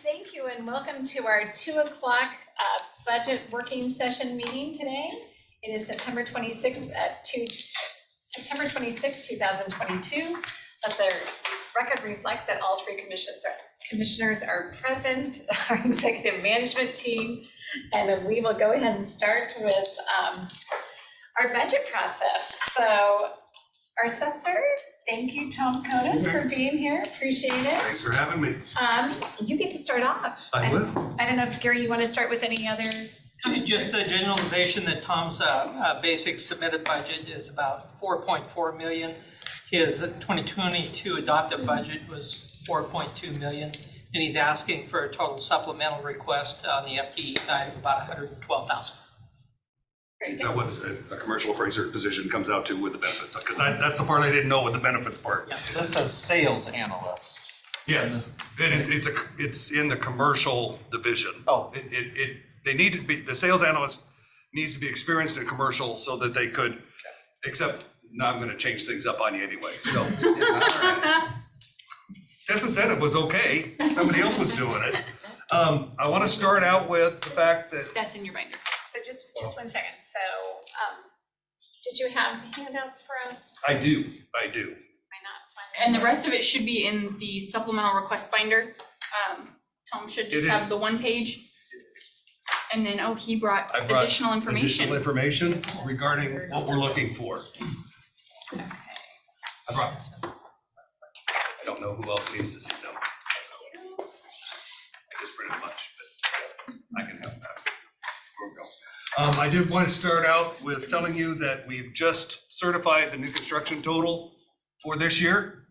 Thank you, and welcome to our 2 o'clock budget working session meeting today. It is September 26th, 2022. Let the record reflect that all 3 commissioners are present, our executive management team, and we will go ahead and start with our budget process. So our assessor, thank you, Tom Kotis, for being here. Appreciate it. Thanks for having me. You get to start off. I will. I don't know if, Gary, you want to start with any other comments? Just the generalization that Tom's basic submitted budget is about 4.4 million. His 2022 adopted budget was 4.2 million. And he's asking for a total supplemental request on the FTE side of about 112,000. Is that what a commercial appraiser position comes out to with the benefits? Because that's the part I didn't know with the benefits part. Yeah. This says sales analyst. Yes, and it's in the commercial division. Oh. They need to be, the sales analyst needs to be experienced in commercial so that they could, except now I'm going to change things up on you anyway. So Tessa said it was okay. Somebody else was doing it. I want to start out with the fact that That's in your binder. So just 1 second. So did you have handouts for us? I do. Am I not finding And the it? rest of it should be in the supplemental request binder. Tom should just have the 1 page. And then, oh, he brought I brought additional information. Additional information regarding what we're looking for. Okay. I brought, I don't know who else needs to see them. So I just printed a bunch, but I can have that. Here we go. I did want to start out with telling you that we've just certified the new construction total for this year.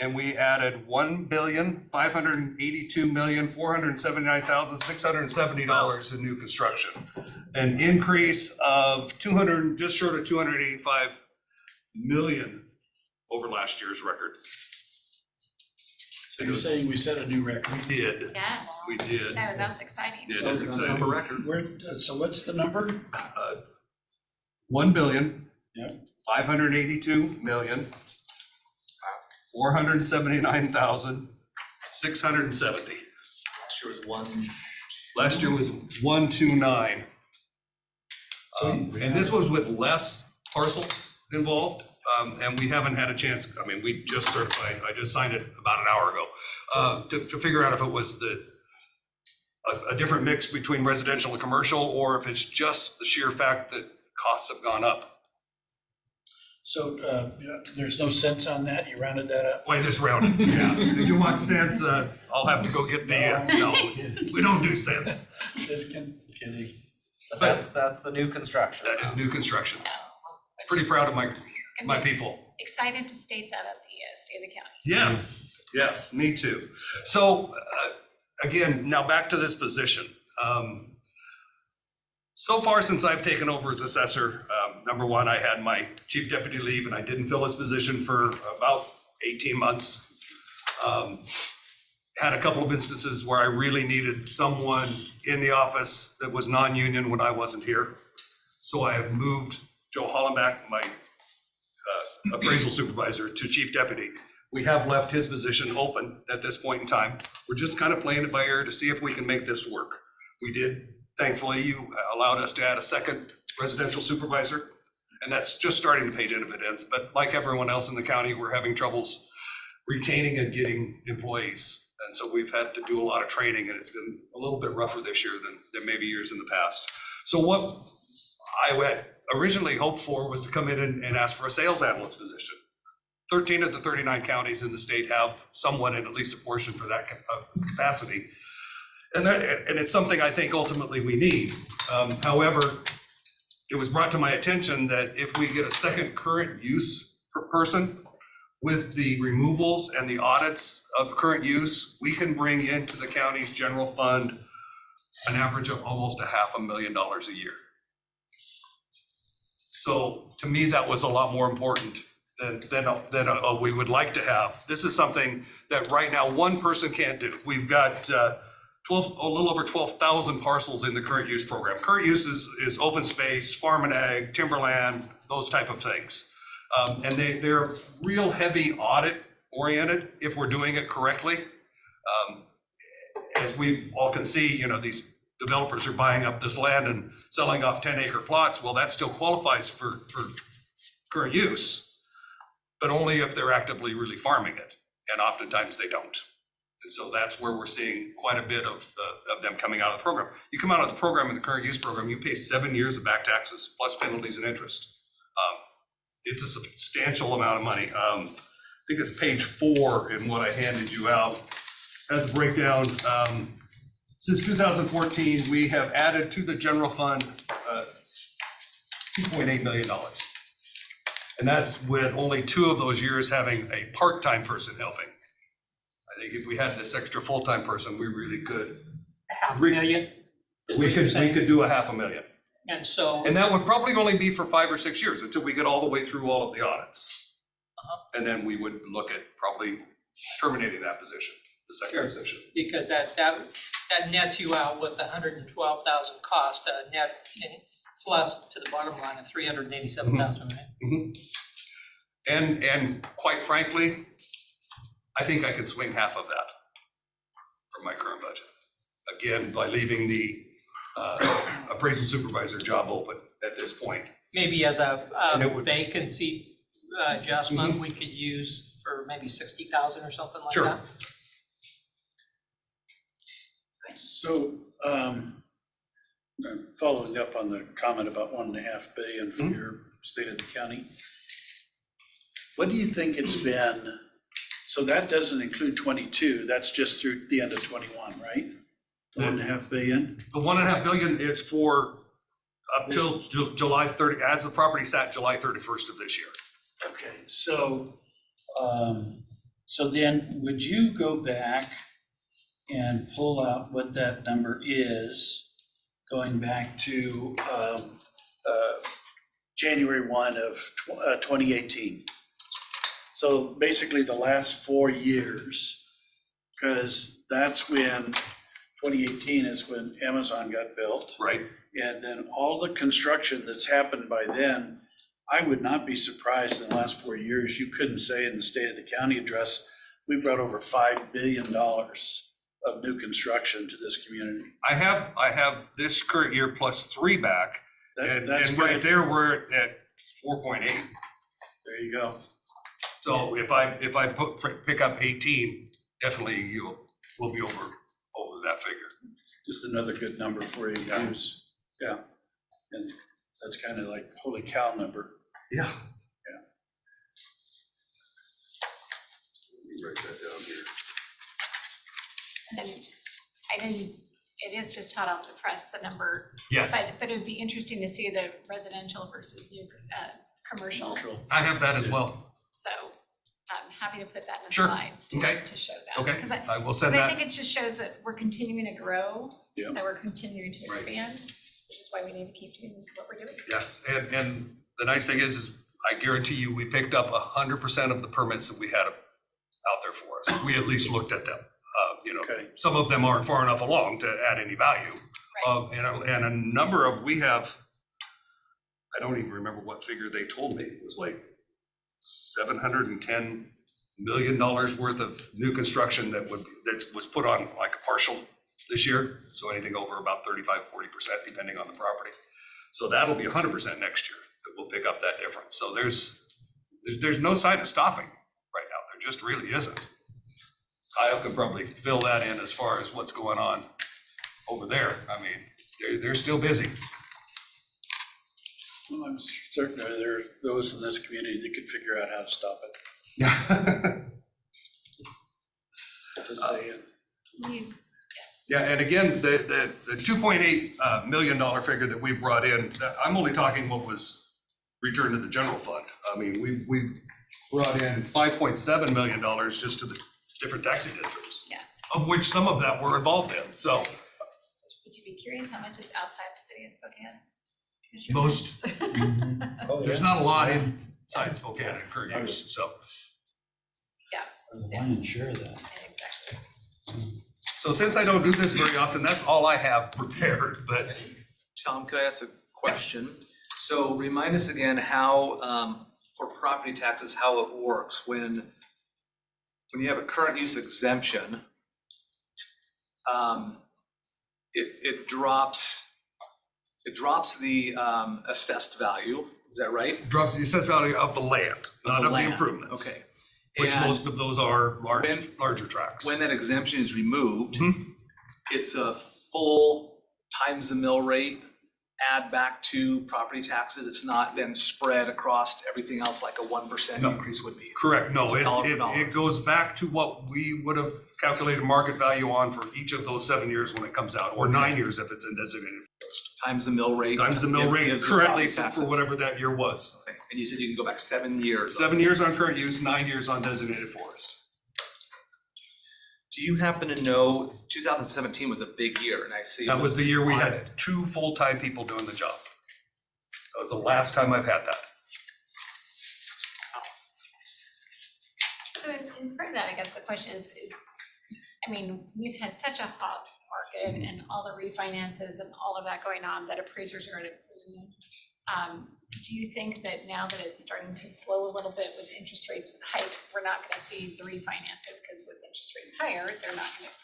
And we added $1,582,479,670 in new construction. An increase of just short of 285 million over last year's record. So you're saying we set a new record? We did. Yes. We did. Oh, that's exciting. It is exciting. So what's the number? 1,582,479,670. Last year was one. Last year was 129. And this was with less parcels involved. And we haven't had a chance, I mean, we just certified, I just signed it about an hour ago, to figure out if it was a different mix between residential and commercial, or if it's just the sheer fact that costs have gone up. So there's no cents on that? You rounded that up? Well, I just rounded, yeah. If you want cents, I'll have to go get the, no, we don't do cents. Just kidding. But that's the new construction. That is new construction. No. Pretty proud of my I'm people. Excited to state that at the state of the county. Yes, yes, me too. So again, now back to this position. So far since I've taken over as assessor, number one, I had my chief deputy leave and I didn't fill his position for about 18 months. Had a couple of instances where I really needed someone in the office that was non-union when I wasn't here. So I have moved Joe Hollenbach, my appraisal supervisor, to chief deputy. We have left his position open at this point in time. We're just kind of playing it by ear to see if we can make this work. We did, thankfully, you allowed us to add a second residential supervisor, and that's just starting to pay dividends. But like everyone else in the county, we're having troubles retaining and getting employees. And so we've had to do a lot of training, and it's been a little bit rougher this year than maybe years in the past. So what I had originally hoped for was to come in and ask for a sales analyst position. 13 of the 39 counties in the state have someone in at least a portion for that capacity. And it's something I think ultimately we need. However, it was brought to my attention that if we get a second current use person with the removals and the audits of current use, we can bring into the county's general fund an average of almost $500,000 a year. So to me, that was a lot more important than we would like to have. This is something that right now one person can't do. We've got a little over 12,000 parcels in the current use program. Current use is open space, farm and ag, timberland, those type of things. And they're real heavy audit oriented if we're doing it correctly. as we all can see, you know, these developers are buying up this land and selling off 10-acre plots. Well, that still qualifies for current use, but only if they're actively really farming it. And oftentimes they don't. And so that's where we're seeing quite a bit of them coming out of the program. You come out of the program in the current use program, you pay 7 years of back taxes plus penalties and interest. It's a substantial amount of money. I think it's page 4 in what I handed you out. Has a breakdown. Since 2014, we have added to the general fund $2.8 million. And that's with only 2 of those years having a part-time person helping. I think if we had this extra full-time person, we really could. $500,000 is what you're saying? We could do $500,000. And so, And that would probably only be for 5 or 6 years until we get all the way through all of the audits. And then we would look at probably terminating that position, the second position. because that nets you out with the $112,000 cost, net plus to the bottom line of $387,000, right? And quite frankly, I think I could swing half of that from my current budget. Again, by leaving the appraisal supervisor job open at this point. Maybe as a And it would- vacancy adjustment, we could use for maybe 60,000 or something like Sure. that. So, following up on the comment about $1.5 billion for your state of the county, what do you think it's been? So that doesn't include 22, that's just through the end of 21, right? $1.5 billion? The $1.5 billion is for up till July 30, as the property sat July 31st of this year. Okay, so, so then would you go back and pull out what that number is, going back to January 1 of 2018? So basically the last 4 years, because that's when, 2018 is when Amazon got built. Right. And then all the construction that's happened by then, I would not be surprised in the last 4 years, you couldn't say in the State of the County address, we brought over $5 billion of new construction to this community. I have this current year plus 3 back. And That's right good. there, we're at 4.8. There you go. So if I pick up 18, definitely we'll be over that figure. Just another good number for you to Yeah. use. Yeah. And that's kind of like holy cow number. Yeah. Yeah. Let me write that down here. And I didn't, it is just hot off the press, the number. Yes, But it would be interesting to see the residential versus new commercial. I have that as well. So I'm happy to put that in the Sure. slide Okay. to show that. Okay, Because I will send I that. think it just shows that we're continuing to grow, Yeah. that we're continuing to Right. expand, which is why we need to keep doing what we're doing. Yes, and the nice thing is I guarantee you, we picked up 100% of the permits that we had out there for us. We at least looked at them. Okay. Some of them aren't far enough along to add any value. Right. And a number of, we have, I don't even remember what figure they told me. It was like $710 million worth of new construction that was put on like a partial this year. So anything over about 35-40%, depending on the property. So that'll be 100% next year that we'll pick up that difference. So there's no sign of stopping right now. There just really isn't. Kyle could probably fill that in as far as what's going on over there. I mean, they're still busy. Well, I'm certain there are those in this community that could figure out how to stop it. Just saying. Yeah, and again, the $2.8 million figure that we brought in, I'm only talking what was returned to the general fund. I mean, we brought in $5.7 million just to the different taxing districts. Yeah. Of which some of that we're involved in, so Would you be curious how much is outside the city of Spokane? most, there's not a lot inside Spokane and current use, so. Yeah, I'm sure of that. exactly. So since I don't do this very often, that's all I have prepared, but Tom, could I ask a question? So remind us again how, for property taxes, how it works when you have a current use exemption, it drops the assessed value, is that right? Drops the assessed value of the land, not of the land, improvements. Okay. Which And most of those are larger tracks. when that exemption is removed, Mhm. it's a full times the mill rate, add back to property taxes. It's not then spread across everything else like a 1% No. increase would be. Correct, no, It's dollar for it dollar. goes back to what we would have calculated market value on for each of those 7 years when it comes out, or 9 years if it's in designated. Times the mill rate. Times the mill rate gives the currently property for taxes. whatever that year was. Okay. And you said you can go back 7 years. 7 years on current use, 9 years on designated forest. Do you happen to know, 2017 was a big year, and I see. it That was the year we audited. had 2 full-time people doing the job. That was the last time I've had that. So in part of that, I guess the question is, I mean, we've had such a hot market and all the refinances and all of that going on that appraisers are at a premium. Do you think that now that it's starting to slow a little bit with interest rates hikes, we're not gonna see the refinances, because with interest rates higher,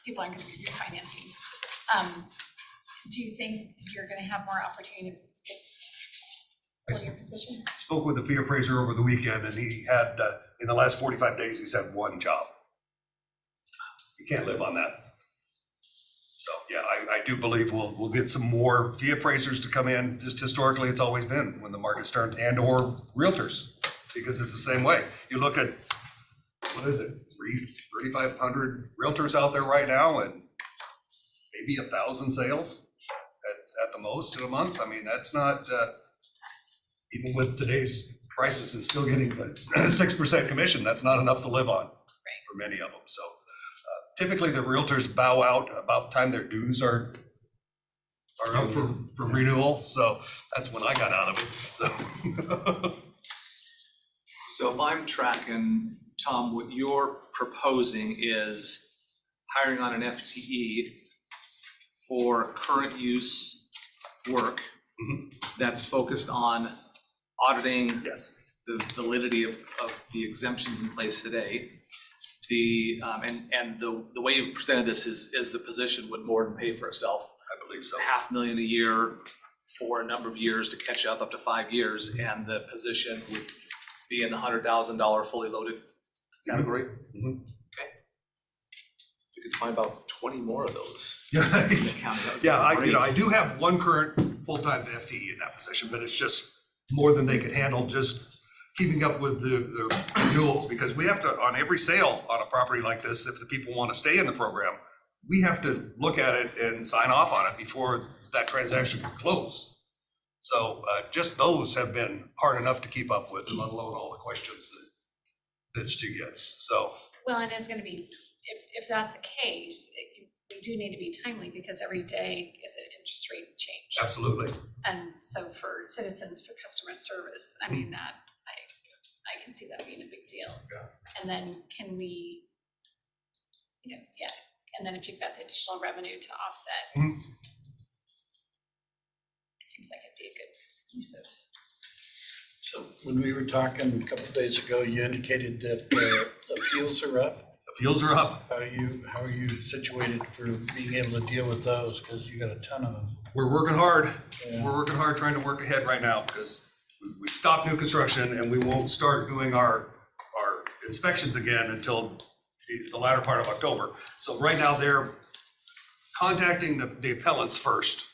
people aren't gonna be refinancing. Do you think you're gonna have more opportunity to fill your positions? Spoke with the fee appraiser over the weekend, and he had, in the last 45 days, he's had 1 job. You can't live on that. So, yeah, I do believe we'll get some more fee appraisers to come in. Just historically, it's always been when the market's turned, and or realtors, because it's the same way. You look at, what is it, 3,500 realtors out there right now, and maybe 1,000 sales at the most in a month. I mean, that's not, even with today's prices and still getting the 6% commission, that's not enough to live on for many of them. So typically the realtors bow out about the time their dues are up for renewal. So that's when I got out of it. So So if I'm tracking, Tom, what you're proposing is hiring on an FTE for current use work that's focused on auditing yes, the validity of the exemptions in place today. The, and the way you've presented this is the position would more than pay for itself. I believe so. $500,000 a year for a number of years to catch up to 5 years, and the position would be in the $100,000 fully loaded category. Mhm. Okay. If we could find about 20 more of those. Yeah, Counting. yeah. I Great. do have 1 current full-time FTE in that position, but it's just more than they could handle just keeping up with the renewals, because we have to, on every sale on a property like this, if the people want to stay in the program, we have to look at it and sign off on it before that transaction can close. So just those have been hard enough to keep up with, let alone all the questions that Stu gets. So Well, and it's gonna be, if that's the case, we do need to be timely, because every day is an interest rate change. absolutely. And so for citizens, for customer service, I mean, that, I can see that being a big deal. Yeah. And then can we, and then if you've got the additional revenue to offset, Mhm. it seems like it'd be a good use of. So when we were talking a couple of days ago, you indicated that appeals are up. Appeals are up. How are you situated for being able to deal with those? Because you got a ton of them. We're working hard. Yeah. We're working hard trying to work ahead right now, because we stopped new construction and we won't start doing our inspections again until the latter part of October. So right now they're contacting the appellants first.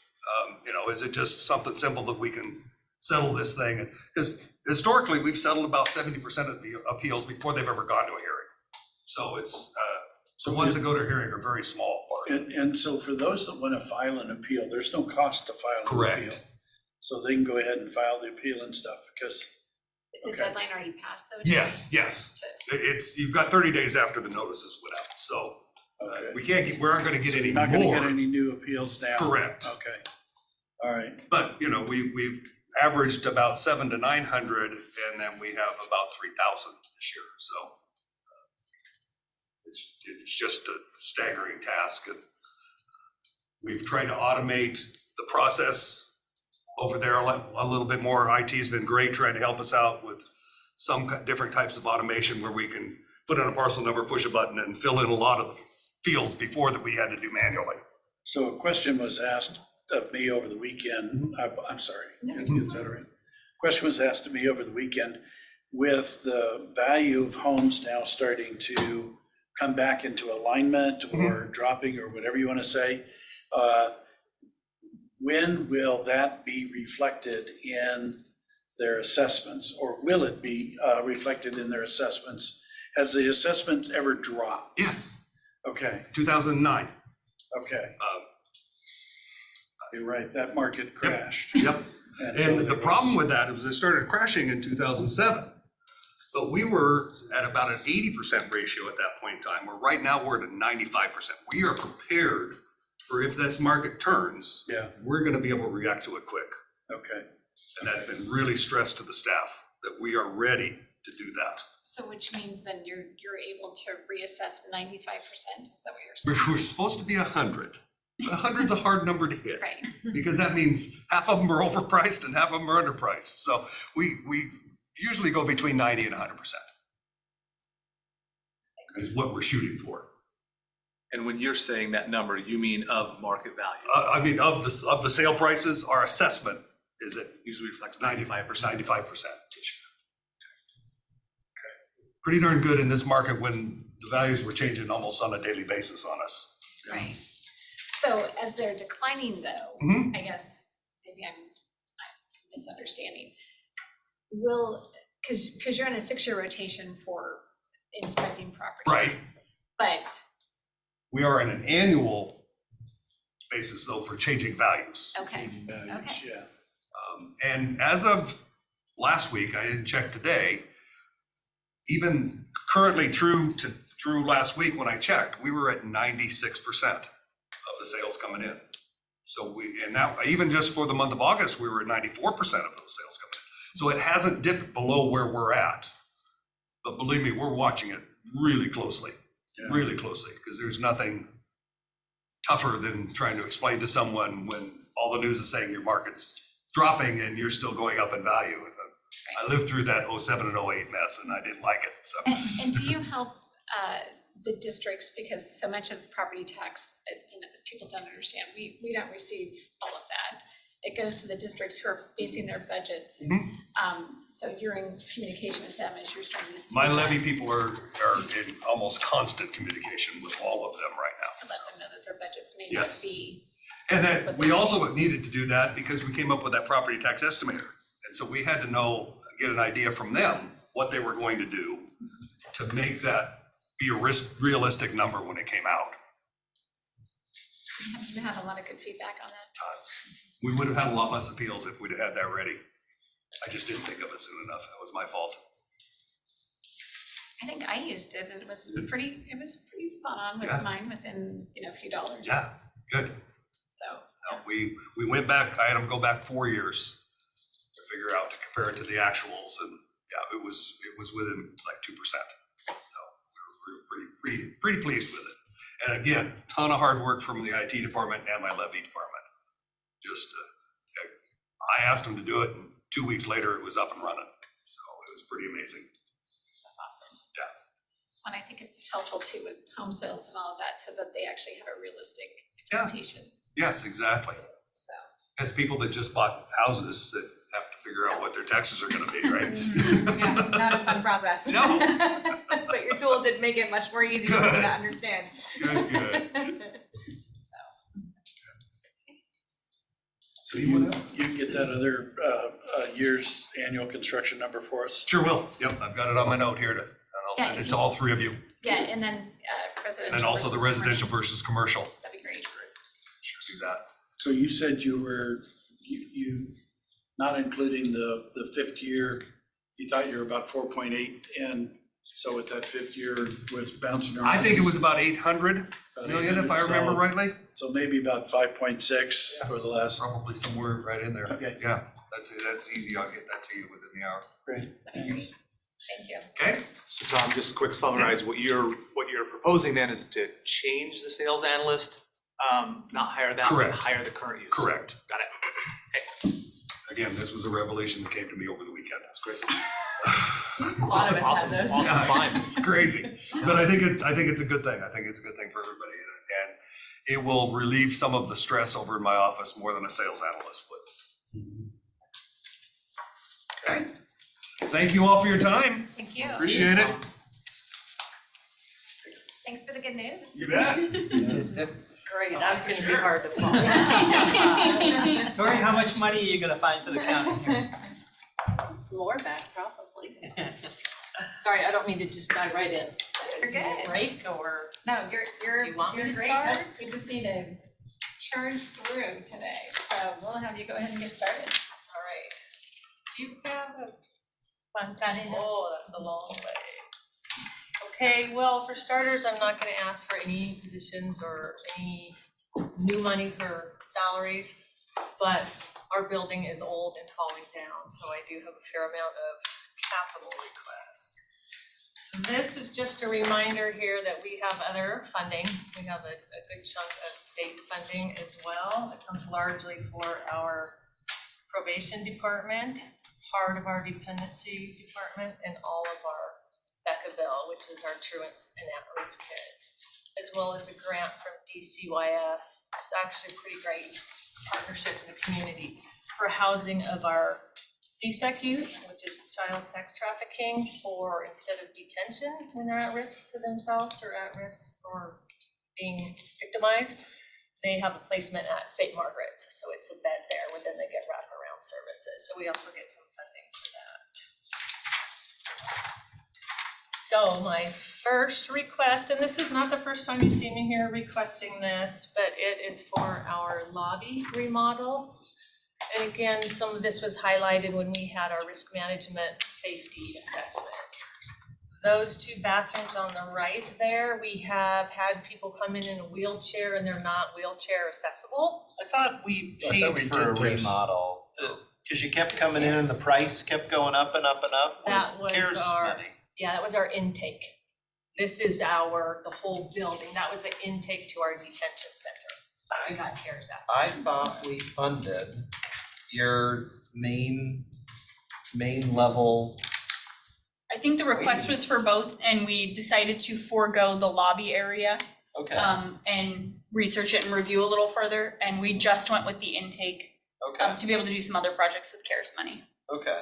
Is it just something simple that we can settle this thing? Because historically, we've settled about 70% of the appeals before they've ever gone to a hearing. So it's, the ones that go to a hearing are very small part. And so for those that want to file an appeal, there's no cost to file an appeal. Correct. So they can go ahead and file the appeal and stuff, because Is the Okay. deadline already passed though? Yes. To- You've got 30 days after the notices went out. So okay. we aren't going to get any Not going to get more. any new appeals now. Correct. Okay. All right. But, we've averaged about 700 to 900, and then we have about 3,000 this year. So it's just a staggering task. And we've tried to automate the process over there a little bit more. IT's been great trying to help us out with some different types of automation where we can put in a parcel number, push a button, and fill in a lot of the fields before that we had to do manually. So a question was asked of me over the weekend, I'm sorry, is that all right? Question was asked of me over the weekend, with the value of homes now starting to come back into alignment or dropping or whatever you want to say, when will that be reflected in their assessments, or will it be reflected in their assessments? Has the assessment ever dropped? Yes, Okay, 2009. okay. You're right, that market crashed. Yep. so And there the was- problem with that was it started crashing in 2007. But we were at about an 80% ratio at that point in time, where right now we're at a 95%. We are prepared for if this market turns, Yeah, we're gonna be able to react to it quick. okay. And that's been really stressed to the staff, that we are ready to do that. So which means then you're able to reassess 95%, is that what you're saying? We're supposed to be 100. 100's a hard number to hit. Right. Because that means half of them are overpriced and half of them are underpriced. So we usually go between 90 and 100%. Is what we're shooting for. And when you're saying that number, you mean of market value? I mean, of the sale prices, our assessment is at Usually reflects 95%. 95%. Pretty darn good in this market when the values were changing almost on a daily basis on us. Right. So as they're declining though, Mhm. I guess, maybe I'm misunderstanding. Because you're on a 6-year rotation for inspecting properties. Right. But, We are on an annual basis though for changing values. okay, Values, yeah. And as of last week, I didn't check today, even currently through last week when I checked, we were at 96% of the sales coming in. So and now, even just for the month of August, we were at 94% of those sales coming in. So it hasn't dipped below where we're at. But believe me, we're watching it really closely, because there's nothing tougher than trying to explain to someone when all the news is saying your market's dropping and you're still going up in value. I lived through that 07 and 08 mess and I didn't like it, so. and do you help the districts, because so much of property tax, people don't understand, we don't receive all of that. It goes to the districts who are basing their budgets. So you're in communication with them as you're starting to see. My that. levy people are in almost constant communication with all of them right now. To let them know that their budgets may not Yes. be. And That's that, what we they also needed to do that because we came up with that property tax estimator. And so we had to get an idea from them what they were going to do to make that be a realistic number when it came out. You had a lot of good feedback on that. Tons. We would have had a lot less appeals if we'd have had that ready. I just didn't think of it soon enough. That was my fault. I think I used it and it was pretty spot on with Yeah. mine within, a few dollars. Yeah, good. So, No, we went back, I had them go back 4 years to figure out, to compare it to the actuals, and yeah, it was within like 2%. So we were pretty pleased with it. And again, ton of hard work from the IT department and my levy department. Just, I asked them to do it, and 2 weeks later, it was up and running. So it was pretty amazing. that's awesome. Yeah. And I think it's helpful too with home sales and all of that, so that they actually have a realistic Yeah. expectation, Yes, exactly. so. As people that just bought houses that have to figure out what their taxes are gonna be, right? Yeah, not a fun process. No. But your tool did make it much more easy for me to understand. Good. So you get that other year's annual construction number for us? Sure will. Yep, I've got it on my note here and I'll send it to all three of you. Yeah, and then residential. And also the versus residential commercial. versus commercial. That'd be great. Sure do that. So you said you were, you not including the fifth year, you thought you were about 4.8, and so with that fifth year was bouncing around? I think it was about 800 million, if I remember So- rightly. So maybe about 5.6 for the last. Probably somewhere right in there. Okay. Yeah, that's easy. I'll get that to you within the hour. Great, That'd be great. thanks. Thank you. Okay? So Tom, just quick summarize, what you're proposing then is to change the sales analyst, not hire that, but Correct. hire the current use. Correct. Got it. Okay. Again, this was a revelation that came to me over the weekend. That's great. A lot of us Awesome, had those. awesome find. It's crazy, but I think it's a good thing. I think it's a good thing for everybody. it will relieve some of the stress over in my office more than a sales analyst would. Okay, thank you all for your time. Thank you. Appreciate it. Thanks for the good news. You bet. Great, that's gonna be hard to follow. Tori, how much money are you gonna find for the county here? Some more back, probably. Sorry, I don't mean to just dive right in. You're good. Break or? No, you're Do you want me to great. start? We just need to charge through today, so we'll have you go ahead and get started. All right. Do you have a? Got it. Oh, that's a long way. Okay, well, for starters, I'm not gonna ask for any positions or any new money for salaries, but our building is old and falling down, so I do have a fair amount of capital requests. This is just a reminder here that we have other funding. We have a good chunk of state funding as well. It comes largely for our probation department, part of our dependency department, and all of our Becca Bill, which is our truants and at-risk kids, as well as a grant from DCYF. It's actually a pretty great partnership in the community for housing of our CSEC youth, which is child sex trafficking, for instead of detention when they're at risk to themselves or at risk for being victimized, they have a placement at St. Margaret's. So it's a bed there where then they get wraparound services. So we also get some funding for that. So my first request, and this is not the first time you see me here requesting this, but it is for our lobby remodel. And again, some of this was highlighted when we had our risk management safety assessment. Those two bathrooms on the right there, we have had people come in a wheelchair and they're not wheelchair accessible. I thought we I thought we paid for a did this. remodel, cause you kept coming in and the price kept going up and up and up That with was CARES our- money. Yeah, that was our intake. This is the whole building. That was the intake to our detention center. We got CARES Act. I thought we funded your main level. I think the request was for both, and we decided to forego the lobby area, Okay, and research it and review a little further, and we just went with the intake, okay, to be able to do some other projects with CARES money. okay.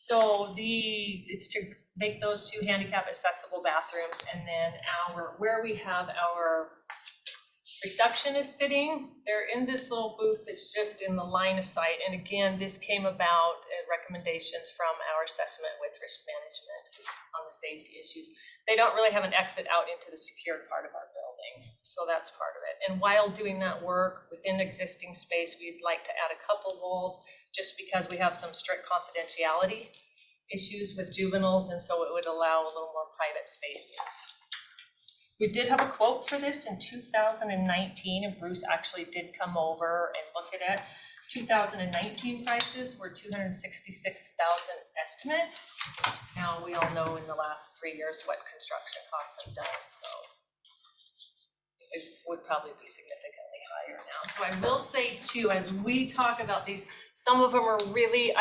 So it's to make those two handicap accessible bathrooms, and then where we have our receptionist sitting, they're in this little booth that's just in the line of sight. And again, this came about recommendations from our assessment with risk management on the safety issues. They don't really have an exit out into the secured part of our building, so that's part of it. And while doing that work within existing space, we'd like to add a couple walls just because we have some strict confidentiality issues with juveniles, and so it would allow a little more private spaces. We did have a quote for this in 2019, and Bruce actually did come over and look at it. 2019 prices were $266,000 estimate. Now, we all know in the last 3 years what construction costs have done, so it would probably be significantly higher now. So I will say too, as we talk about these, some of them are really,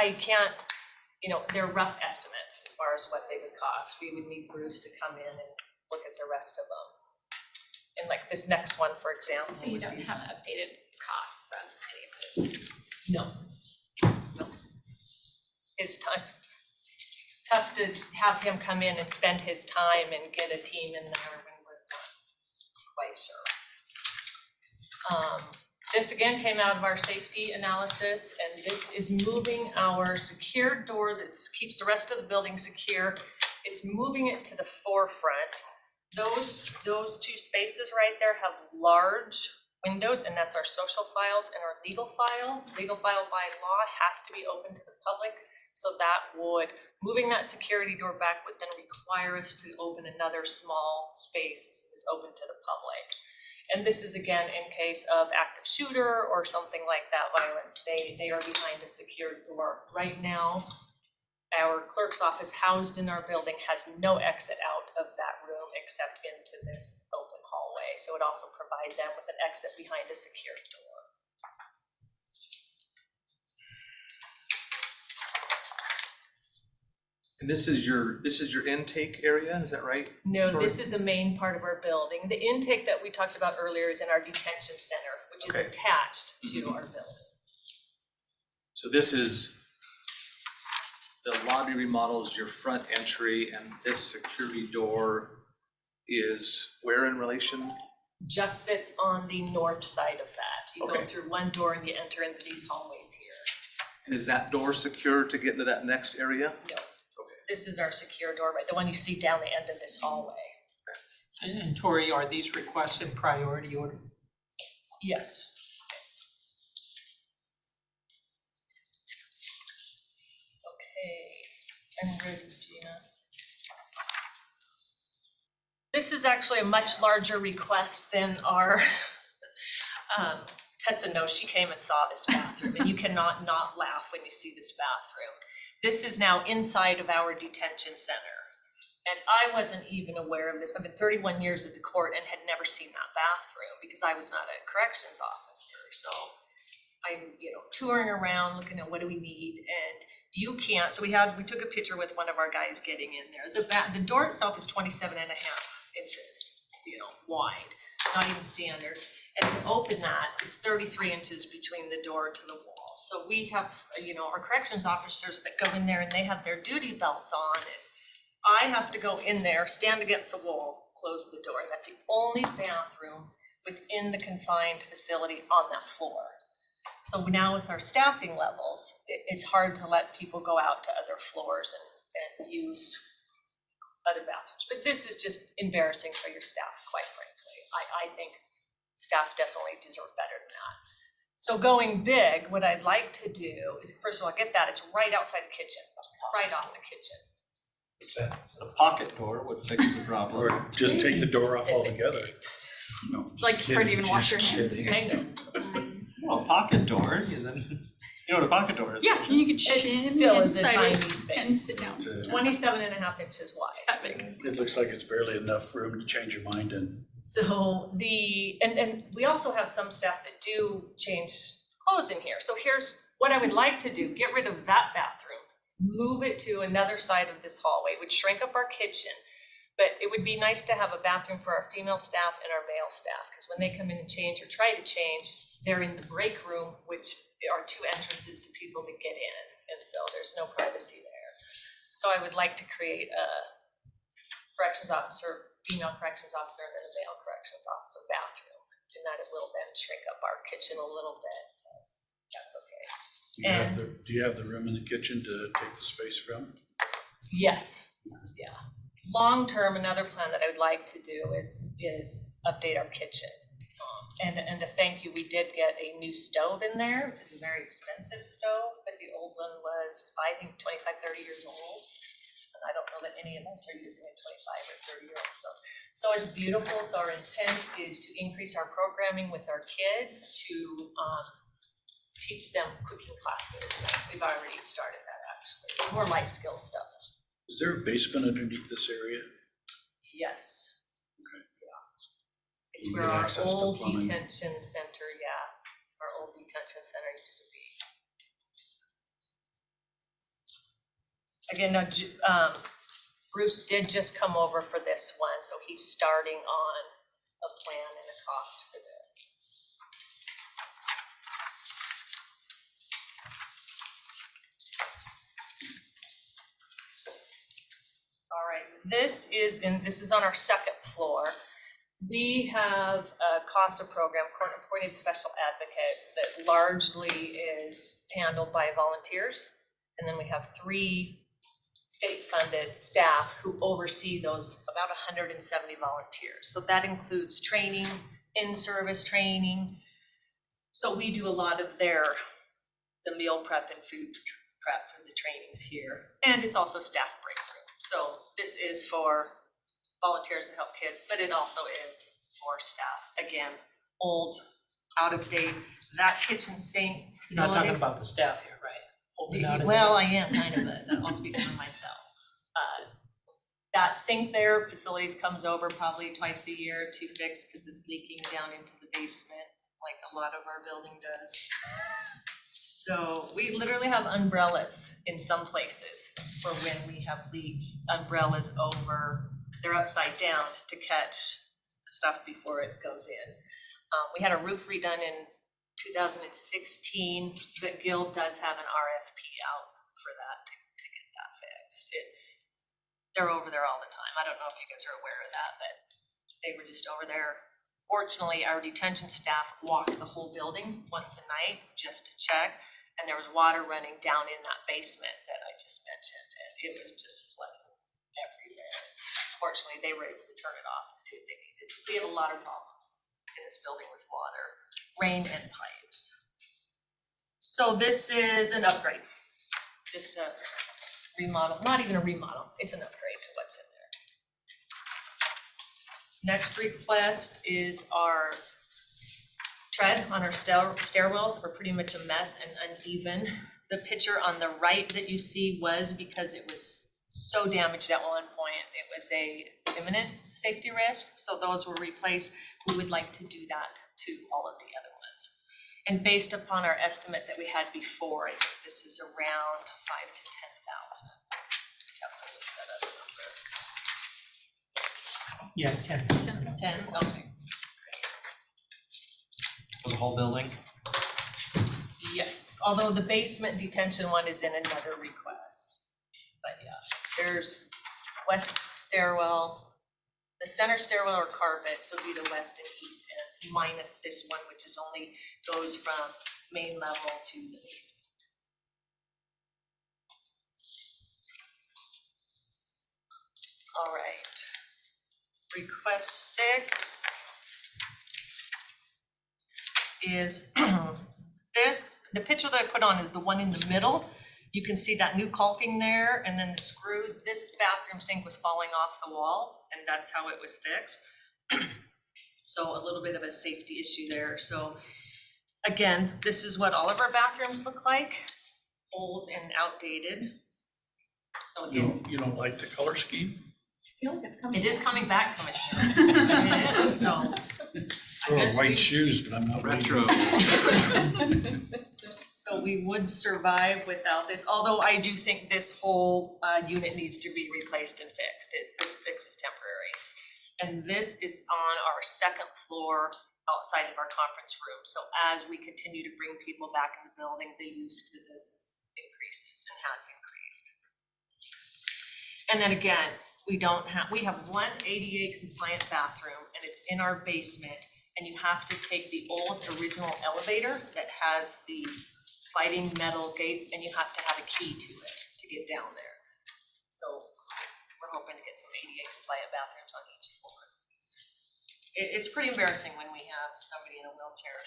they're rough estimates as far as what they would cost. We would need Bruce to come in and look at the rest of them. And like this next one, for example. So you don't have updated costs on any of this? No. It's tough to have him come in and spend his time and get a team in there when we're not quite sure. This again came out of our safety analysis, and this is moving our secured door that keeps the rest of the building secure. It's moving it to the forefront. Those two spaces right there have large windows, and that's our social files and our legal file. Legal file by law has to be open to the public, so that moving that security door back would then require us to open another small space that's open to the public. And this is again in case of active shooter or something like that violence, they are behind a secured door. Right now, our clerk's office housed in our building has no exit out of that room except into this open hallway. So it also provides them with an exit behind a secured door. And this is your intake area, is that right? No, Sorry. this is the main part of our building. The intake that we talked about earlier is in our detention center, which is Okay. attached to our building. So this is, the lobby remodel is your front entry, and this security door is where in relation? Just sits on the north side of that. You go Okay. through one door and you enter into these hallways here. And is that door secure to get into that next area? No. This is our secure door, right? The one you see down the end of this hallway. And Tori, are these requests in priority order? Yes. Okay, I'm ready, Gina. This is actually a much larger request than our, Tessa knows, she came and saw this bathroom, and you cannot not laugh when you see this bathroom. This is now inside of our detention center. And I wasn't even aware of this. I've been 31 years at the court and had never seen that bathroom because I was not a corrections officer. So I'm, touring around, looking at what do we need, and you can't, so we took a picture with one of our guys getting in there. The door itself is 27 and a half inches, wide, not even standard. And to open that, it's 33 inches between the door to the wall. So we have, our corrections officers that go in there and they have their duty belts on, and I have to go in there, stand against the wall, close the door, and that's the only bathroom within the confined facility on that floor. So now with our staffing levels, it's hard to let people go out to other floors and use other bathrooms. But this is just embarrassing for your staff, quite frankly. I think staff definitely deserve better than that. So going big, what I'd like to do is, first of all, get that, it's right outside the kitchen, right off the kitchen. A pocket door would fix the problem. Or just take the door off altogether. No, Like hard to even wash your hands kidding. against it. Well, a pocket door, you know what a pocket door is? Yeah, don't you? and you could shim still is a inside tiny it space. and sit down. It's a- 27 and a half inches wide. That big. It looks like it's barely enough room to change your mind in. So and we also have some staff that do change clothes in here. So here's what I would like to do, get rid of that bathroom, move it to another side of this hallway, which shrink up our kitchen. But it would be nice to have a bathroom for our female staff and our male staff, because when they come in and change or try to change, they're in the break room, which are two entrances to people to get in. And so there's no privacy there. So I would like to create a corrections officer, female corrections officer, and then a male corrections officer bathroom. And that it will then shrink up our kitchen a little bit. That's okay. Do you have the room in the kitchen to take the space from? Yes, yeah. Long-term, another plan that I would like to do is update our kitchen. And to thank you, we did get a new stove in there, which is a very expensive stove, but the old one was, I think, 25, 30 years old. And I don't know that any of us are using a 25 or 30-year-old stove. So it's beautiful, so our intent is to increase our programming with our kids to teach them cooking classes. We've already started that, actually, more life skill stuff. Is there a basement underneath this area? Yes. Okay. Yeah. It's You where get our access to old plumbing. detention center, our old detention center used to be. Again, now, Bruce did just come over for this one, so he's starting on a plan and a cost for this. All right, this is on our second floor. We have a CASA program, court-appointed special advocates, that largely is handled by volunteers. And then we have 3 state-funded staff who oversee those about 170 volunteers. So that includes training, in-service training. So we do a lot of the meal prep and food prep for the trainings here. And it's also staff break room. So this is for volunteers to help kids, but it also is for staff. Again, old, out of date, that kitchen sink You're not talking facility. about the staff here, right? Holding out of Well, there. I am kind of, I'll speak for myself. That sink there, facilities comes over probably twice a year to fix because it's leaking down into the basement, like a lot of our building does. So we literally have umbrellas in some places for when we have leaks, umbrellas over, they're upside down to catch the stuff before it goes in. We had a roof redone in 2016, but Guild does have an RFP out for that to get that fixed. They're over there all the time. I don't know if you guys are aware of that, but they were just over there. Fortunately, our detention staff walked the whole building once a night just to check, and there was water running down in that basement that I just mentioned, and it was just flooding everywhere. Fortunately, they were able to turn it off and do what they needed. We have a lot of problems in this building with water, rain and pipes. So this is an upgrade, just a remodel, not even a remodel, it's an upgrade to what's in there. Next request is our tread on our stairwells are pretty much a mess and uneven. The picture on the right that you see was because it was so damaged at one point, it was a imminent safety risk, so those were replaced. We would like to do that to all of the other ones. And based upon our estimate that we had before, I think this is around 5,000 to 10,000. Yeah, 10. 10, okay. For the whole building? Yes, although the basement detention one is in another request. But yeah, there's west stairwell, the center stairwell or carpet, so it'd be the west and east end, minus this one, which is only goes from main level to the basement. All right. Request 6 is this, the picture that I put on is the one in the middle. You can see that new caulking there and then the screws. This bathroom sink was falling off the wall and that's how it was fixed. So a little bit of a safety issue there. So again, this is what all of our bathrooms look like, old and outdated. So again, You don't like the color scheme? I feel like it's coming. it is coming back, Commissioner. It is, so. Or guess white we- shoes, but I'm not Retro. So we would survive without this, although I do think this whole unit needs to be replaced and fixed. This fix is temporary. And this is on our second floor outside of our conference room. So as we continue to bring people back in the building, the use to this increases and has increased. And then again, we have one ADA compliant bathroom and it's in our basement. And you have to take the old original elevator that has the sliding metal gates and you have to have a key to it to get down there. So we're hoping to get some ADA compliant bathrooms on each floor. It's pretty embarrassing when we have somebody in a wheelchair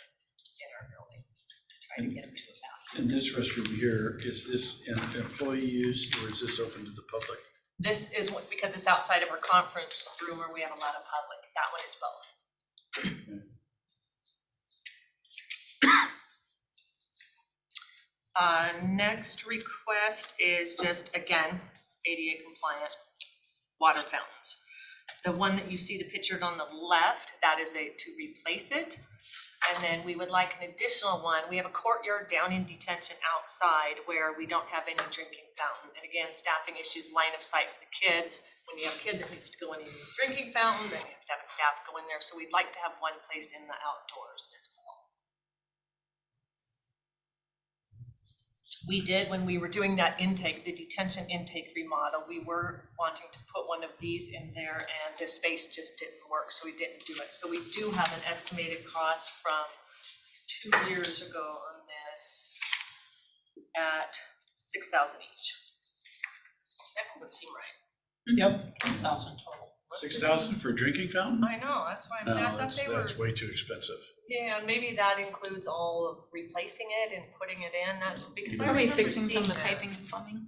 in our building to try to get them to a bathroom. And this restroom here, is this an employee use or is this open to the public? This is what, because it's outside of our conference room where we have a lot of public. That one is both. Next request is just, again, ADA compliant water fountains. The one that you see the pictured on the left, that is to replace it. And then we would like an additional one. We have a courtyard down in detention outside where we don't have any drinking fountain. And again, staffing issues, line of sight with the kids. When you have a kid that needs to go in and use a drinking fountain, then you have to have a staff go in there. So we'd like to have one placed in the outdoors as well. We did, when we were doing that intake, the detention intake remodel, we were wanting to put one of these in there and the space just didn't work, so we didn't do it. So we do have an estimated cost from 2 years ago on this at $6,000 each. That doesn't seem right. Yep, 10,000 total. 6,000 for a drinking fountain? I know, that's why No, I thought they were, that's way too expensive. yeah, and maybe that includes all of replacing it and putting it in, because I Probably remember fixing some of the seeing that. piping and plumbing.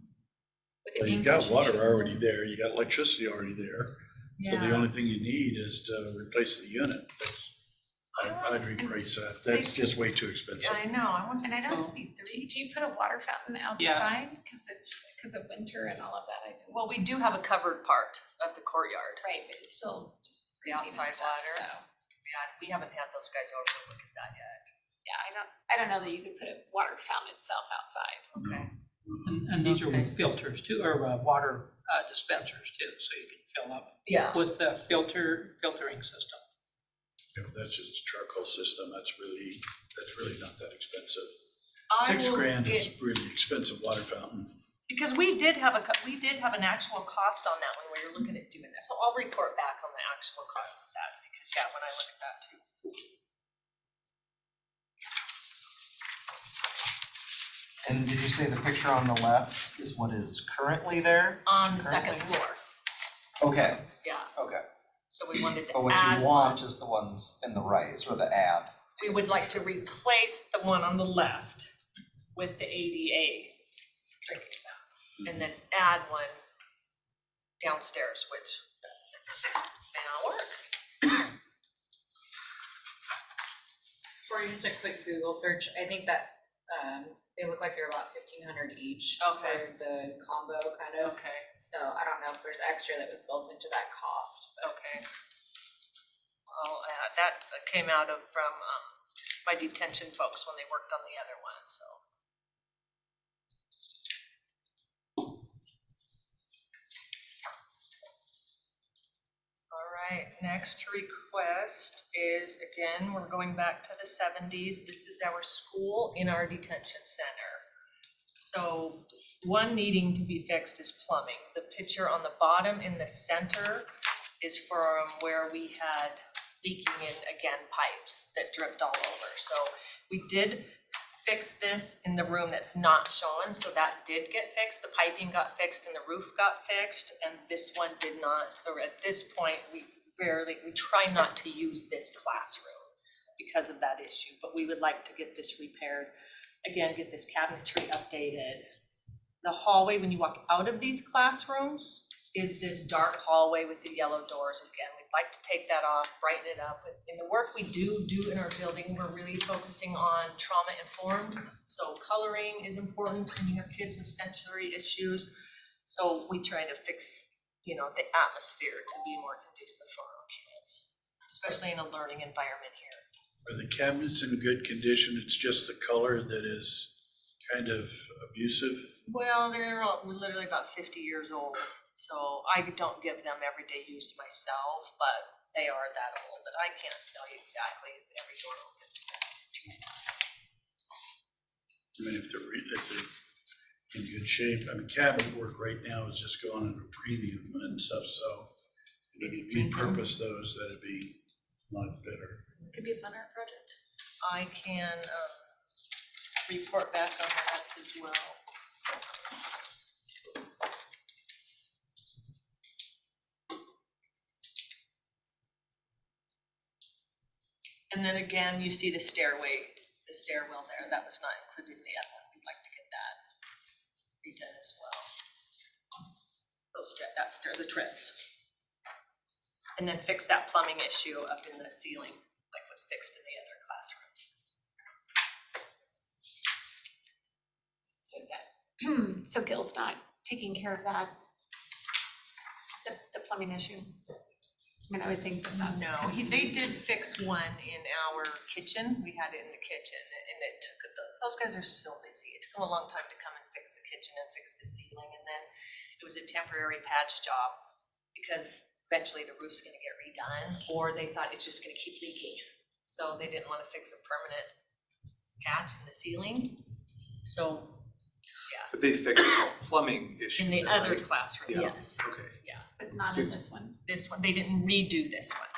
With it Well, being you've got such a water short already building. there, you got electricity already there. So the Yeah. only thing you need is to replace the unit. I'd replace that. That's just way too expensive. I know, I want to. And I don't, do you put a water fountain outside? Cause it's, because of winter and all of that, I didn't. Well, we do have a covered part of the courtyard. Right, but it's still just The freezing and outside stuff, water. so. Yeah, we haven't had those guys over to look at that yet. I don't know that you could put a water fountain itself outside. Okay. And these are Okay. with filters too, or water dispensers too, so you can fill up Yeah. with the filtering system. If that's just a charcoal system, that's really not that expensive. I $6 will grand get- is really expensive water fountain. Because we did have an actual cost on that when we were looking at doing that, so I'll report back on the actual cost of that, because yeah, when I look at that too. And did you say the picture on the left is what is currently there? On the second Currently? floor, Okay, yeah, okay. so we wanted to But what add you want is the ones in the right, sort of the ad. we would like to replace the one on the left with the ADA drinking fountain, and then add one downstairs, which may not work. For just a quick Google search, I think that, they look like they're about 1,500 each Okay. for the combo kind of. Okay, So I don't know if there's extra that was built into that cost, but okay. Well, that came out of from my detention folks when they worked on the other one, so. All right, next request is, again, we're going back to the 70s. This is our school in our detention center. So one needing to be fixed is plumbing. The picture on the bottom in the center is from where we had leaking in, again, pipes that dripped all over. So we did fix this in the room that's not shown, so that did get fixed. The piping got fixed and the roof got fixed, and this one did not. So at this point, we try not to use this classroom because of that issue, but we would like to get this repaired. Again, get this cabinetry updated. The hallway, when you walk out of these classrooms, is this dark hallway with the yellow doors. Again, we'd like to take that off, brighten it up. In the work we do in our building, we're really focusing on trauma informed. So coloring is important when you have kids with sensory issues. So we try to fix, the atmosphere to be more conducive for our kids, especially in a learning environment here. Are the cabinets in good condition? It's just the color that is kind of abusive? Well, we're literally about 50 years old, so I don't give them everyday use myself, but they are that old, but I can't tell you exactly if every door opens. I mean, if they're in good shape, I mean, cabinet work right now is just going at a premium and stuff, so Maybe if we repurpose those, that'd be a lot better. Could be a fun art project. I can report back on that as well. And then again, you see the stairwell there, that was not included in the other one, we'd like to get that redone as well. The treads. And then fix that plumbing issue up in the ceiling, like was fixed in the other classroom. So is that, so Gil's not taking care of that? The plumbing issue? I mean, I would think that that's. No, they did fix one in our kitchen, we had it in the kitchen, and it took, those guys are so busy, it took them a long time to come and fix the kitchen and fix the ceiling, and then it was a temporary patch job, because eventually the roof's gonna get redone, or they thought it's just gonna keep leaking, so they didn't wanna fix a permanent patch in the ceiling, so, But they fixed plumbing issues. in the right? other classroom, Yeah. yes, Okay. But not in this one. this one, they didn't redo this one.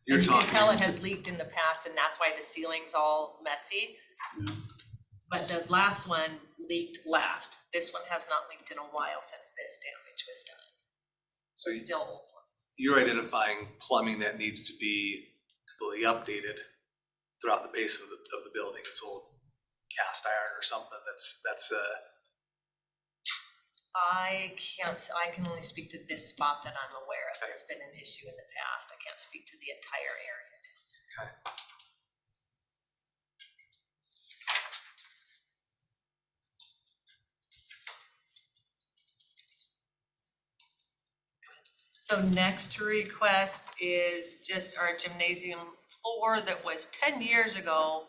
You're And you can talking. tell it has leaked in the past, and that's why the ceiling's all messy. But the last one leaked last. This one has not leaked in a while since this damage was done. So It's still old one. you're identifying plumbing that needs to be completely updated throughout the base of the building. It's old cast iron or something that's I can only speak to this spot that I'm aware of. It's been an issue in the past. I can't speak to the entire area. okay. So next request is just our gymnasium floor that was 10 years ago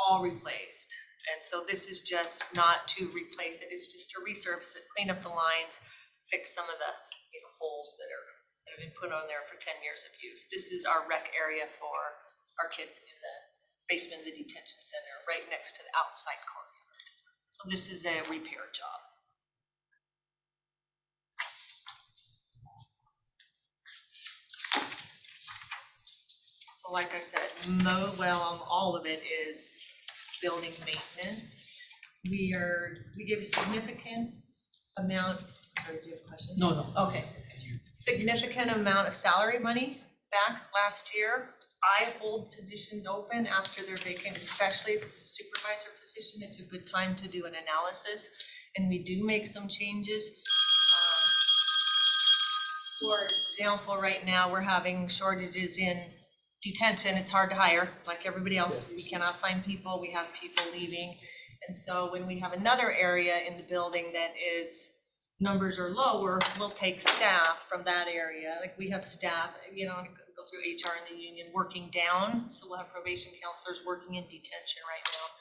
all replaced. And so this is just not to replace it, it's just to resurface it, clean up the lines, fix some of the, holes that have been put on there for 10 years of use. This is our rec area for our kids in the basement of the detention center, right next to the outside courtyard. So this is a repair job. So like I said, all of it is building maintenance. We give a significant amount, sorry, do you have a question? No. Okay. Significant amount of salary money back last year. I hold positions open after they're vacant, especially if it's a supervisor position. It's a good time to do an analysis, and we do make some changes. For example, right now, we're having shortages in detention. It's hard to hire, like everybody else. We cannot find people, we have people leaving. And so when we have another area in the building that is, numbers are lower, we'll take staff from that area. Like we have staff, go through HR and the union working down. So we'll have probation counselors working in detention right now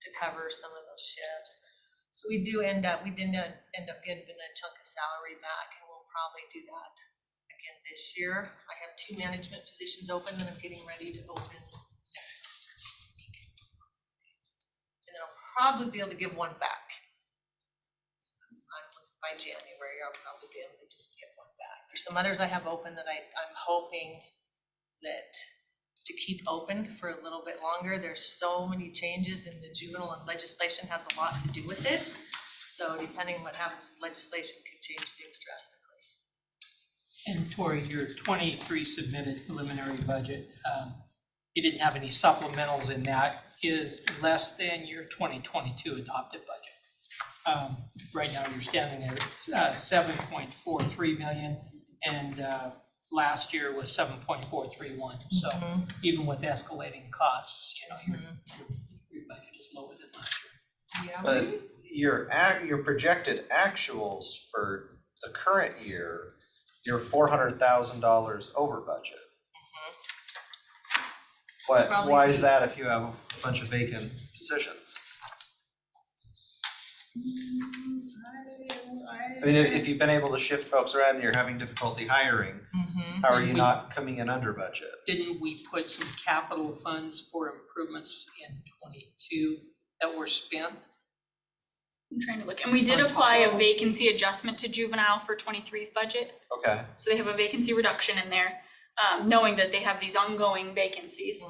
to cover some of those shifts. So we did end up getting a chunk of salary back, and we'll probably do that again this year. I have 2 management positions open that I'm getting ready to open next week. And then I'll probably be able to give 1 back. By January, I'll probably be able to just get 1 back. There's some others I have open that I'm hoping that to keep open for a little bit longer. There's so many changes in the juvenile, and legislation has a lot to do with it. So depending on what happens, legislation could change things drastically. And Tori, your 23 submitted preliminary budget, you didn't have any supplementals in that, is less than your 2022 adopted budget. Right now, you're standing at 7.43 million, and last year was 7.431. So even with escalating costs, your budget is lower than last year. Yeah. But your projected actuals for the current year, you're $400,000 over budget. Why is that if you have a bunch of vacant positions? I mean, if you've been able to shift folks around and you're having difficulty hiring, how are you not coming in under budget? Didn't we put some capital funds for improvements in 22 that were spent? I'm trying to look, and we did apply a vacancy adjustment to juvenile for 23's budget. Okay. So they have a vacancy reduction in there, knowing that they have these ongoing vacancies.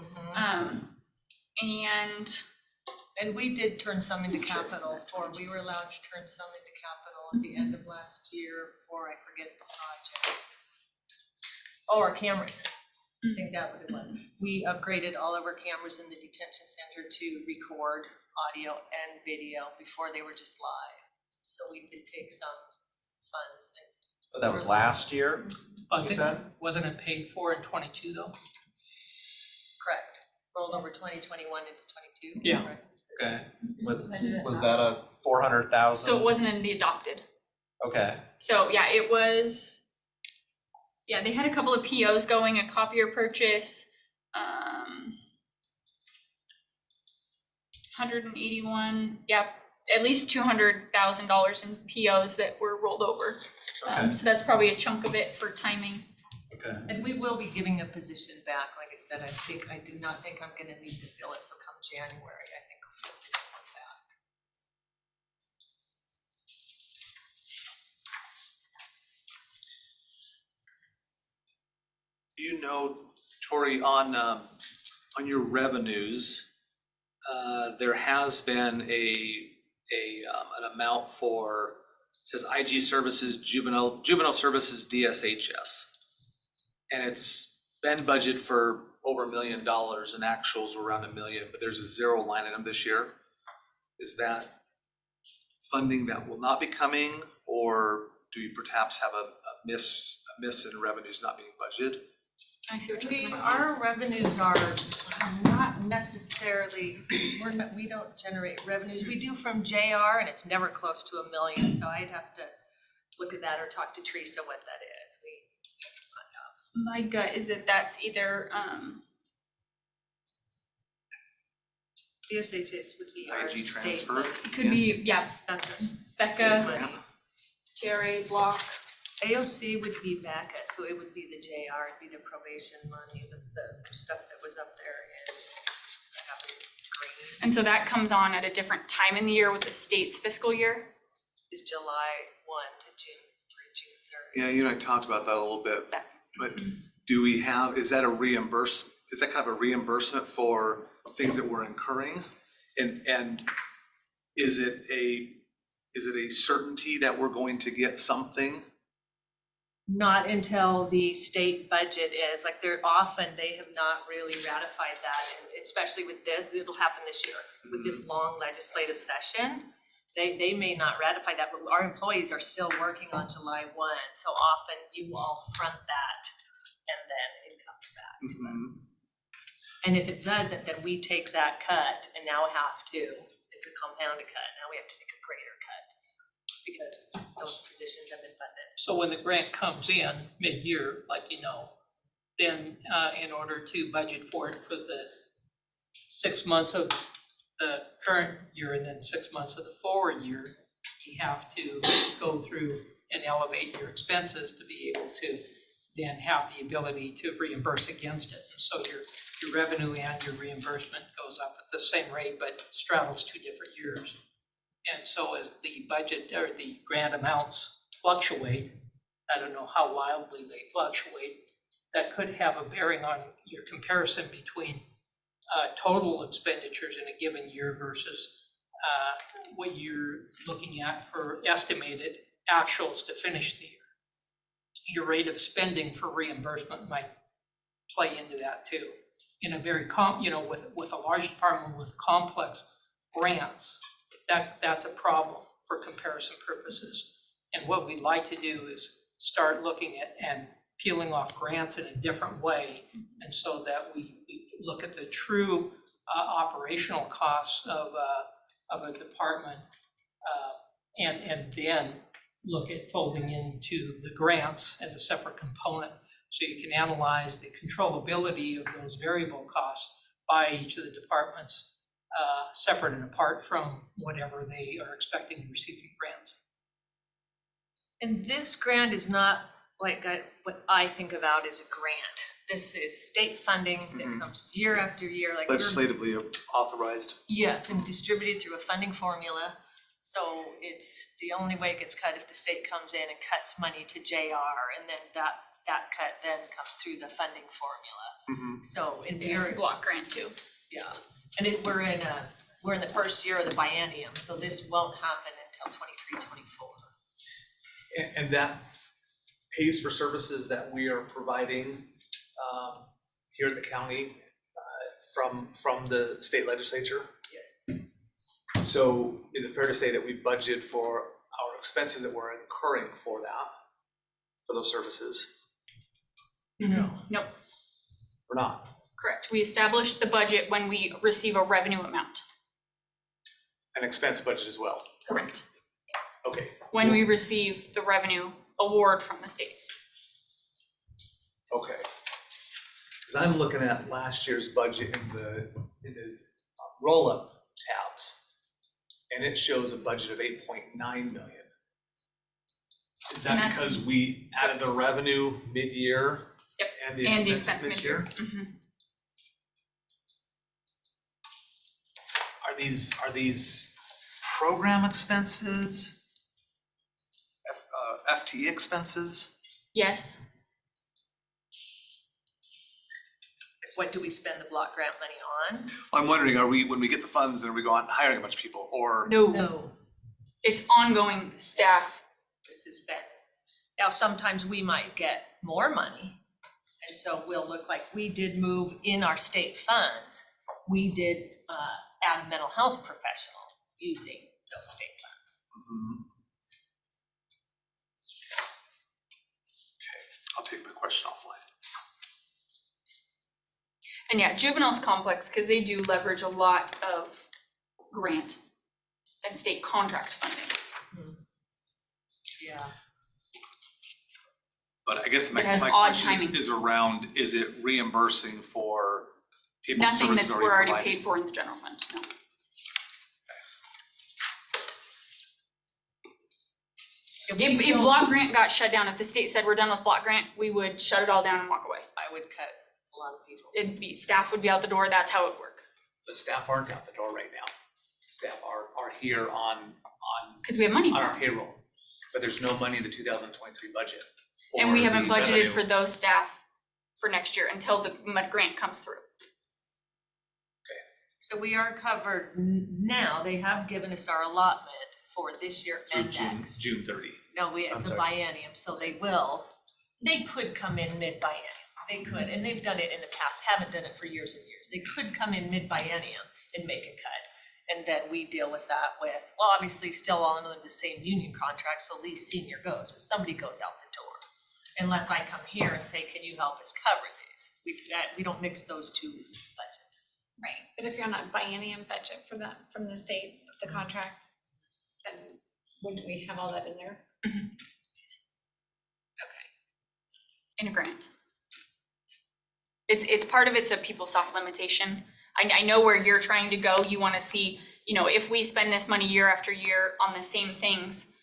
And we did turn some into capital we were allowed to turn some into capital at the end of last year for, I forget the project. Oh, our cameras. I think that what it was. We upgraded all of our cameras in the detention center to record audio and video before they were just live. So we did take some funds. But that was last year, you said? Wasn't it paid for in 22 though? Correct. Rolled over 2021 into 22. Yeah. Correct. Okay. Was that a 400,000? So it wasn't in the adopted. Okay. So yeah, it was, they had a couple of POs going, a copier purchase, 181, at least $200,000 in POs that were rolled over. Okay. So that's probably a chunk of it for timing. Okay. And we will be giving a position back. Like I said, I do not think I'm gonna need to fill it, so come January, I think I'll fill this one back. Do you know, Tori, on your revenues, there has been an amount for, it says IG services, juvenile services, DSHS. And it's been budgeted for over $1 million and actuals were around $1 million, but there's a 0 line item this year. Is that funding that will not be coming, or do you perhaps have a miss in revenues not being budgeted? I see what you're talking about. Our revenues are not necessarily, we don't generate revenues. We do from JR, and it's never close to $1 million, so I'd have to look at that or talk to Teresa what that is. We do not have. My gut is that that's either DSHS would be our IG state transfer. money. It could be, yeah, That's our state Becca. money. GRA block. AOC would be BACA, so it would be the JR, it'd be the probation money, the stuff that was up there in, I have it green, And so that comes on at a different time in the year with the state's fiscal year. is July 1 to June, through June 30. Yeah, you and I talked about that a little bit, That- but do we have, is that kind of a reimbursement for things that we're incurring? And is it a certainty that we're going to get something? Not until the state budget is, like they have not really ratified that, and especially with this, it'll happen this year, with this long legislative session. They may not ratify that, but our employees are still working on July 1, so often you all front that and then it comes back to us. And if it doesn't, then we take that cut and now have to, it's a compounded cut, now we have to take a greater cut because those positions have been funded. So when the grant comes in mid-year, like then in order to budget for it for the 6 months of the current year and then 6 months of the forward year, you have to go through and elevate your expenses to be able to then have the ability to reimburse against it. And so your revenue and your reimbursement goes up at the same rate, but straddles 2 different years. And so as the budget or the grant amounts fluctuate, I don't know how wildly they fluctuate, that could have a bearing on your comparison between total expenditures in a given year versus what you're looking at for estimated actuals to finish the year. Your rate of spending for reimbursement might play into that too. In a very with a large department with complex grants, that's a problem for comparison purposes. And what we'd like to do is start looking at and peeling off grants in a different way, and so that we look at the true operational costs of a department, and then look at folding into the grants as a separate component, so you can analyze the controllability of those variable costs by each of the departments, separate and apart from whatever they are expecting to receive from grants. And this grant is not like what I think about as a grant. This is state funding that comes year after year, like Legislatively authorized. yes, and distributed through a funding formula. So it's the only way it gets cut if the state comes in and cuts money to JR, and then that cut then comes through the funding formula. So in Yeah, it's a block grant too. yeah, and we're in the first year of the biennium, so this won't happen until 23-24. And that pays for services that we are providing here at the county from the state legislature. Yes. So is it fair to say that we budget for our expenses that we're incurring for those services? No. Nope, Or not? correct. We establish the budget when we receive a revenue amount. An expense budget as well? Correct. Okay. When we receive the revenue award from the state. Okay. Because I'm looking at last year's budget in the roll-up tabs, and it shows a budget of 8.9 million. Is And that that's- because we added the revenue mid-year? Yep, And the and the expenses expense mid-year. mid-year? Are these program expenses? FTE expenses? Yes, What do we spend the block grant money on? I'm wondering, when we get the funds, and are we going out hiring a bunch of people, or? no, it's ongoing staff. This has been, now sometimes we might get more money. And so we'll look like we did move in our state funds. We did add a mental health professional using those state funds. I'll take my question offline. And yeah, juvenile's complex, because they do leverage a lot of grant and state contract funding. Yeah. But I guess my It has my odd question timing. is around, is it reimbursing for People Nothing services that's we're already provided. paid for in the general fund, no. If block grant got shut down, if the state said we're done with block grant, we would shut it all down and walk away. I would cut a lot of people. It'd be, staff would be out the door, that's how it would work. The staff aren't out the door right now. Staff are here on Cause we have money for our it. payroll, but there's no money in the 2023 budget. And we for haven't the budgeted revenue. for those staff for next year until the grant comes through. So we are covered now, they have given us our allotment for this year Through and next. June 30. No, it's a sorry. biennium, so they could come in mid-biennium, they could, and they've done it in the past, haven't done it for years and years. They could come in mid-biennium and make a cut, and then we deal with that with, well, obviously still all under the same union contract, so least senior goes, but somebody goes out the door. Unless I come here and say, can you help us cover these? We don't mix those two budgets. Right, but if you're on a biennium budget for that, from the state, the contract, then wouldn't we have all that in there? In a grant. It's part of it's a PeopleSoft limitation. I know where you're trying to go. You wanna see, if we spend this money year after year on the same things,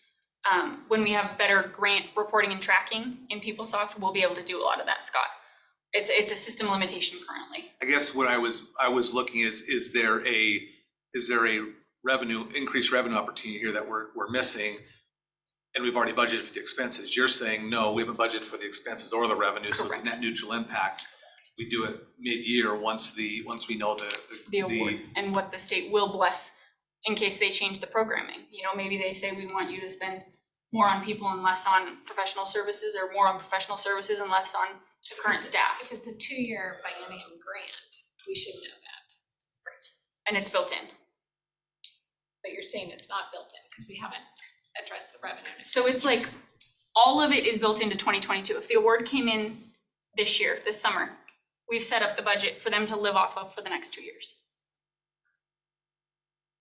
when we have better grant reporting and tracking in PeopleSoft, we'll be able to do a lot of that, Scott. It's a system limitation currently. I guess what I was looking is there a increased revenue opportunity here that we're missing? And we've already budgeted for the expenses. You're saying, no, we haven't budgeted for the expenses or the revenue, so it's a net neutral impact. We do it mid-year once we know The award and what the state will bless in case they change the programming. Maybe they say we want you to spend more on people and less on professional services, or more on professional services and less on the current staff. If it's a 2-year biennium grant, we should know that. Right. And it's built in. But you're saying it's not built in because we haven't addressed the revenue. So it's like, all of it is built into 2022. If the award came in this year, this summer, we've set up the budget for them to live off of for the next 2 years.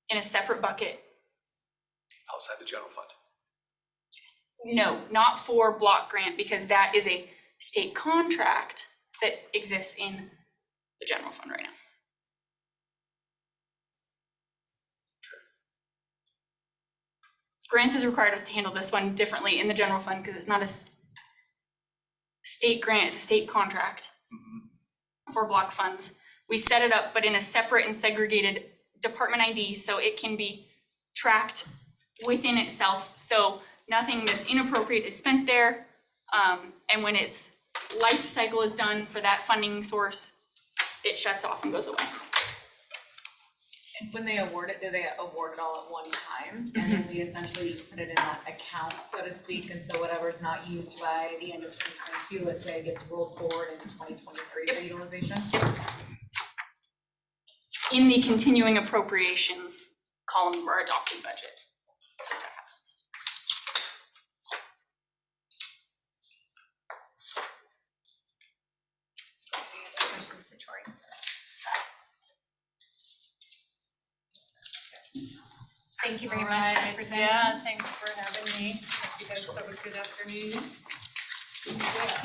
In a separate bucket. Outside the general fund. No, not for block grant, because that is a state contract that exists in the general fund right now. Grants has required us to handle this one differently in the general fund because it's not a state grant, it's a state contract for block funds. We set it up, but in a separate and segregated department ID, so it can be tracked within itself. So nothing that's inappropriate is spent there. And when its life cycle is done for that funding source, it shuts off and goes away. And when they award it, do they award it all at one time? And then we essentially just put it in that account, so to speak, and so whatever's not used by the end of 2022, let's say it gets rolled forward into 2023 for utilization? In the continuing appropriations column of our adopted budget. That's what that happens. Any other questions for Tori? Thank you very much for presenting. Yeah, thanks for having me. Hope you guys have a good afternoon.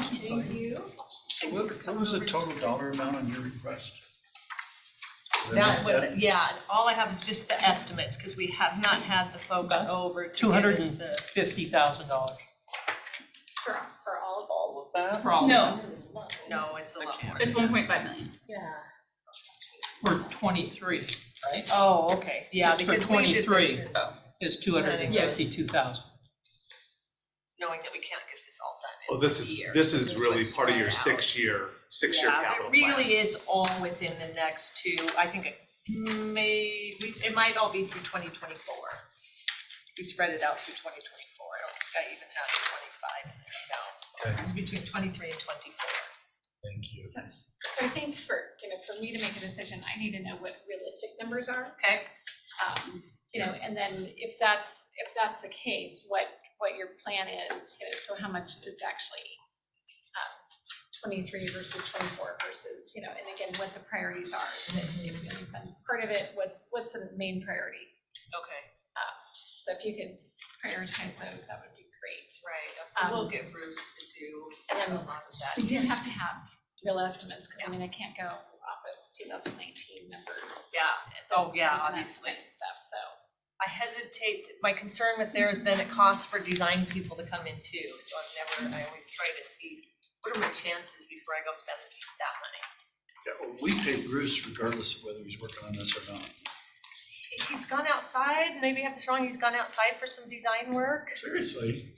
Thank you. So what was the total dollar amount on your request? That would, yeah, all I have is just the estimates, because we have not had the folks over to give us the. $250,000. For all of that? For all of No, No, it's a lot more. it's 1.5 million. Yeah. For 23, right? Oh, okay, yeah, Just for because we did 23. this, Is 252,000. knowing that we can't get this all done Well, in this a is year. really This part was of your spread out. six-year Yeah, capital it plan. really is all within the next two, I think it it might all be through 2024. We spread it out through 2024, I don't think I even have 25 in there, no. It's between 23 and 24. Thank you. So I think for me to make a decision, I need to know what realistic numbers are. Okay. And then if that's the case, what your plan is, so how much is actually 23 versus 24 versus, and again, what the priorities are. If you've been part of it, what's the main priority? Okay, So if you could prioritize those, that would be great. right, so we'll get Bruce to do And then a lot of that. We do have to have real estimates, because I can't go off of 2019 numbers. Yeah, oh, yeah, There's an obviously. estimate and stuff, so. I hesitate, my concern with there is then it costs for design people to come in too, so I always try to see, what are my chances before I go spend that money? Yeah, well, we pay Bruce regardless of whether he's working on this or not. He's gone outside, maybe I have this wrong, he's gone outside for some design work. Seriously,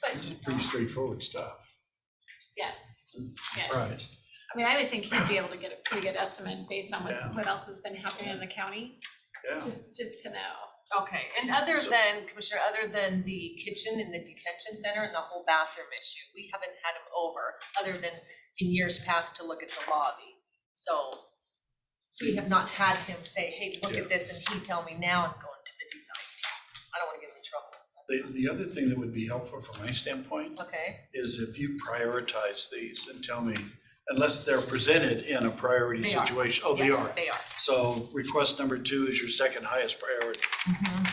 But this is pretty straightforward stuff. Yeah. I'm Yeah. surprised. I mean, I would think he'd be able to get a pretty good estimate based on Yeah. what else has been happening in the county, Yeah. just to know. okay, and other So- than, Commissioner, other than the kitchen in the detention center and the whole bathroom issue, we haven't had him over, other than in years past to look at the lobby. So we have not had him say, hey, look Yeah. at this, and he tell me now I'm going to the design team. I don't wanna get him in trouble. The other thing that would be helpful from my standpoint Okay, is if you prioritize these and tell me, unless they're presented in a priority They are. situation. Oh, they yeah, are. they are. So request number 2 is your second highest priority.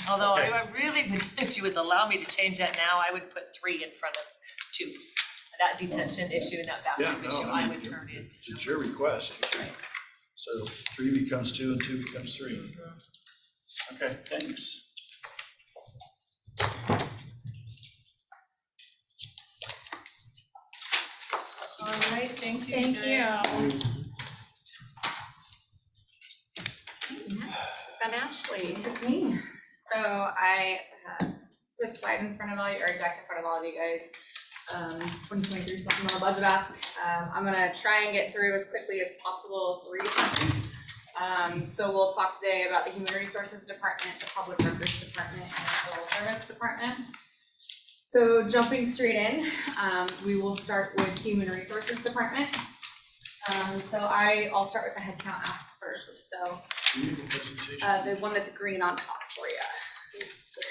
Although Okay. I really would, if you would allow me to change that now, I would put 3 in front of 2. That detention issue and that Yeah, bathroom no, issue, I I mean, would turn it. It's your request. So 3 becomes 2 and 2 becomes 3. Okay, thanks. All right, thank you. Thank you. guys. Next, and Ashley. It's me. So I have this slide in front of all you, or a deck in front of all of you guys. 2023 supplemental budget ask. I'm gonna try and get through as quickly as possible 3 departments. So we'll talk today about the Human Resources Department, the Public Records Department, and the Civil Service Department. So jumping straight in, we will start with Human Resources Department. So I'll start with the headcount asks first. So Do you have a presentation? the one that's green on top for you.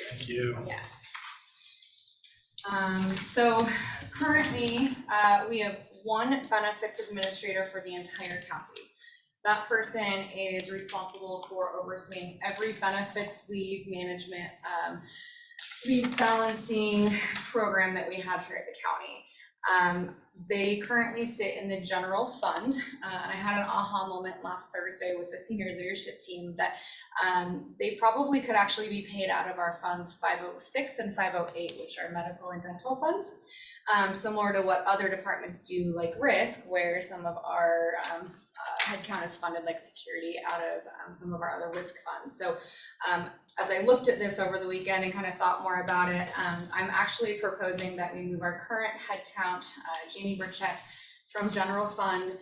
Thank you. Yes. So currently, we have 1 benefits administrator for the entire county. That person is responsible for overseeing every benefits, leave management, leave balancing program that we have here at the county. They currently sit in the general fund, and I had an aha moment last Thursday with the senior leadership team that they probably could actually be paid out of our funds 506 and 508, which are medical and dental funds, similar to what other departments do, like risk, where some of our headcount is funded, like security, out of some of our other risk funds. So as I looked at this over the weekend and kind of thought more about it, I'm actually proposing that we move our current headcount, Jamie Burchett, from general fund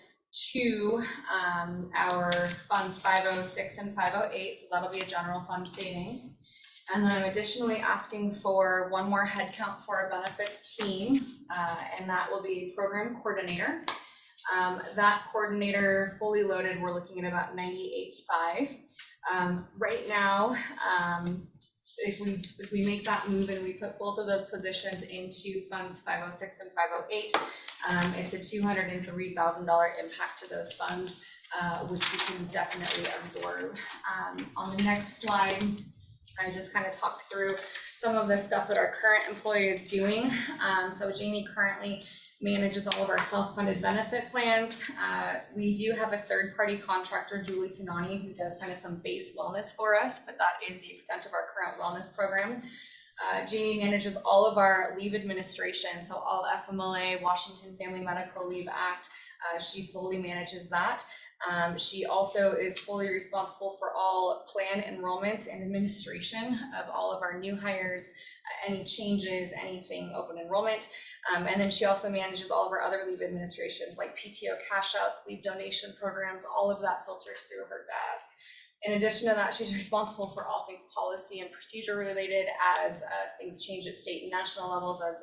to our funds 506 and 508, so that'll be a general fund savings. And then I'm additionally asking for 1 more headcount for our benefits team, and that will be a program coordinator. That coordinator fully loaded, we're looking at about 98.5. Right now, if we make that move and we put both of those positions into funds 506 and 508, it's a $203,000 impact to those funds, which we can definitely absorb. On the next slide, I just kind of talked through some of the stuff that our current employee is doing. So Jamie currently manages all of our self-funded benefit plans. We do have a third-party contractor, Julie Tanani, who does kind of some base wellness for us, but that is the extent of our current wellness program. Jamie manages all of our leave administration, so all FMLA, Washington Family Medical Leave Act, she fully manages that. She also is fully responsible for all plan enrollments and administration of all of our new hires, any changes, anything open enrollment. And then she also manages all of our other leave administrations like PTO cash outs, leave donation programs, all of that filters through her desk. In addition to that, she's responsible for all things policy and procedure related as things change at state and national levels as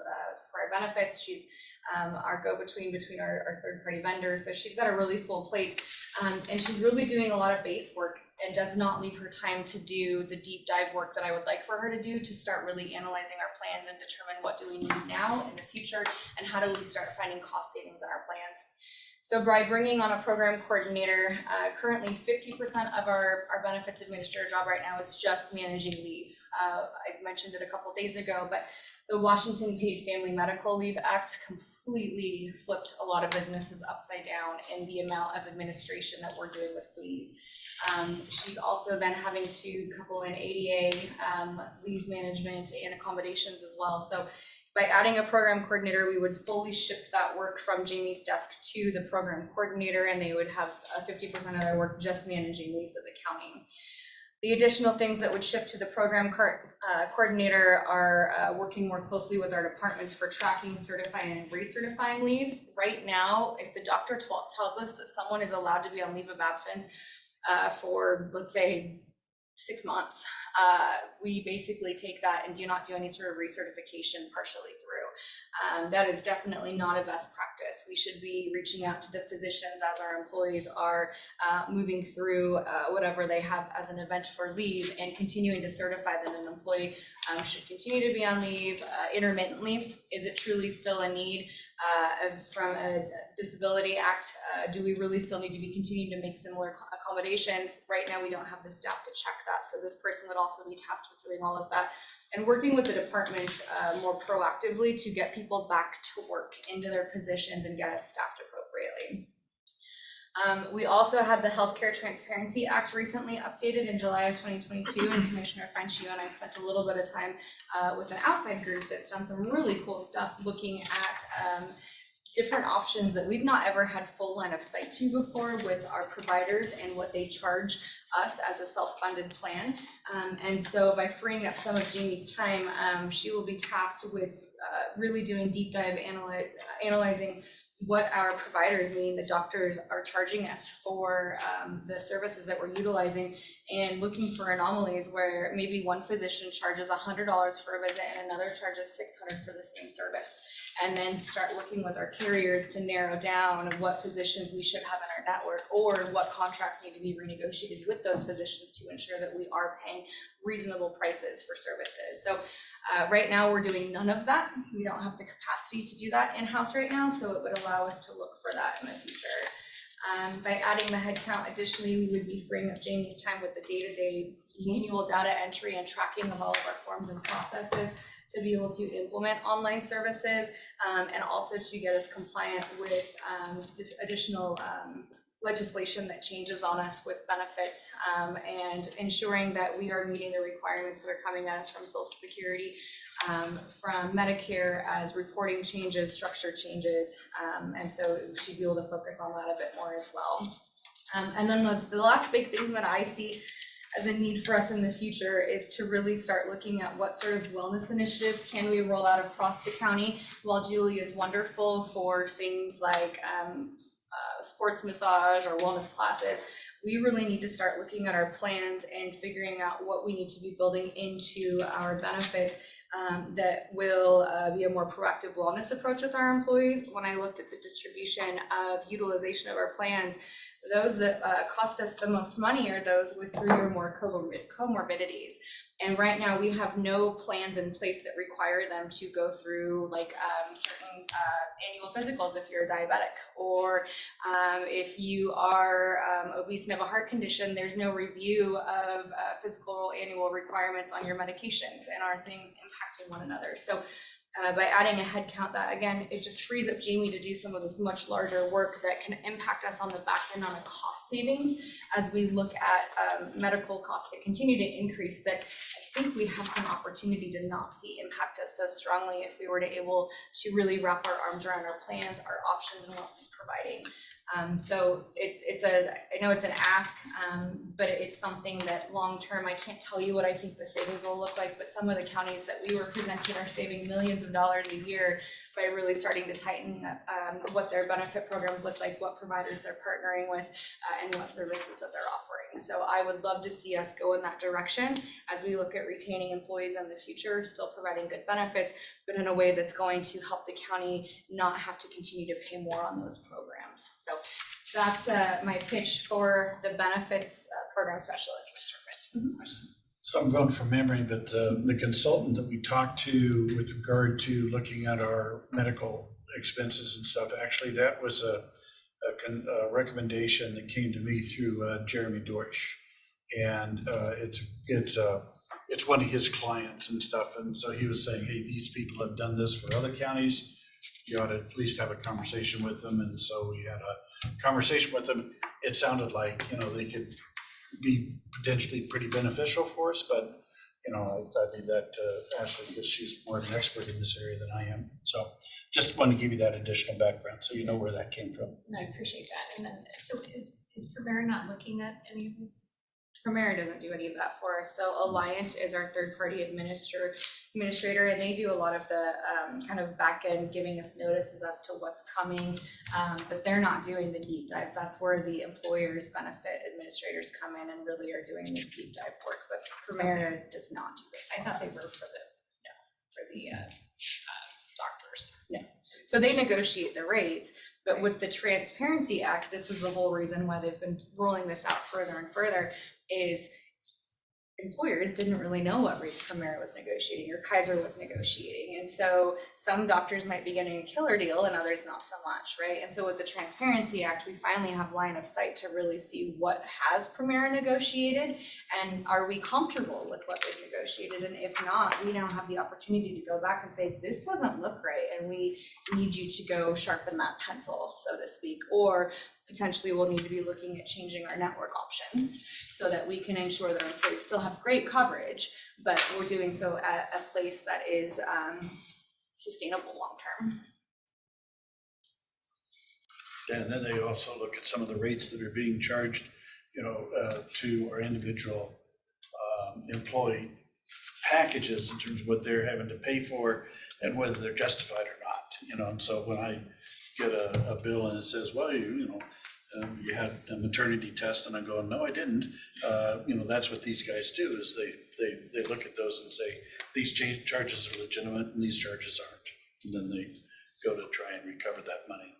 for our benefits. She's our go-between between our third-party vendors. So she's got a really full plate, and she's really doing a lot of base work and does not leave her time to do the deep dive work that I would like for her to do, to start really analyzing our plans and determine what do we need now in the future and how do we start finding cost savings in our plans. So by bringing on a program coordinator, currently 50% of our benefits administrator job right now is just managing leave. I mentioned it a couple days ago, but the Washington Paid Family Medical Leave Act completely flipped a lot of businesses upside down in the amount of administration that we're doing with leave. She's also then having to couple in ADA, leave management and accommodations as well. So by adding a program coordinator, we would fully shift that work from Jamie's desk to the program coordinator, and they would have 50% of their work just managing leaves at the county. The additional things that would shift to the program coordinator are working more closely with our departments for tracking, certifying, and recertifying leaves. Right now, if the doctor tells us that someone is allowed to be on leave of absence for, let's say, 6 months, we basically take that and do not do any sort of recertification partially through. That is definitely not a best practice. We should be reaching out to the physicians as our employees are moving through whatever they have as an event for leave, and continuing to certify that an employee should continue to be on leave. Intermittent leaves, is it truly still a need? From a Disability Act, do we really still need to be continuing to make similar accommodations? Right now, we don't have the staff to check that, so this person would also be tasked with doing all of that and working with the departments more proactively to get people back to work into their positions and get us staffed appropriately. We also had the Healthcare Transparency Act recently updated in July of 2022, and Commissioner French, you and I spent a little bit of time with an outside group that's done some really cool stuff looking at different options that we've not ever had full line of sight to before with our providers and what they charge us as a self-funded plan. And so by freeing up some of Jamie's time, she will be tasked with really doing deep dive analyzing what our providers, meaning the doctors, are charging us for the services that we're utilizing, and looking for anomalies where maybe one physician charges $100 for a visit and another charges $600 for the same service. And then start working with our carriers to narrow down what physicians we should have in our network, or what contracts need to be renegotiated with those physicians to ensure that we are paying reasonable prices for services. So right now we're doing none of that. We don't have the capacity to do that in-house right now, so it would allow us to look for that in the future. By adding the headcount, additionally, we would be freeing up Jamie's time with the day-to-day manual data entry and tracking of all of our forms and processes to be able to implement online services, and also to get us compliant with additional legislation that changes on us with benefits, and ensuring that we are meeting the requirements that are coming at us from Social Security, from Medicare, as reporting changes, structure changes, and so we should be able to focus on that a bit more as well. And then the last big thing that I see as a need for us in the future is to really start looking at what sort of wellness initiatives can we roll out across the county. While Julie is wonderful for things like sports massage or wellness classes, we really need to start looking at our plans and figuring out what we need to be building into our benefits that will be a more proactive wellness approach with our employees. When I looked at the distribution of utilization of our plans, those that cost us the most money are those with 3 or more comorbidities. And right now we have no plans in place that require them to go through like certain annual physicals if you're a diabetic, or if you are obese and have a heart condition, there's no review of physical annual requirements on your medications, and are things impacting one another. So by adding a head count, that again, it just frees up Jamie to do some of this much larger work that can impact us on the back end on a cost savings as we look at medical costs that continue to increase, that I think we have some opportunity to not see impact us so strongly if we were to able to really wrap our arms around our plans, our options, and what we're providing. So I know it's an ask, but it's something that long-term, I can't tell you what I think the savings will look like, but some of the counties that we were presenting are saving millions of dollars a year by really starting to tighten what their benefit programs look like, what providers they're partnering with, and what services that they're offering. So I would love to see us go in that direction as we look at retaining employees in the future, still providing good benefits, but in a way that's going to help the county not have to continue to pay more on those programs. So that's my pitch for the benefits program specialist. Mr. French, question. So I'm going from memory, but the consultant that we talked to with regard to looking at our medical expenses and stuff, actually that was a a recommendation that came to me through Jeremy Deutsch. And it's one of his clients and stuff. And so he was saying, hey, these people have done this for other counties. You ought to at least have a conversation with them. And so we had a conversation with them. It sounded like, they could be potentially pretty beneficial for us, but I leave that to Ashley because she's more of an expert in this area than I am. So just want to give you that additional background so you know where that came from. And I appreciate that. And then, so is Premier not looking at any of this? Premier doesn't do any of that for us. So Alliant is our third-party administrator, and they do a lot of the kind of back end giving us notices as to what's coming, but they're not doing the deep dives. That's where the employers benefit administrators come in and really are doing this deep dive work, but Premier does not do this. I thought they were for the doctors. No. So they negotiate the rates, but with the Transparency Act, this was the whole reason why they've been rolling this out further and further, is employers didn't really know what rates Premier was negotiating or Kaiser was negotiating. And so some doctors might be getting a killer deal and others not so much, right? And so with the Transparency Act, we finally have line of sight to really see what has Premier negotiated and are we comfortable with what they've negotiated? And if not, we now have the opportunity to go back and say, this doesn't look right and we need you to go sharpen that pencil, so to speak, or potentially we'll need to be looking at changing our network options so that we can ensure that our employees still have great coverage, but we're doing so at a place that is sustainable long-term. Yeah, and then they also look at some of the rates that are being charged, to our individual employee packages in terms of what they're having to pay for and whether they're justified or not, and so when I get a bill and it says, well, you had a maternity test, and I go, no, I didn't. That's what these guys do, is they look at those and say, these charges are legitimate and these charges aren't. And then they go to try and recover that money.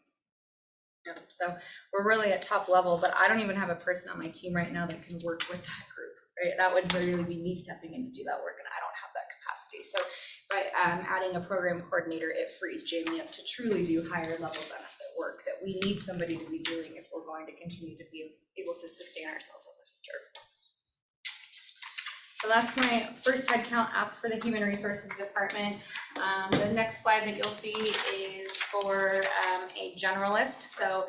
Yeah, so we're really at top level, but I don't even have a person on my team right now that can work with that group, right? That would really be me stepping in to do that work, and I don't have that capacity. So by adding a program coordinator, it frees Jamie up to truly do higher level benefit work that we need somebody to be doing if we're going to continue to be able to sustain ourselves in the future. So that's my first headcount ask for the Human Resources Department. The next slide that you'll see is for a generalist. So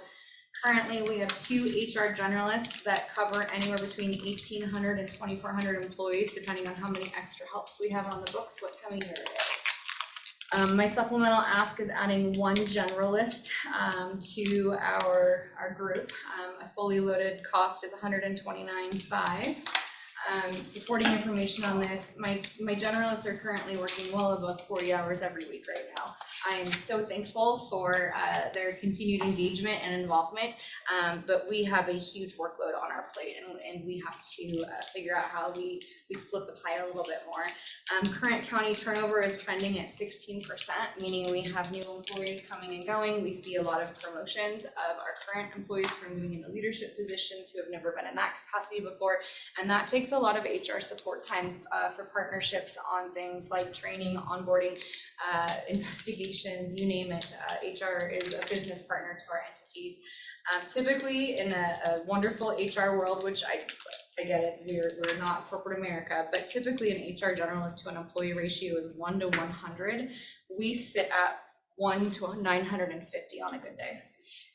currently we have 2 HR generalists that cover anywhere between 1,800 and 2,400 employees, depending on how many extra helps we have on the books, what time of year it is. My supplemental ask is adding 1 generalist to our group. A fully loaded cost is $129,500. Supporting information on this, my generalists are currently working well above 40 hours every week right now. I am so thankful for their continued engagement and involvement, but we have a huge workload on our plate, and we have to figure out how we split the pie a little bit more. Current county turnover is trending at 16%, meaning we have new employees coming and going. We see a lot of promotions of our current employees for moving into leadership positions who have never been in that capacity before, and that takes a lot of HR support time for partnerships on things like training, onboarding, investigations, you name it. HR is a business partner to our entities. Typically in a wonderful HR world, which I get it, we're not corporate America, but typically an HR generalist to an employee ratio is 1 to 100. We sit at 1 to 950 on a good day.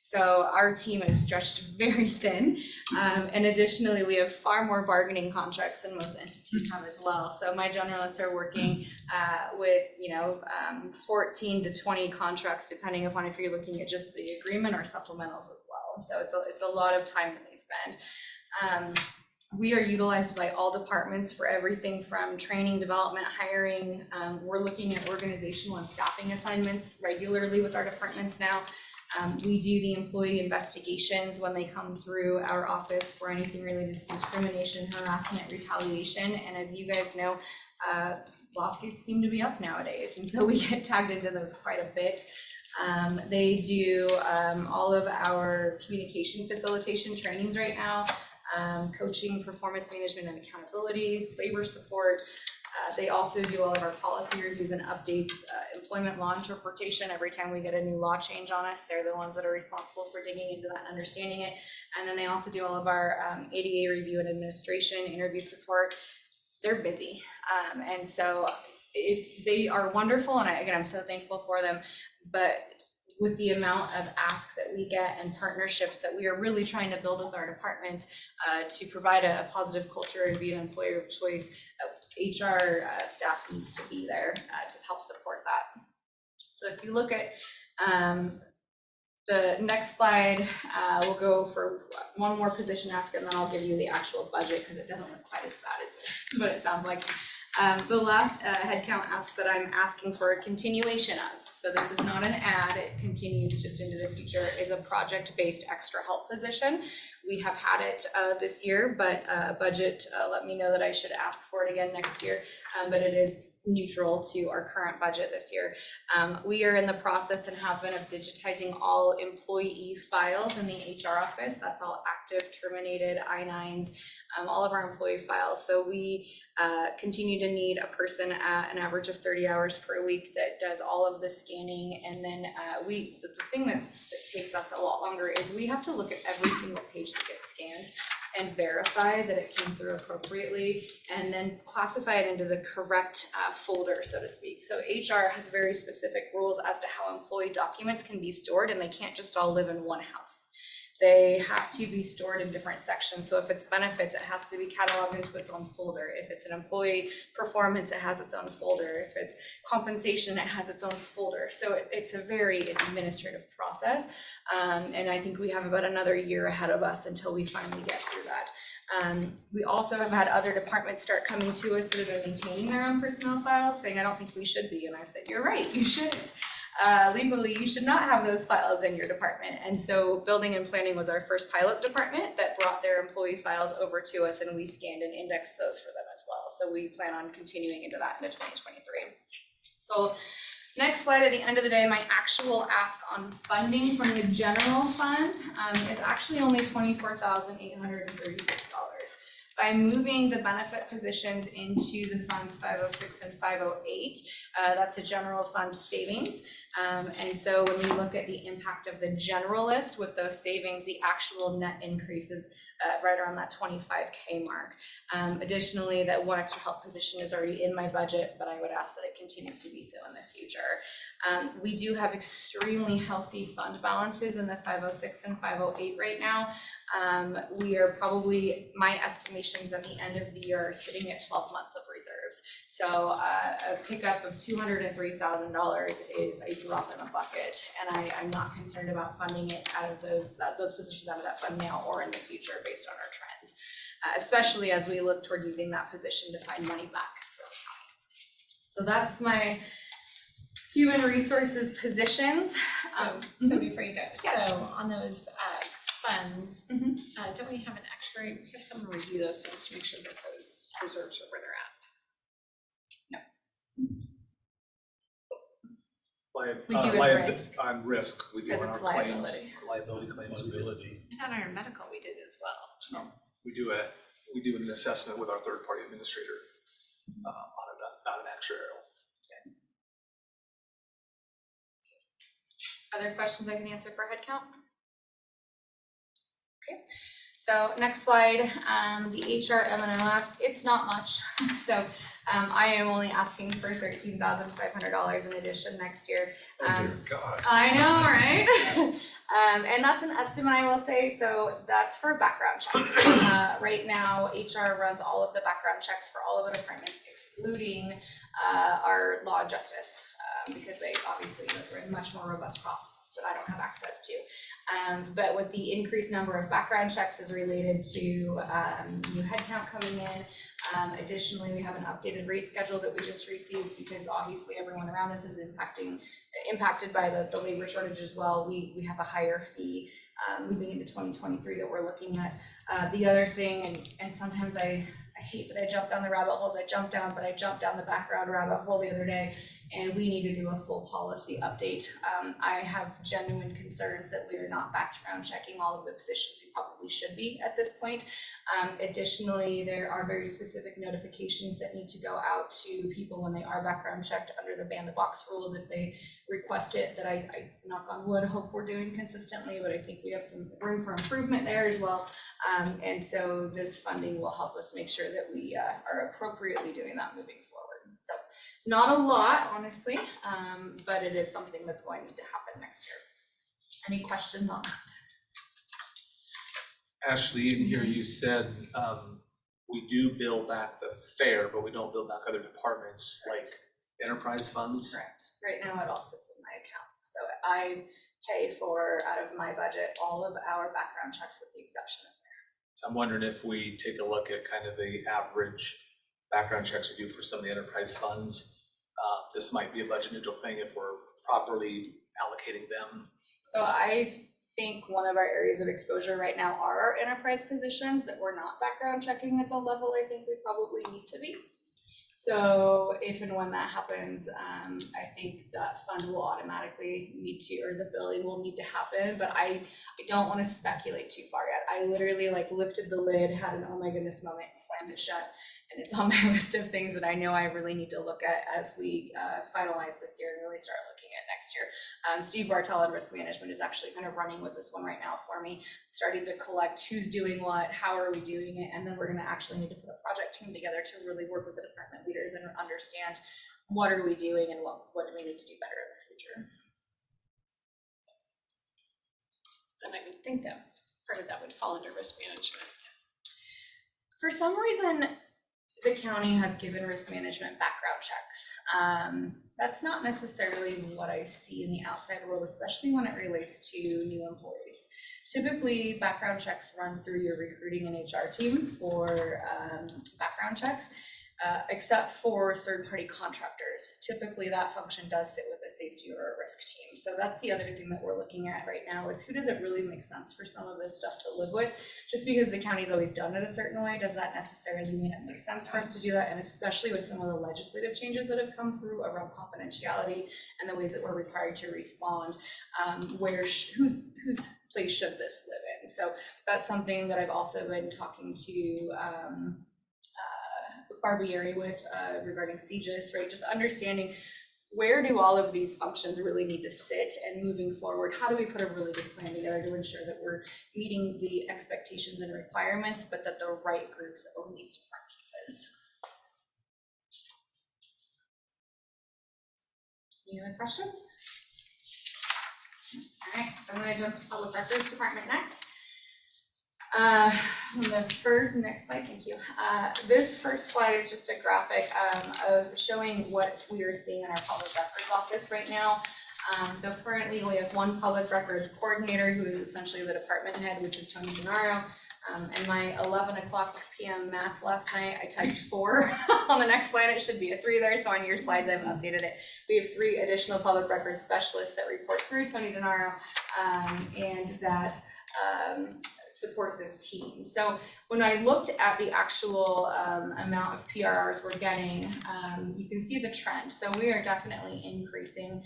So our team is stretched very thin. And additionally, we have far more bargaining contracts than most entities have as well. So my generalists are working with 14 to 20 contracts, depending upon if you're looking at just the agreement or supplementals as well. So it's a lot of time that they spend. We are utilized by all departments for everything from training, development, hiring. We're looking at organizational and staffing assignments regularly with our departments now. We do the employee investigations when they come through our office for anything related to discrimination, harassment, retaliation. And as you guys know, lawsuits seem to be up nowadays. And so we get tagged into those quite a bit. They do all of our communication facilitation trainings right now, coaching, performance management and accountability, labor support. They also do all of our policy reviews and updates, employment law interpretation. Every time we get a new law change on us, they're the ones that are responsible for digging into that and understanding it. And then they also do all of our ADA review and administration, interview support. They're busy. And so they are wonderful, and I'm so thankful for them. But with the amount of ask that we get and partnerships that we are really trying to build with our departments to provide a positive culture and be an employer of choice, HR staff needs to be there to help support that. So if you look at the next slide, we'll go for one more position ask, and then I'll give you the actual budget because it doesn't look quite as bad as what it sounds like. The last headcount ask that I'm asking for a continuation of, so this is not an ad, it continues just into the future, is a project-based extra help position. We have had it this year, but budget let me know that I should ask for it again next year, but it is neutral to our current budget this year. We are in the process and have been of digitizing all employee files in the HR office. That's all active, terminated, I-9s, all of our employee files. So we continue to need a person at an average of 30 hours per week that does all of the scanning. And then the thing that takes us a lot longer is we have to look at every single page that gets scanned and verify that it came through appropriately, and then classify it into the correct folder, so to speak. So HR has very specific rules as to how employee documents can be stored, and they can't just all live in one house. They have to be stored in different sections. So if it's benefits, it has to be cataloged into its own folder. If it's an employee performance, it has its own folder. If it's compensation, it has its own folder. So it's a very administrative process. And I think we have about another year ahead of us until we finally get through that. We also have had other departments start coming to us that have been maintaining their own personnel files, saying, I don't think we should be. And I said, you're right, you shouldn't. Legally, you should not have those files in your department. And so building and planning was our first pilot department that brought their employee files over to us, and we scanned and indexed those for them as well. So we plan on continuing into that into 2023. So next slide, at the end of the day, my actual ask on funding from the general fund is actually only $24,836. By moving the benefit positions into the funds 506 and 508, that's a general fund savings. And so when we look at the impact of the general list with those savings, the actual net increase is right around that 25K mark. Additionally, that one extra help position is already in my budget, but I would ask that it continues to be so in the future. We do have extremely healthy fund balances in the 506 and 508 right now. We are probably, my estimations at the end of the year are sitting at 12 months of reserves. So a pickup of $203,000 is a drop in the bucket, and I'm not concerned about funding it out of those positions out of that fund now or in the future based on our trends, especially as we look toward using that position to find money back for the county. So that's my human resources positions. So before you go, yeah. so on those funds, don't we have an actuary, we have someone review those funds to make sure that those reserves are where they're at? We do it risk. On risk, we do Because on our it's claims, liability. liability claims. I thought on our medical we did as well. We do an assessment with our third-party administrator on not an actuarial. Other questions I can answer for headcount? Okay, so next slide, the HR M&O ask, it's not much. So I am only asking for $13,500 in addition next year. Dear God. I know, right? And that's an estimate, I will say, so that's for background checks. Right now, HR runs all of the background checks for all of our departments, excluding our law and justice, because they obviously go through a much more robust process that I don't have access to. But with the increased number of background checks is related to new headcount coming in. Additionally, we have an updated rate schedule that we just received because obviously everyone around us is impacted by the labor shortage as well. We have a higher fee moving into 2023 that we're looking at. The other thing, and sometimes I hate that I jump down the rabbit holes I jump down, but I jumped down the background rabbit hole the other day, and we need to do a full policy update. I have genuine concerns that we are not background checking all of the positions we probably should be at this point. Additionally, there are very specific notifications that need to go out to people when they are background checked under the ban the box rules if they request it, that I knock on wood, hope we're doing consistently, but I think we have some room for improvement there as well. And so this funding will help us make sure that we are appropriately doing that moving forward. So not a lot, honestly, but it is something that's going to need to happen next year. Any questions on that? Ashley, in here you said, we do bill back the fair, but we don't bill back other departments like enterprise funds? Correct. Right now it all sits in my account. So I pay for, out of my budget, all of our background checks with the exception of fair. I'm wondering if we take a look at kind of the average background checks we do for some of the enterprise funds. This might be a budget neutral thing if we're properly allocating them. So I think one of our areas of exposure right now are our enterprise positions that we're not background checking at the level I think we probably need to be. So if and when that happens, I think that fund will automatically need to, or the billing will need to happen, but I don't want to speculate too far yet. I literally like lifted the lid, had an oh my goodness moment, slammed it shut, and it's on my list of things that I know I really need to look at as we finalize this year and really start looking at next year. Steve Bartel in risk management is actually kind of running with this one right now for me, starting to collect who's doing what, how are we doing it, and then we're going to actually need to put a project team together to really work with the department leaders and understand what are we doing and what do we need to do better in the future. And I would think that part of that would fall under risk management. For some reason, the county has given risk management background checks. That's not necessarily what I see in the outside world, especially when it relates to new employees. Typically, background checks runs through your recruiting and HR team for background checks, except for third-party contractors. Typically, that function does sit with a safety or a risk team. So that's the other thing that we're looking at right now is who does it really make sense for some of this stuff to live with? Just because the county's always done it a certain way, does that necessarily mean it makes sense for us to do that? And especially with some of the legislative changes that have come through around confidentiality and the ways that we're required to respond, whose place should this live in? So that's something that I've also been talking to Barbieri with regarding CGIS, right? Just understanding where do all of these functions really need to sit, and moving forward, how do we put a really good plan together to ensure that we're meeting the expectations and requirements, but that the right groups own these different pieces. Any other questions? All right, so I'm going to jump to Public Records Department next. Next slide, thank you. This first slide is just a graphic of showing what we are seeing in our public records office right now. So currently we have one public records coordinator who is essentially the department head, which is Tony Denaro. And my 11 o'clock p.m. math last night, I typed 4. On the next slide, it should be a 3 there. So on your slides, I've updated it. We have 3 additional public records specialists that report through Tony Denaro and that support this team. So when I looked at the actual amount of PRRs we're getting, you can see the trend. So we are definitely increasing.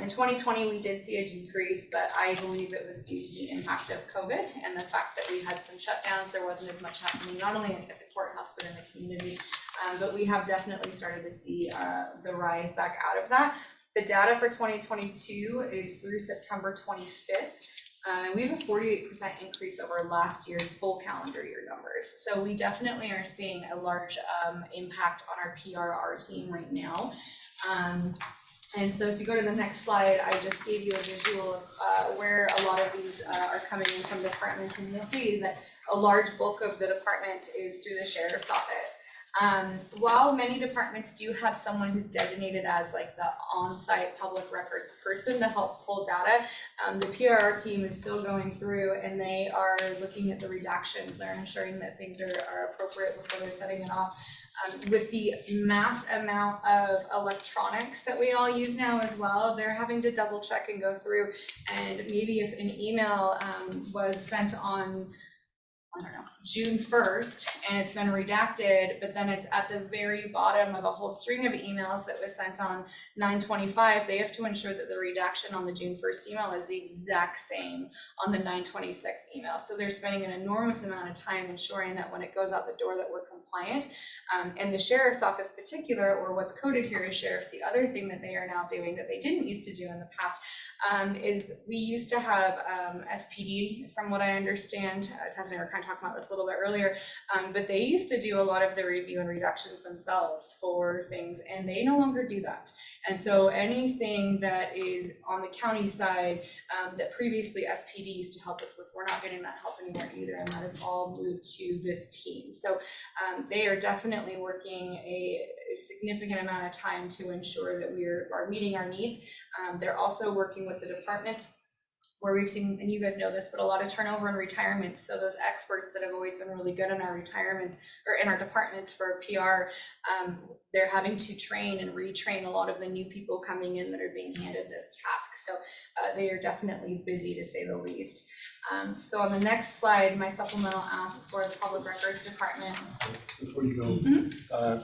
In 2020, we did see a decrease, but I believe it was due to the impact of COVID and the fact that we had some shutdowns. There wasn't as much happening, not only at the courthouse, but in the community. But we have definitely started to see the rise back out of that. The data for 2022 is through September 25th. We have a 48% increase over last year's full calendar year numbers. So we definitely are seeing a large impact on our PRR team right now. And so if you go to the next slide, I just gave you a visual of where a lot of these are coming in from departments, and you'll see that a large bulk of the departments is through the sheriff's office. While many departments do have someone who's designated as like the on-site public records person to help pull data, the PRR team is still going through and they are looking at the redactions. They're ensuring that things are appropriate before they're setting it off. With the mass amount of electronics that we all use now as well, they're having to double check and go through, and maybe if an email was sent on I don't know, June 1st, and it's been redacted, but then it's at the very bottom of a whole string of emails that was sent on 9/25. They have to ensure that the redaction on the June 1st email is the exact same on the 9/26 email. So they're spending an enormous amount of time ensuring that when it goes out the door that we're compliant. And the sheriff's office particular, or what's coded here as sheriffs, the other thing that they are now doing that they didn't used to do in the past is we used to have SPD, from what I understand. Tess and I were kind of talking about this a little bit earlier, but they used to do a lot of the review and reductions themselves for things, and they no longer do that. And so anything that is on the county side that previously SPD used to help us with, we're not getting that help anymore either, and that is all moved to this team. So they are definitely working a significant amount of time to ensure that we are meeting our needs. They're also working with the departments where we've seen, and you guys know this, but a lot of turnover and retirements. So those experts that have always been really good in our retirements or in our departments for PR, they're having to train and retrain a lot of the new people coming in that are being handed this task. So they are definitely busy, to say the least. So on the next slide, my supplemental ask for the Public Records Department. Before you go,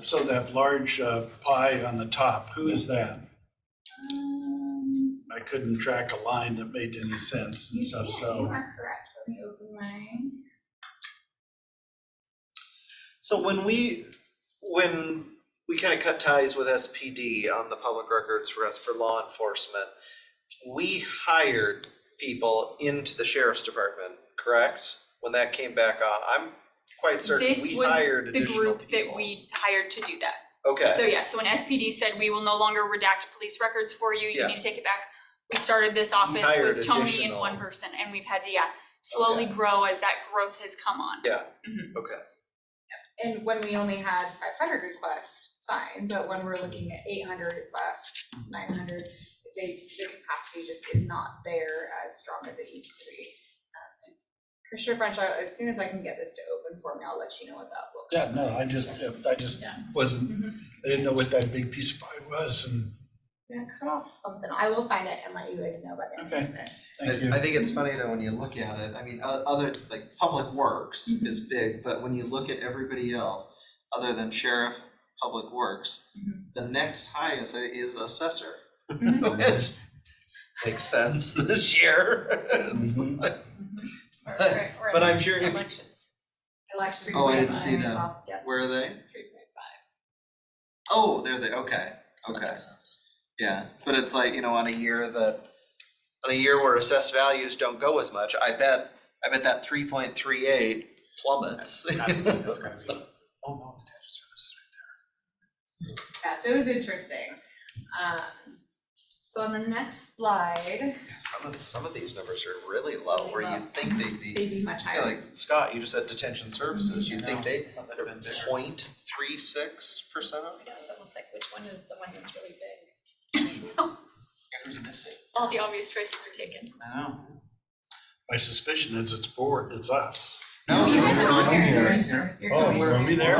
so that large pie on the top, who is that? I couldn't track a line that made any sense and stuff, You so. are correct. Let me open my. So when we kind of cut ties with SPD on the public records for law enforcement, we hired people into the sheriff's department, correct? When that came back on, I'm quite certain we hired This was the additional group people. that we hired to do that. Okay, So yeah, so when SPD said we will no longer redact police records for you, you Yeah. need to take it back. We started this office hired with Tony and additional- one person, and we've had to, slowly grow as that growth has come on. yeah, Mhm. okay. And when we only had 500 requests, fine, but when we're looking at 800 requests, 900, the capacity just is not there as strong as it used to be. And Commissioner French, as soon as I can get this to open for me, I'll let you know what that looks Yeah, like. no, I just wasn't, I didn't know what that big piece of pie was, and Yeah, cut off something. I will find it and let you guys know by the end Okay. of this. thank you. I think it's funny though, when you look at it, I mean, other, like, Public Works is big, but when you look at everybody else, other than Sheriff, Public Works, the next highest is Assessor, which makes sense this year. It's like- But I'm sure if, Elections, Elections. Oh, I didn't are see as them. well. Yep. where are they? 3.5. Oh, they're the, okay. Yeah, but it's like, on a year where assessed values don't go as much, I bet that 3.38 plummets. Oh, no, attached services right Yeah, so it was interesting. So on the next slide, Some of these numbers are really low, where you'd think they'd be, they'd be much yeah, higher. like Scott, you just said detention services, you'd think they're have been bigger. 0.36% of. Yeah, it's almost like which one is the one that's really big? Who's missing? All the obvious choices are taken. I know. My suspicion is it's board, it's us. No, You guys are on I'm here, here. commissioners. Your Oh, commissioners. are we there?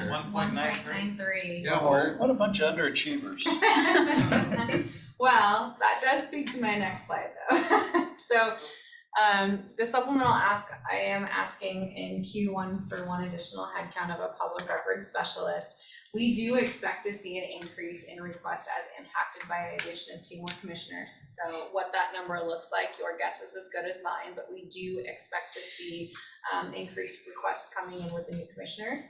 One point nine three. Yeah, we're, What a bunch of underachievers. Well, that does speak to my next slide though. So, the supplemental ask, I am asking in Q1 for one additional headcount of a public records specialist. We do expect to see an increase in requests as impacted by the addition of 2 more commissioners. So what that number looks like, your guess is as good as mine, but we do expect to see increased requests coming in with the new commissioners.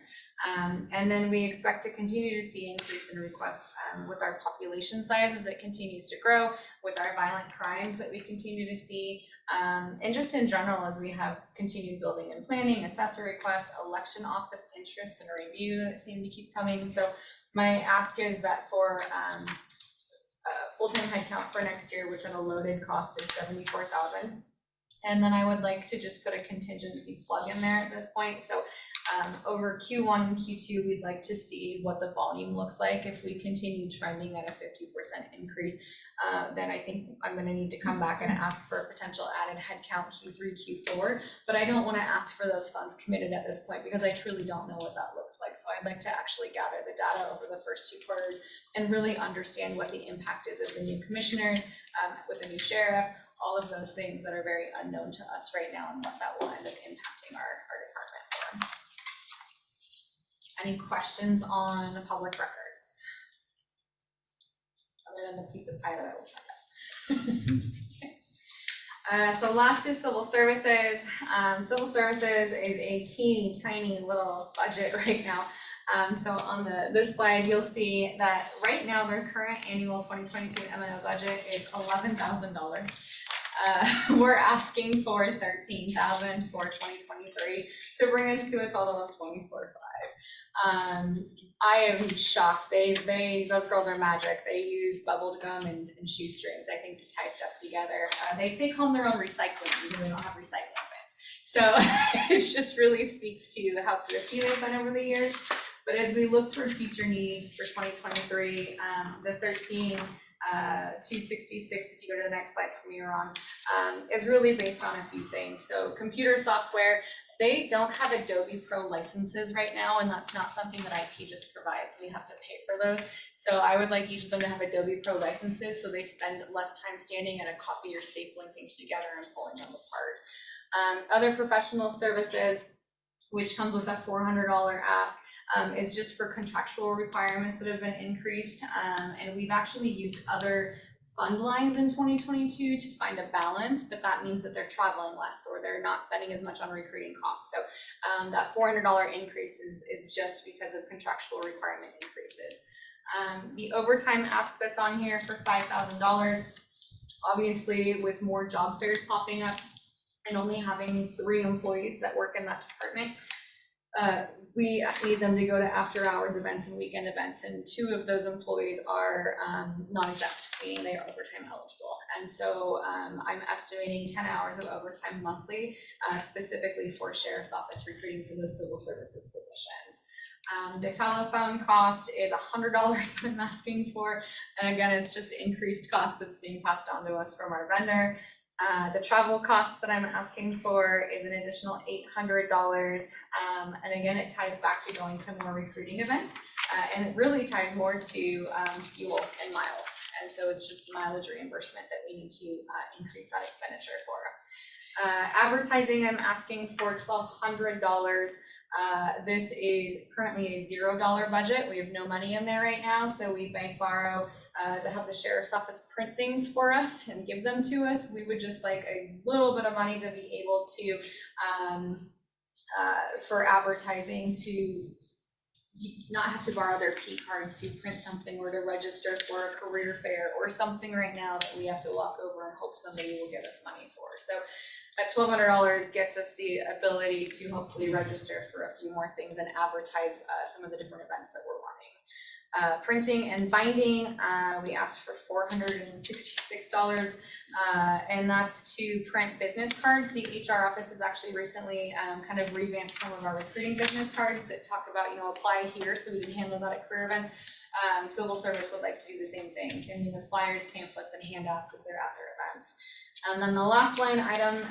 And then we expect to continue to see increase in requests with our population size as it continues to grow, with our violent crimes that we continue to see, and just in general as we have continued building and planning, assessor requests, election office interests and review that seem to keep coming. So my ask is that for full-time headcount for next year, which at a loaded cost is 74,000. And then I would like to just put a contingency plug in there at this point. So over Q1 and Q2, we'd like to see what the volume looks like. If we continue trending at a 50% increase, then I think I'm gonna need to come back and ask for a potential added headcount Q3, Q4. But I don't wanna ask for those funds committed at this point because I truly don't know what that looks like. So I'd like to actually gather the data over the first 2 quarters and really understand what the impact is of the new commissioners, with the new sheriff, all of those things that are very unknown to us right now and what that will end up impacting our department. Any questions on public records? Other than the piece of pie that I will find out. So last is civil services. Civil services is a teeny tiny little budget right now. So on this slide, you'll see that right now their current annual 2022 M&O budget is $11,000. We're asking for $13,000 for 2023 to bring us to a total of $24,500. I am shocked. Those girls are magic. They use bubble gum and shoestrings, I think, to tie stuff together. They take home their own recycling because they don't have recycling bins. So it just really speaks to how thrifty they've been over the years. But as we look for future needs for 2023, the 266, if you go to the next slide from here on, is really based on a few things. So computer software, they don't have Adobe Pro licenses right now, and that's not something that IT just provides. We have to pay for those. So I would like each of them to have Adobe Pro licenses so they spend less time standing at a copier stapling things together and pulling them apart. Other professional services, which comes with a $400 ask, is just for contractual requirements that have been increased. And we've actually used other fund lines in 2022 to find a balance, but that means that they're traveling less or they're not spending as much on recruiting costs. So that $400 increase is just because of contractual requirement increases. The overtime ask that's on here for $5,000, obviously with more job fairs popping up and only having 3 employees that work in that department, we need them to go to after hours events and weekend events, and 2 of those employees are non-exempt, meaning they are overtime eligible. And so I'm estimating 10 hours of overtime monthly, specifically for Sheriff's Office recruiting for those civil services positions. The telephone cost is $100 that I'm asking for, and again, it's just increased cost that's being passed on to us from our vendor. The travel costs that I'm asking for is an additional $800. And again, it ties back to going to more recruiting events. And it really ties more to fuel and miles. And so it's just mileage reimbursement that we need to increase that expenditure for. Advertising, I'm asking for $1,200. This is currently a $0 budget. We have no money in there right now, so we bank borrow to have the Sheriff's Office print things for us and give them to us. We would just like a little bit of money to be able to, for advertising, to not have to borrow their P card to print something or to register for a career fair or something right now that we have to walk over and hope somebody will give us money for. So that $1,200 gets us the ability to hopefully register for a few more things and advertise some of the different events that we're running. Printing and binding, we asked for $466, and that's to print business cards. The HR office has actually recently kind of revamped some of our recruiting business cards that talk about, apply here so we can hand those out at career events. Civil service would like to do the same thing, same thing with flyers, pamphlets, and handouts as they're at their events. And then the last line item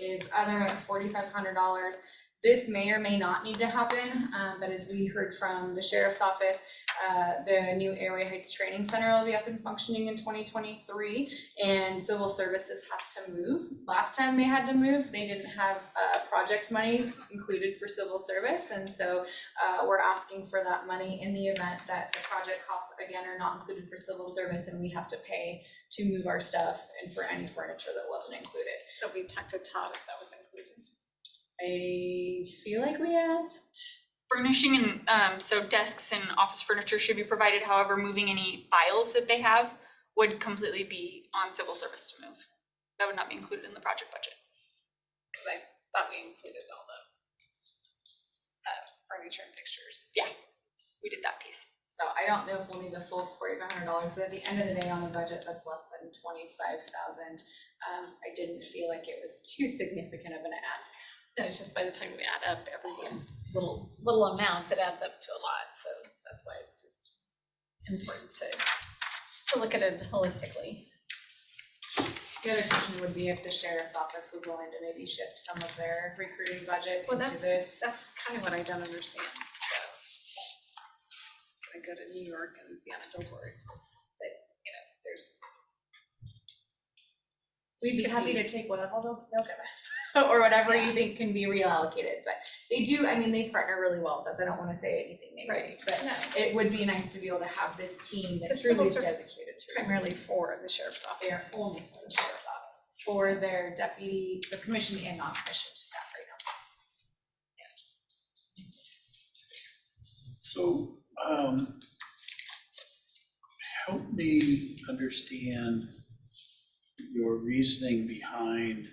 is other at $4,500. This may or may not need to happen, but as we heard from the Sheriff's Office, the new Area Heights Training Center will be up and functioning in 2023, and Civil Services has to move. Last time they had to move, they didn't have project monies included for Civil Service, and so we're asking for that money in the event that the project costs, again, are not included for Civil Service, and we have to pay to move our stuff and for any furniture that wasn't included. So we talked to Todd if that was included. I feel like we asked. Furnishing and so desks and office furniture should be provided. However, moving any files that they have would completely be on civil service to move. That would not be included in the project budget. Because I thought we included all the furniture and fixtures. Yeah, we did that piece. So I don't know if we'll need the full $4,500, but at the end of the day, on a budget that's less than $25,000, I didn't feel like it was too significant of an ask. No, it's just by the time we add up everyone's little amounts, it adds up to a lot. So that's why it's just important to look at it holistically. The other question would be if the Sheriff's Office was willing to maybe shift some of their recruiting budget Well, into this. that's kind of what I don't understand. So it's gonna go to New York and be on a billboard, but there's We'd be happy to take whatever they'll give us, or whatever you think can be reallocated, but they do, I mean, they partner really well with us, I don't wanna say anything negative, but No, it would be nice to be able to have this team that Because truly civil is service dedicated to it. primarily for the sheriff's They are office. only for the sheriff's office, for their deputy, so commissioned and non-commissioned staff right now. So, help me understand your reasoning behind,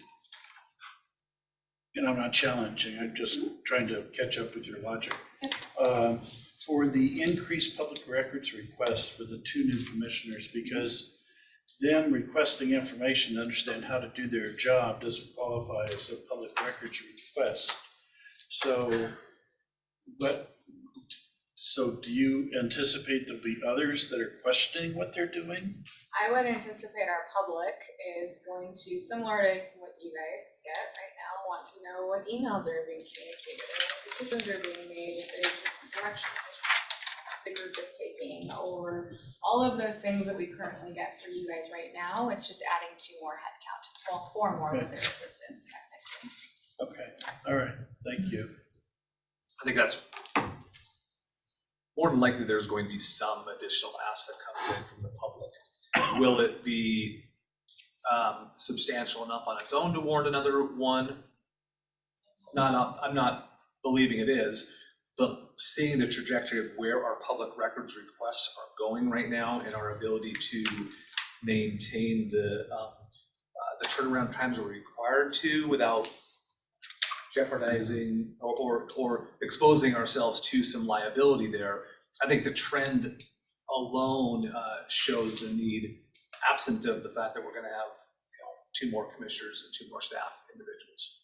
and I'm not challenging, I'm just trying to catch up with your logic. For the increased public records request for the 2 new commissioners, because them requesting information to understand how to do their job doesn't qualify as a public records request. So, so do you anticipate there'll be others that are questioning what they're doing? I would anticipate our public is going to, similar to what you guys get right now, want to know what emails are being communicated, or what decisions are being made, if there's directions the group is taking, or all of those things that we currently get for you guys right now. It's just adding 2 more headcount, well, 4 more with their assistants technically. Okay, all right, thank you. I think that's more than likely there's going to be some additional ask that comes in from the public. Will it be substantial enough on its own to warrant another one? I'm not believing it is, but seeing the trajectory of where our public records requests are going right now and our ability to maintain the turnaround times we're required to without jeopardizing or exposing ourselves to some liability there, I think the trend alone shows the need, absent of the fact that we're gonna have 2 more commissioners and 2 more staff individuals.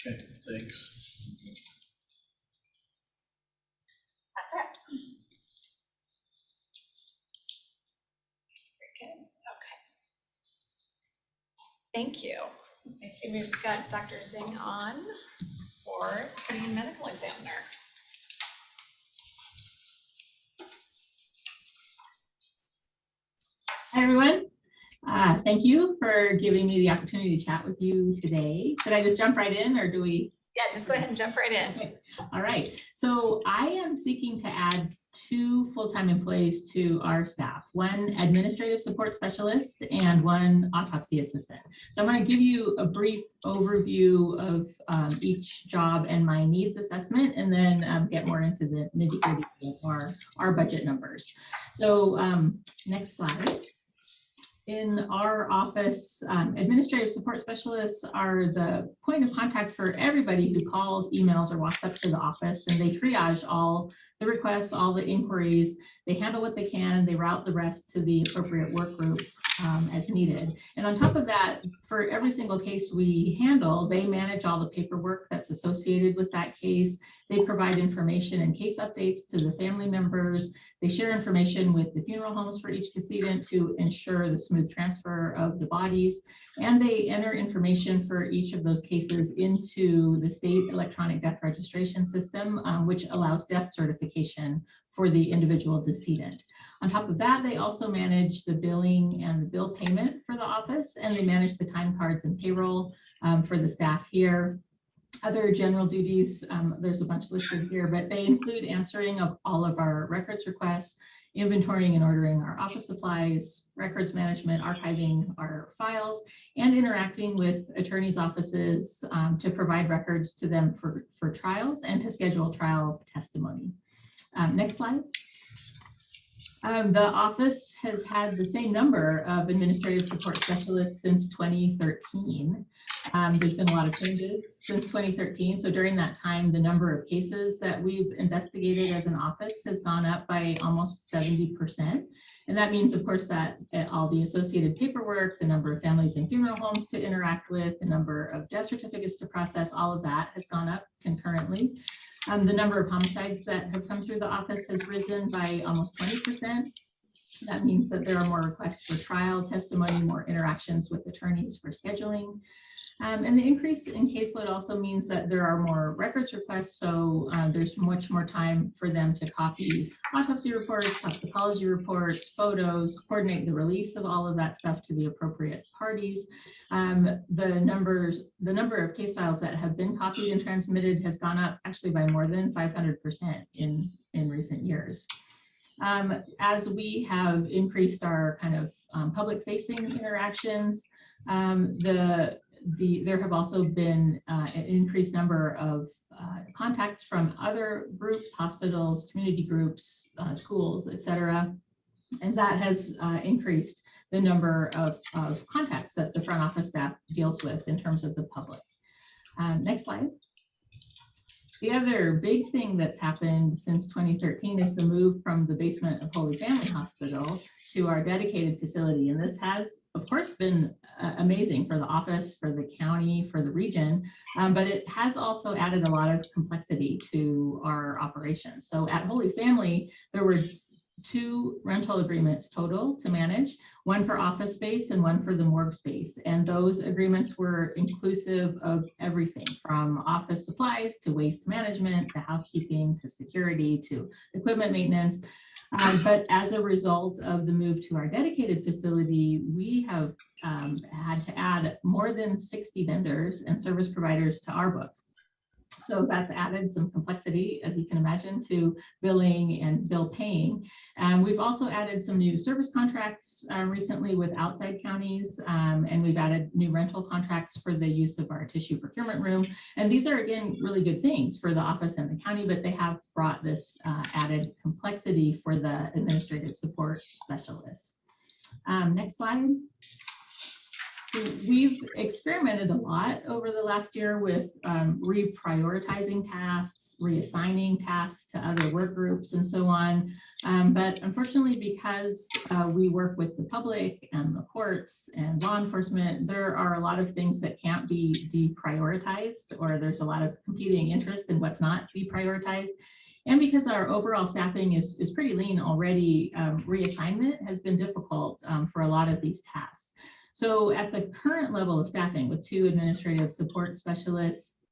Okay, thanks. That's it. Very good, okay. Thank you. I see we've got Dr. Singh on for the medical examiner. Hi, everyone. Thank you for giving me the opportunity to chat with you today. Should I just jump right in, or do we? Yeah, just go ahead and jump right in. All right. So I am seeking to add 2 full-time employees to our staff, 1 administrative support specialist and 1 autopsy assistant. So I'm going to give you a brief overview of each job and my needs assessment, and then get more into the nitty-gritty of our budget numbers. So next slide. In our office, administrative support specialists are the point of contact for everybody who calls, emails, or walks up to the office, and they triage all the requests, all the inquiries. They handle what they can, they route the rest to the appropriate work group as needed. And on top of that, for every single case we handle, they manage all the paperwork that's associated with that case. They provide information and case updates to the family members. They share information with the funeral homes for each decedent to ensure the smooth transfer of the bodies. And they enter information for each of those cases into the state electronic death registration system, which allows death certification for the individual decedent. On top of that, they also manage the billing and the bill payment for the office, and they manage the time cards and payroll for the staff here. Other general duties, there's a bunch listed here, but they include answering of all of our records requests, inventorying and ordering our office supplies, records management, archiving our files, and interacting with attorneys' offices to provide records to them for trials and to schedule trial testimony. Next slide. The office has had the same number of administrative support specialists since 2013. There's been a lot of changes since 2013. So during that time, the number of cases that we've investigated as an office has gone up by almost 70%. And that means, of course, that all the associated paperwork, the number of families and funeral homes to interact with, the number of death certificates to process, all of that has gone up concurrently. The number of homicides that have come through the office has risen by almost 20%. That means that there are more requests for trial testimony, more interactions with attorneys for scheduling. And the increase in caseload also means that there are more records requests, so there's much more time for them to copy autopsy reports, toxicology reports, photos, coordinate the release of all of that stuff to the appropriate parties. The number of case files that have been copied and transmitted has gone up actually by more than 500% in recent years. As we have increased our kind of public facing interactions, there have also been an increased number of contacts from other groups, hospitals, community groups, schools, et cetera. And that has increased the number of contacts that the front office staff deals with in terms of the public. Next slide. The other big thing that's happened since 2013 is the move from the basement of Holy Family Hospital to our dedicated facility. And this has, of course, been amazing for the office, for the county, for the region, but it has also added a lot of complexity to our operations. So at Holy Family, there were 2 rental agreements total to manage, one for office space and one for the morgue space. And those agreements were inclusive of everything from office supplies to waste management, to housekeeping, to security, to equipment maintenance. But as a result of the move to our dedicated facility, we have had to add more than 60 vendors and service providers to our books. So that's added some complexity, as you can imagine, to billing and bill paying. We've also added some new service contracts recently with outside counties, and we've added new rental contracts for the use of our tissue procurement room. And these are, again, really good things for the office and the county, but they have brought this added complexity for the administrative support specialists. Next slide. We've experimented a lot over the last year with reprioritizing tasks, reassigning tasks to other work groups and so on. But unfortunately, because we work with the public and the courts and law enforcement, there are a lot of things that can't be deprioritized, or there's a lot of competing interest in what's not deprioritized. And because our overall staffing is pretty lean already, reassignment has been difficult for a lot of these tasks. So at the current level of staffing with 2 administrative support specialists,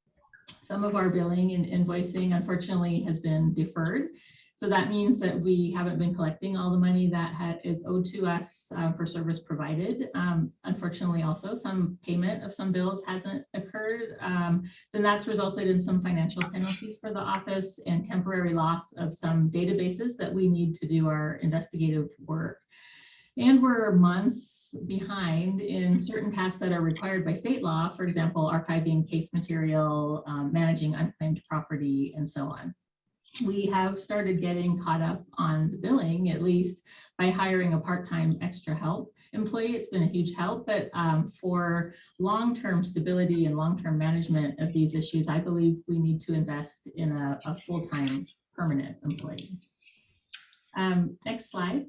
some of our billing and invoicing unfortunately has been deferred. So that means that we haven't been collecting all the money that is owed to us for service provided. Unfortunately, also some payment of some bills hasn't occurred. Then that's resulted in some financial penalties for the office and temporary loss of some databases that we need to do our investigative work. And we're months behind in certain tasks that are required by state law, for example, archiving case material, managing unclaimed property, and so on. We have started getting caught up on the billing, at least by hiring a part-time extra help employee. It's been a huge help, but for long-term stability and long-term management of these issues, I believe we need to invest in a full-time permanent employee. Next slide.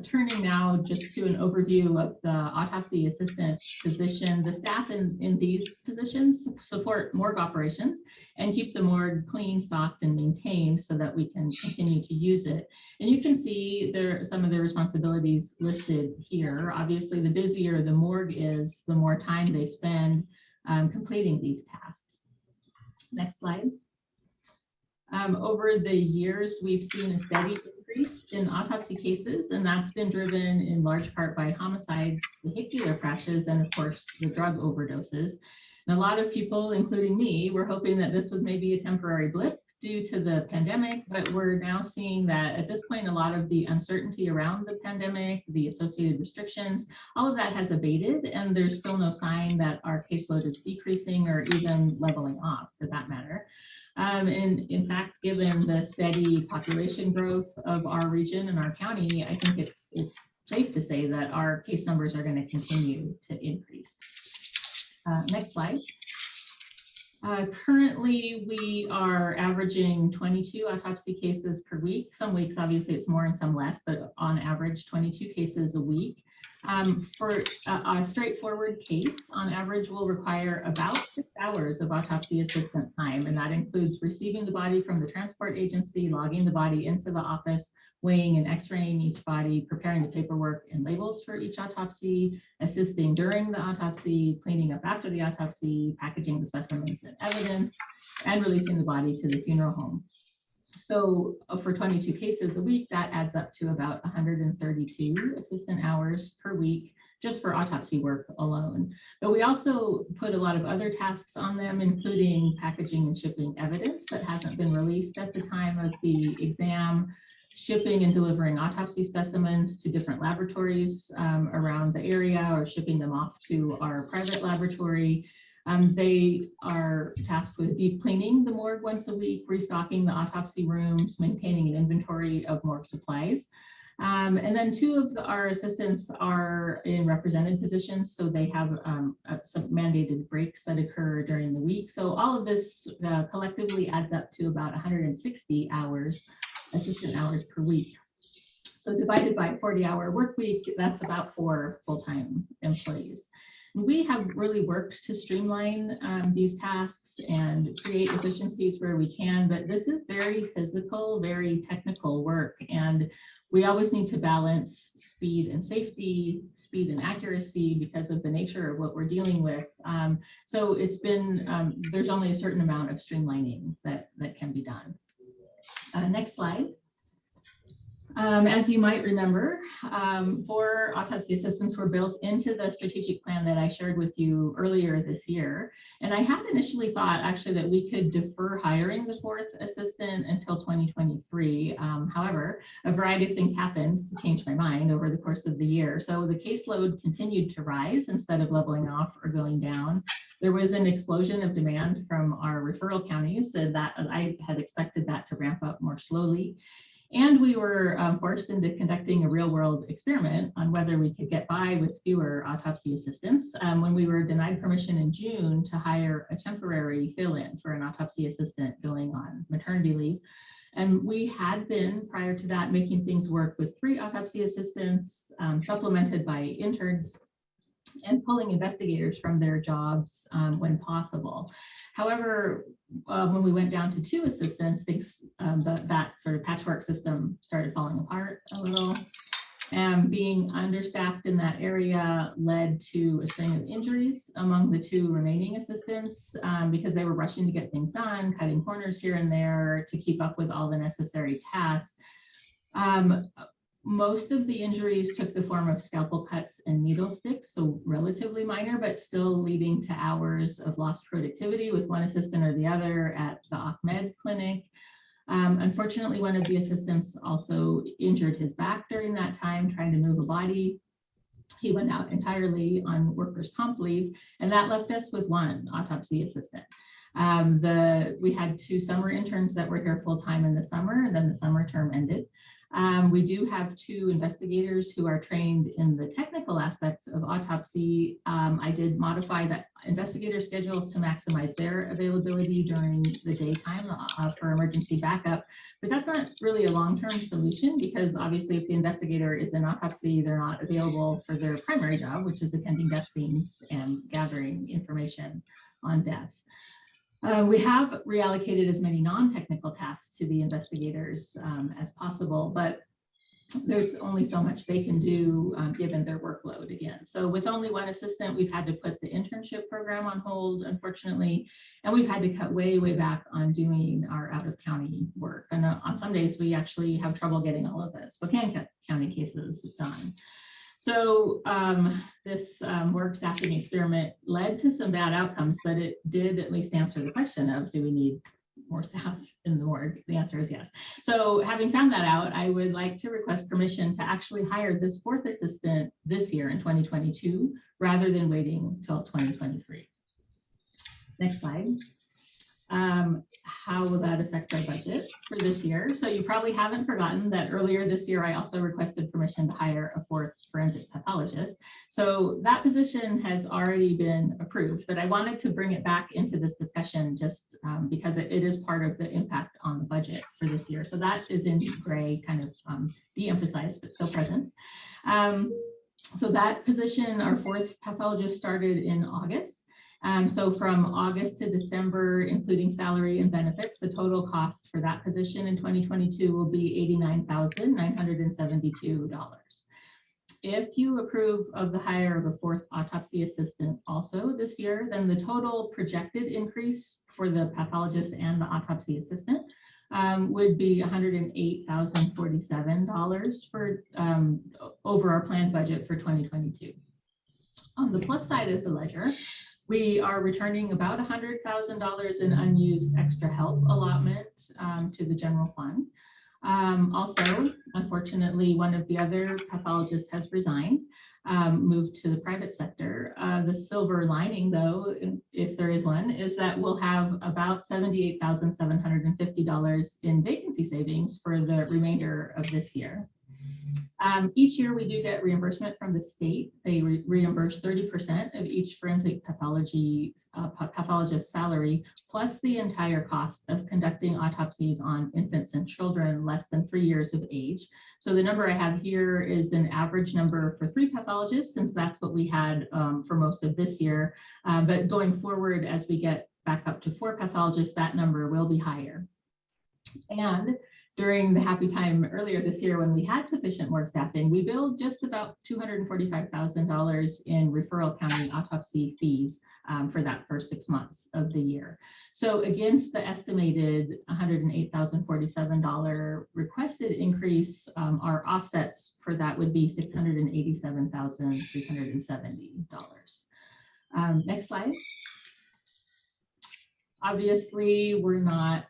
Turning now just to an overview of the autopsy assistant position, the staff in these positions support morgue operations and keep the morgue clean, stocked, and maintained so that we can continue to use it. And you can see there some of the responsibilities listed here. Obviously, the busier the morgue is, the more time they spend completing these tasks. Next slide. Over the years, we've seen a steady increase in autopsy cases, and that's been driven in large part by homicides, vehicular crashes, and of course, the drug overdoses. And a lot of people, including me, were hoping that this was maybe a temporary blip due to the pandemic, but we're now seeing that at this point, a lot of the uncertainty around the pandemic, the associated restrictions, all of that has abated, and there's still no sign that our caseload is decreasing or even leveling off for that matter. And in fact, given the steady population growth of our region and our county, I think it's safe to say that our case numbers are going to continue to increase. Next slide. Currently, we are averaging 22 autopsy cases per week. Some weeks, obviously, it's more and some less, but on average, 22 cases a week. For a straightforward case, on average, will require about 6 hours of autopsy assistant time, and that includes receiving the body from the transport agency, logging the body into the office, weighing and x-raying each body, preparing the paperwork and labels for each autopsy, assisting during the autopsy, cleaning up after the autopsy, packaging the specimens and evidence, and releasing the body to the funeral home. So for 22 cases a week, that adds up to about 132 assistant hours per week just for autopsy work alone. But we also put a lot of other tasks on them, including packaging and shipping evidence that hasn't been released at the time of the exam, shipping and delivering autopsy specimens to different laboratories around the area, or shipping them off to our private laboratory. They are tasked with deep cleaning the morgue once a week, restocking the autopsy rooms, maintaining an inventory of morgue supplies. And then two of our assistants are in represented positions, so they have some mandated breaks that occur during the week. So all of this collectively adds up to about 160 hours, assistant hours per week. So divided by 40-hour work week, that's about 4 full-time employees. We have really worked to streamline these tasks and create efficiencies where we can, but this is very physical, very technical work, and we always need to balance speed and safety, speed and accuracy because of the nature of what we're dealing with. So it's been, there's only a certain amount of streamlining that can be done. Next slide. As you might remember, 4 autopsy assistants were built into the strategic plan that I shared with you earlier this year. And I had initially thought actually that we could defer hiring the 4th assistant until 2023. However, a variety of things happened to change my mind over the course of the year. So the caseload continued to rise instead of leveling off or going down. There was an explosion of demand from our referral counties, and that I had expected that to ramp up more slowly. And we were forced into conducting a real world experiment on whether we could get by with fewer autopsy assistants when we were denied permission in June to hire a temporary fill-in for an autopsy assistant going on maternity leave. And we had been, prior to that, making things work with 3 autopsy assistants, supplemented by interns, and pulling investigators from their jobs when possible. However, when we went down to 2 assistants, things, that sort of patchwork system started falling apart a little. And being understaffed in that area led to a string of injuries among the 2 remaining assistants because they were rushing to get things done, cutting corners here and there to keep up with all the necessary tasks. Most of the injuries took the form of scalpel cuts and needle sticks, so relatively minor, but still leading to hours of lost productivity with one assistant or the other at the Ahmed clinic. Unfortunately, one of the assistants also injured his back during that time trying to move a body. He went out entirely on workers' comp leave, and that left us with 1 autopsy assistant. We had 2 summer interns that were here full time in the summer, and then the summer term ended. We do have 2 investigators who are trained in the technical aspects of autopsy. I did modify that investigator schedules to maximize their availability during the daytime for emergency backup, but that's not really a long-term solution because obviously if the investigator is in autopsy, they're not available for their primary job, which is attending death scenes and gathering information on deaths. We have reallocated as many non-technical tasks to the investigators as possible, but there's only so much they can do given their workload again. So with only 1 assistant, we've had to put the internship program on hold, unfortunately, and we've had to cut way back on doing our out-of-county work. And on some days, we actually have trouble getting all of the Spokane County cases done. So this work staffing experiment led to some bad outcomes, but it did at least answer the question of, do we need more staff in the morgue? The answer is yes. So having found that out, I would like to request permission to actually hire this 4th assistant this year in 2022, rather than waiting till 2023. Next slide. How will that affect our budget for this year? So you probably haven't forgotten that earlier this year, I also requested permission to hire a 4th forensic pathologist. So that position has already been approved, but I wanted to bring it back into this discussion just because it is part of the impact on the budget for this year. So that is in gray, kind of de-emphasized, but still present. So that position, our fourth pathologist, started in August. So from August to December, including salary and benefits, the total cost for that position in 2022 will be $89,972. If you approve of the hire of a fourth autopsy assistant also this year, then the total projected increase for the pathologist and the autopsy assistant would be $108,047 for over our planned budget for 2022. On the plus side of the ledger, we are returning about $100,000 in unused extra help allotment to the general fund. Also, unfortunately, one of the other pathologists has resigned, moved to the private sector. The silver lining, though, if there is one, is that we'll have about $78,750 in vacancy savings for the remainder of this year. Each year we do get reimbursement from the state. They reimburse 30% of each forensic pathologist salary, plus the entire cost of conducting autopsies on infants and children less than 3 years of age. So the number I have here is an average number for 3 pathologists, since that's what we had for most of this year. But going forward, as we get back up to 4 pathologists, that number will be higher. And during the happy time earlier this year, when we had sufficient work staffing, we billed just about $245,000 in referral county autopsy fees for that first 6 months of the year. So against the estimated $108,047 requested increase, our offsets for that would be $687,370. Next slide. Obviously, we're not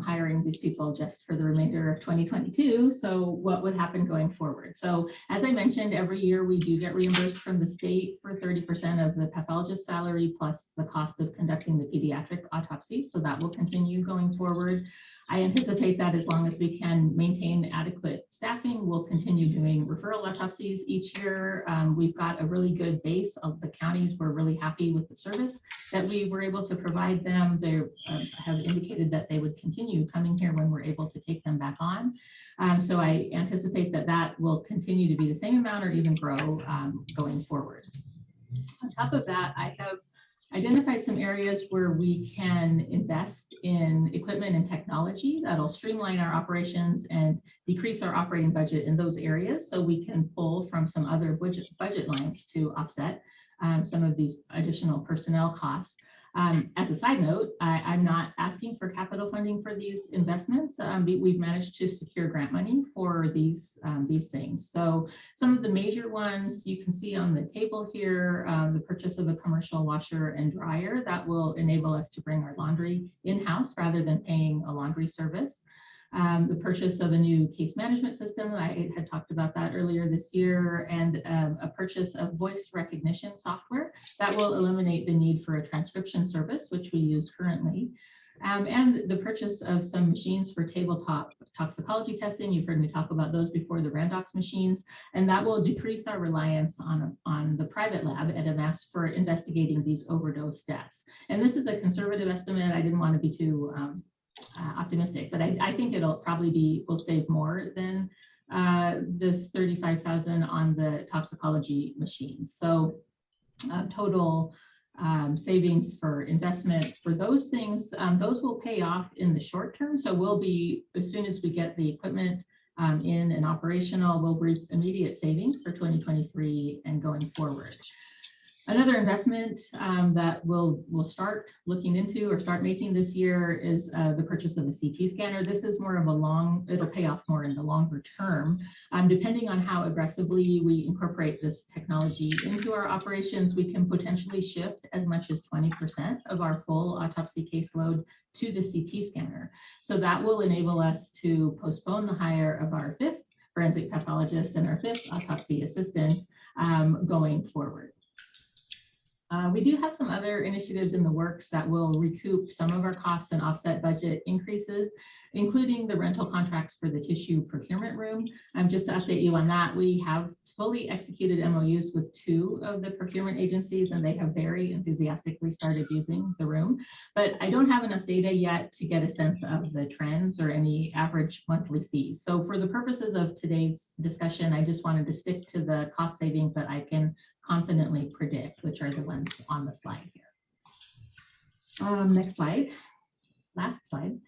hiring these people just for the remainder of 2022. So what would happen going forward? So as I mentioned, every year we do get reimbursed from the state for 30% of the pathologist salary plus the cost of conducting the pediatric autopsy. So that will continue going forward. I anticipate that as long as we can maintain adequate staffing, we'll continue doing referral autopsies each year. We've got a really good base of the counties. We're really happy with the service that we were able to provide them. They have indicated that they would continue coming here when we're able to take them back on. So I anticipate that that will continue to be the same amount or even grow going forward. On top of that, I have identified some areas where we can invest in equipment and technology that'll streamline our operations and decrease our operating budget in those areas, so we can pull from some other budget lines to offset some of these additional personnel costs. As a side note, I'm not asking for capital funding for these investments. We've managed to secure grant money for these things. So some of the major ones you can see on the table here, the purchase of a commercial washer and dryer that will enable us to bring our laundry in-house rather than paying a laundry service. The purchase of a new case management system, I had talked about that earlier this year, and a purchase of voice recognition software that will eliminate the need for a transcription service, which we use currently. And the purchase of some machines for tabletop toxicology testing. You've heard me talk about those before, the Randox machines, and that will decrease our reliance on the private lab at MS for investigating these overdose deaths. And this is a conservative estimate. I didn't want to be too optimistic, but I think it'll probably will save more than this $35,000 on the toxicology machines. So total savings for investment for those things, those will pay off in the short term. So we'll be, as soon as we get the equipment in and operational, we'll reap immediate savings for 2023 and going forward. Another investment that we'll start looking into or start making this year is the purchase of a CT scanner. This is more of a it'll pay off more in the longer term. Depending on how aggressively we incorporate this technology into our operations, we can potentially shift as much as 20% of our full autopsy caseload to the CT scanner. So that will enable us to postpone the hire of our 5th forensic pathologist and our 5th autopsy assistant going forward. We do have some other initiatives in the works that will recoup some of our costs and offset budget increases, including the rental contracts for the tissue procurement room. Just to update you on that, we have fully executed MOUs with 2 of the procurement agencies, and they have very enthusiastically started using the room. But I don't have enough data yet to get a sense of the trends or any average monthly fees. So for the purposes of today's discussion, I just wanted to stick to the cost savings that I can confidently predict, which are the ones on the slide here. Next slide, last slide.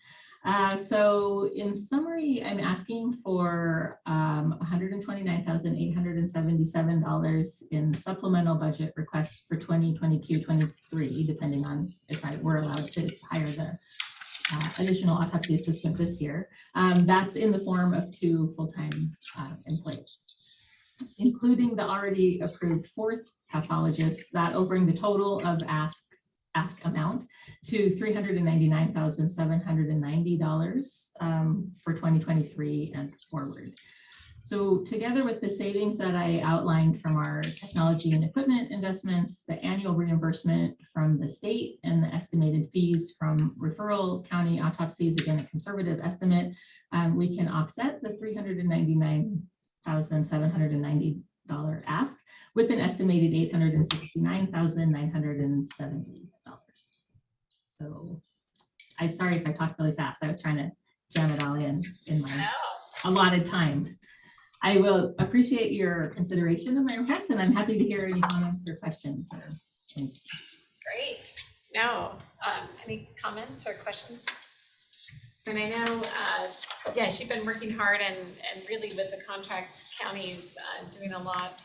So in summary, I'm asking for $129,877 in supplemental budget requests for 2022-23, depending on if I were allowed to hire the additional autopsy assistant this year. That's in the form of 2 full-time employees, including the already approved 4th pathologist. That will bring the total of ask amount to $399,790 for 2023 and forward. So together with the savings that I outlined from our technology and equipment investments, the annual reimbursement from the state, and the estimated fees from referral county autopsies, again, a conservative estimate, we can offset the $399,790 ask with an estimated $869,970. So I'm sorry if I talked really fast. I was trying to jam it all in my allotted time. I will appreciate your consideration of my request, and I'm happy to hear any comments or questions. Great. Now, any comments or questions? And I know, yes, you've been working hard and really with the contract counties doing a lot.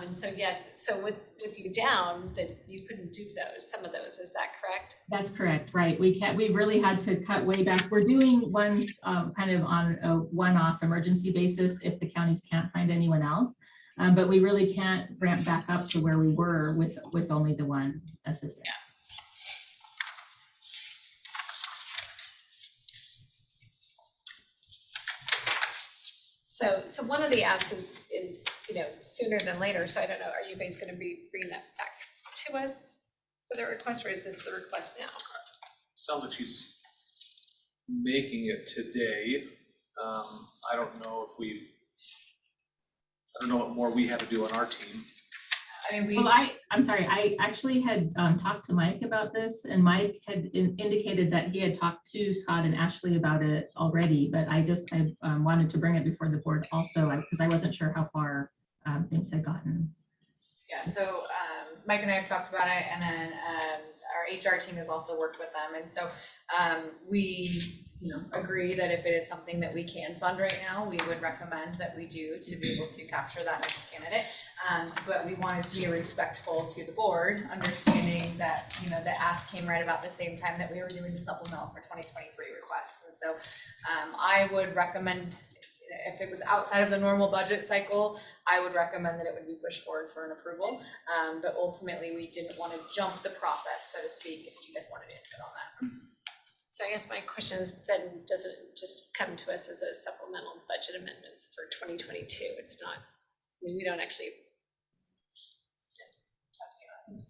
And so, yes, so with you down, that you couldn't do some of those, is that correct? That's correct, right. We really had to cut way back. We're doing ones kind of on a one-off emergency basis if the counties can't find anyone else. But we really can't ramp back up to where we were with only the 1 assistant. Yeah. So one of the asks is sooner than later. So I don't know, are you guys going to be bringing that back to us for the request, or is this the request now? Sounds like she's making it today. I don't know what more we have to do on our team. I mean, Well, I'm sorry, I actually had talked to Mike about this, and Mike had indicated that he had talked to Scott and Ashley about it already, but I wanted to bring it before the board also, because I wasn't sure how far things had gotten. Yeah, so Mike and I have talked about it, and then our HR team has also worked with them, and so we agree that if it is something that we can fund right now, we would recommend that we do to be able to capture that next candidate. But we wanted to be respectful to the board, understanding that the ask came right about the same time that we were doing the supplemental for 2023 requests, and so I would recommend, if it was outside of the normal budget cycle, I would recommend that it would be pushed forward for an approval. But ultimately, we didn't want to jump the process, so to speak, if you guys wanted input on that. So I guess my question is then, does it just come to us as a supplemental budget amendment for 2022? It's not, we don't actually.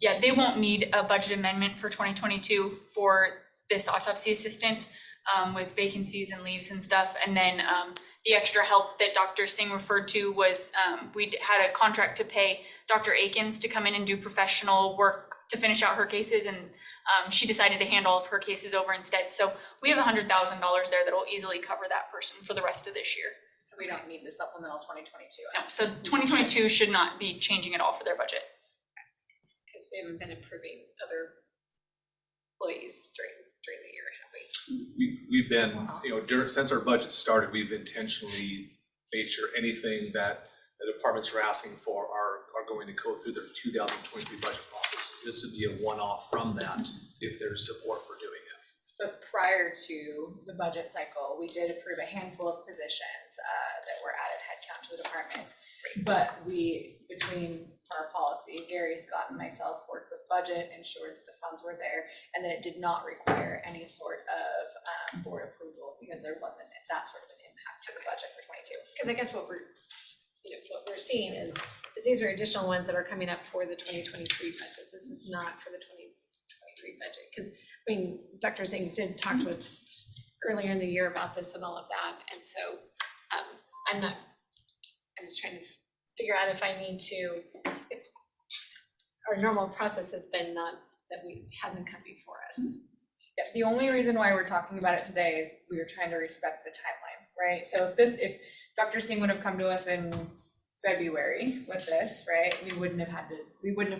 Yeah, they won't need a budget amendment for 2022 for this autopsy assistant with vacancies and leaves and stuff. And then the extra help that Dr. Singh referred to was we had a contract to pay Dr. Akins to come in and do professional work to finish out her cases, and she decided to hand all of her cases over instead. So we have $100,000 there that will easily cover that person for the rest of this year. So we don't need the supplemental 2022. No, so 2022 should not be changing at all for their budget. Because we haven't been approving other employees during the year, have we? We've been, since our budget started, we've intentionally made sure anything that the departments are asking for are going to go through their 2023 budget process. This would be a one-off from that if there's support for doing it. But prior to the budget cycle, we did approve a handful of positions that were added headcount to the departments. But we, between our policy, Gary, Scott, and myself worked with budget, ensured that the funds were there, and that it did not require any sort of board approval because there wasn't that sort of an impact to the budget for 22. Because I guess what we're, what we're seeing is these are additional ones that are coming up for the 2023 budget. This is not for the 2023 budget, because, I mean, Dr. Singh did talk to us earlier in the year about this and all of that, and so I'm just trying to figure out if I need to, our normal process has been not, that hasn't come before us. Yeah, the only reason why we're talking about it today is we were trying to respect the timeline, right? So if Dr. Singh would have come to us in February with this, right, we wouldn't have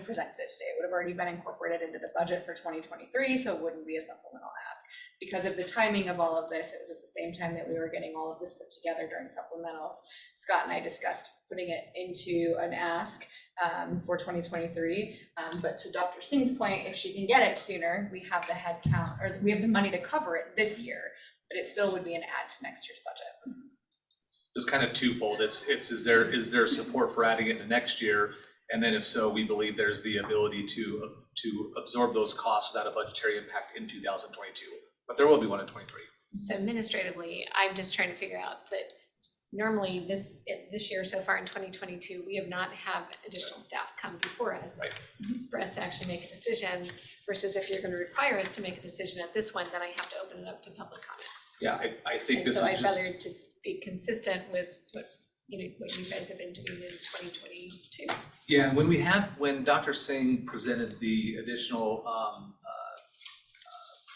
presented it today. It would have already been incorporated into the budget for 2023, so it wouldn't be a supplemental ask. Because of the timing of all of this, it was at the same time that we were getting all of this put together during supplementals. Scott and I discussed putting it into an ask for 2023. But to Dr. Singh's point, if she can get it sooner, we have the head count, or we have the money to cover it this year, but it still would be an add to next year's budget. It's kind of twofold. Is there support for adding it into next year? And then if so, we believe there's the ability to absorb those costs without a budgetary impact in 2022. But there will be one in 23. So administratively, I'm just trying to figure out that normally this year so far in 2022, we have not had additional staff come before us for us to actually make a decision, versus if you're going to require us to make a decision at this one, then I have to open it up to public comment. Yeah, I think And this so is I'd just, rather just be consistent with what you guys have been doing in 2022. yeah, when Dr. Singh presented the additional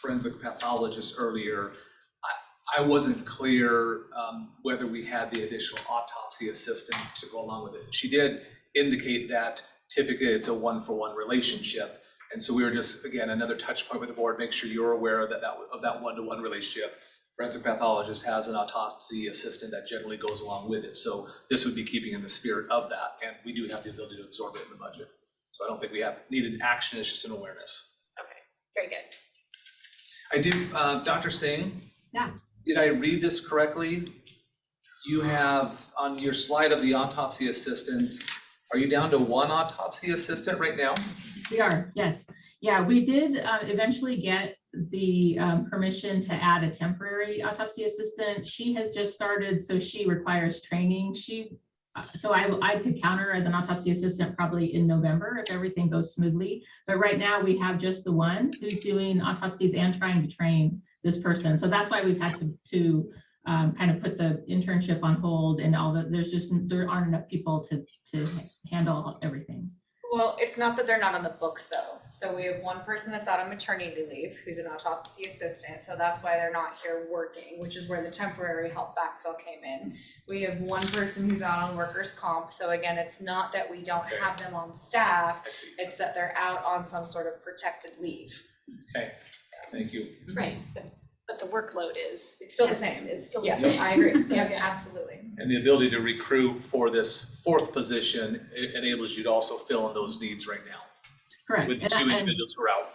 forensic pathologist earlier, I wasn't clear whether we had the additional autopsy assistant to go along with it. She did indicate that typically it's a one-for-one relationship. And so we were just, again, another touch point with the board, make sure you're aware of that one-to-one relationship. Forensic pathologist has an autopsy assistant that generally goes along with it. So this would be keeping in the spirit of that. And we do have the ability to absorb it in the budget. So I don't think we have needed action, it's just an awareness. Okay, very good. I do, Dr. Singh? Yeah. Did I read this correctly? You have, on your slide of the autopsy assistant, are you down to one autopsy assistant right now? We are, yes. Yeah, we did eventually get the permission to add a temporary autopsy assistant. She has just started, so she requires training. So I could count her as an autopsy assistant probably in November if everything goes smoothly. But right now we have just the one who's doing autopsies and trying to train this person. So that's why we've had to kind of put the internship on hold and all that. There aren't enough people to handle everything. Well, it's not that they're not on the books though. So we have one person that's out on maternity leave who's an autopsy assistant. So that's why they're not here working, which is where the temporary help backfill came in. We have one person who's out on workers' comp. So again, it's not that we don't have them on staff. I see. It's that they're out on some sort of protected leave. Okay, thank you. Right, but the workload is. It's still the same. It's still the Yes, same. I agree. Yeah, Yes. absolutely. And the ability to recruit for this fourth position enables you to also fill in those needs right now Correct. with the And- two and- individuals who are out.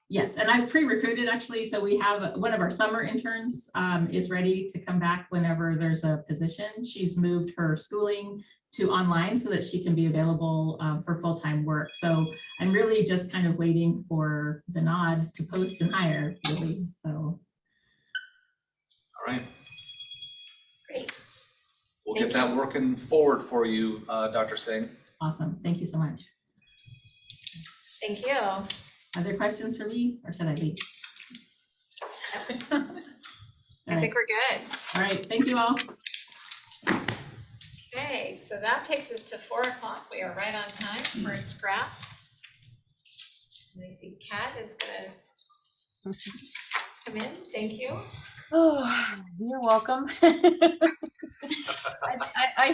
Yes, and I've pre-recruited actually, so we have one of our summer interns is ready to come back whenever there's a position. She's moved her schooling to online so that she can be available for full-time work. So I'm really just kind of waiting for the nod to post and hire, really, so. All right. Great. We'll get that working forward for you, Dr. Singh. Awesome, thank you so much. Thank you. Other questions for me, or should I leave? I think we're good. All right, thank you all. Okay, so that takes us to 4 o'clock. We are right on time for scraps. And I see Kat is gonna come in. Thank you. Oh, you're welcome. I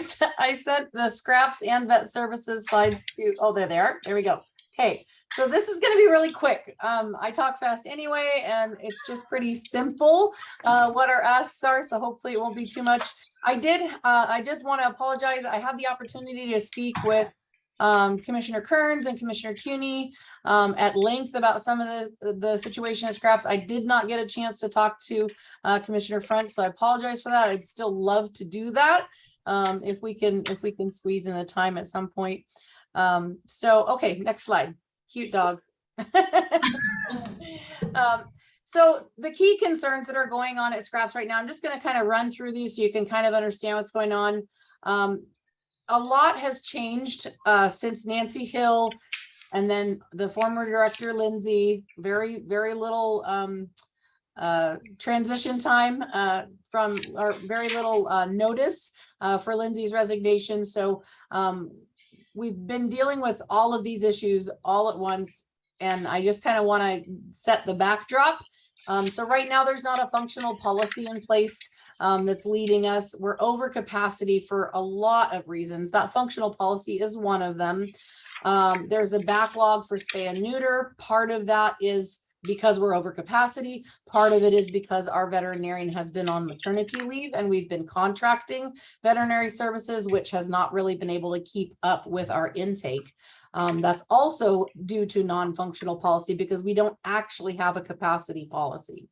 sent the scraps and vet services slides to, oh, there they are. There we go. Okay, so this is gonna be really quick. I talk fast anyway, and it's just pretty simple, what our asks are, so hopefully it won't be too much. I did want to apologize. I had the opportunity to speak with Commissioner Kearns and Commissioner CUNY at length about some of the situation at scraps. I did not get a chance to talk to Commissioner French, so I apologize for that. I'd still love to do that if we can squeeze in the time at some point. So, okay, next slide. Cute dog. So the key concerns that are going on at scraps right now, I'm just going to kind of run through these so you can kind of understand what's going on. a lot has changed since Nancy Hill and then the former director Lindsay. Very, very little transition time from, or very little notice for Lindsay's resignation. So we've been dealing with all of these issues all at once, and I just kind of want to set the backdrop. So right now, there's not a functional policy in place that's leading us. We're over capacity for a lot of reasons. That functional policy is one of them. There's a backlog for spay and neuter. Part of that is because we're over capacity. Part of it is because our veterinarian has been on maternity leave and we've been contracting veterinary services, which has not really been able to keep up with our intake. That's also due to non-functional policy because we don't actually have a capacity policy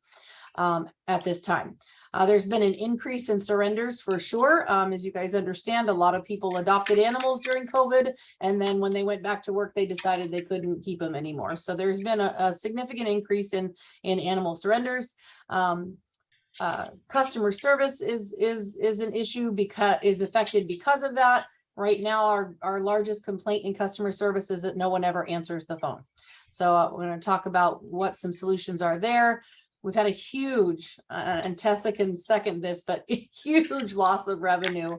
at this time. There's been an increase in surrenders for sure. As you guys understand, a lot of people adopted animals during COVID, and then when they went back to work, they decided they couldn't keep them anymore. So there's been a significant increase in animal surrenders. Customer service is an issue because is affected because of that. Right now, our largest complaint in customer service is that no one ever answers the phone. So we're going to talk about what some solutions are there. We've had a huge, and Tessa can second this, but a huge loss of revenue,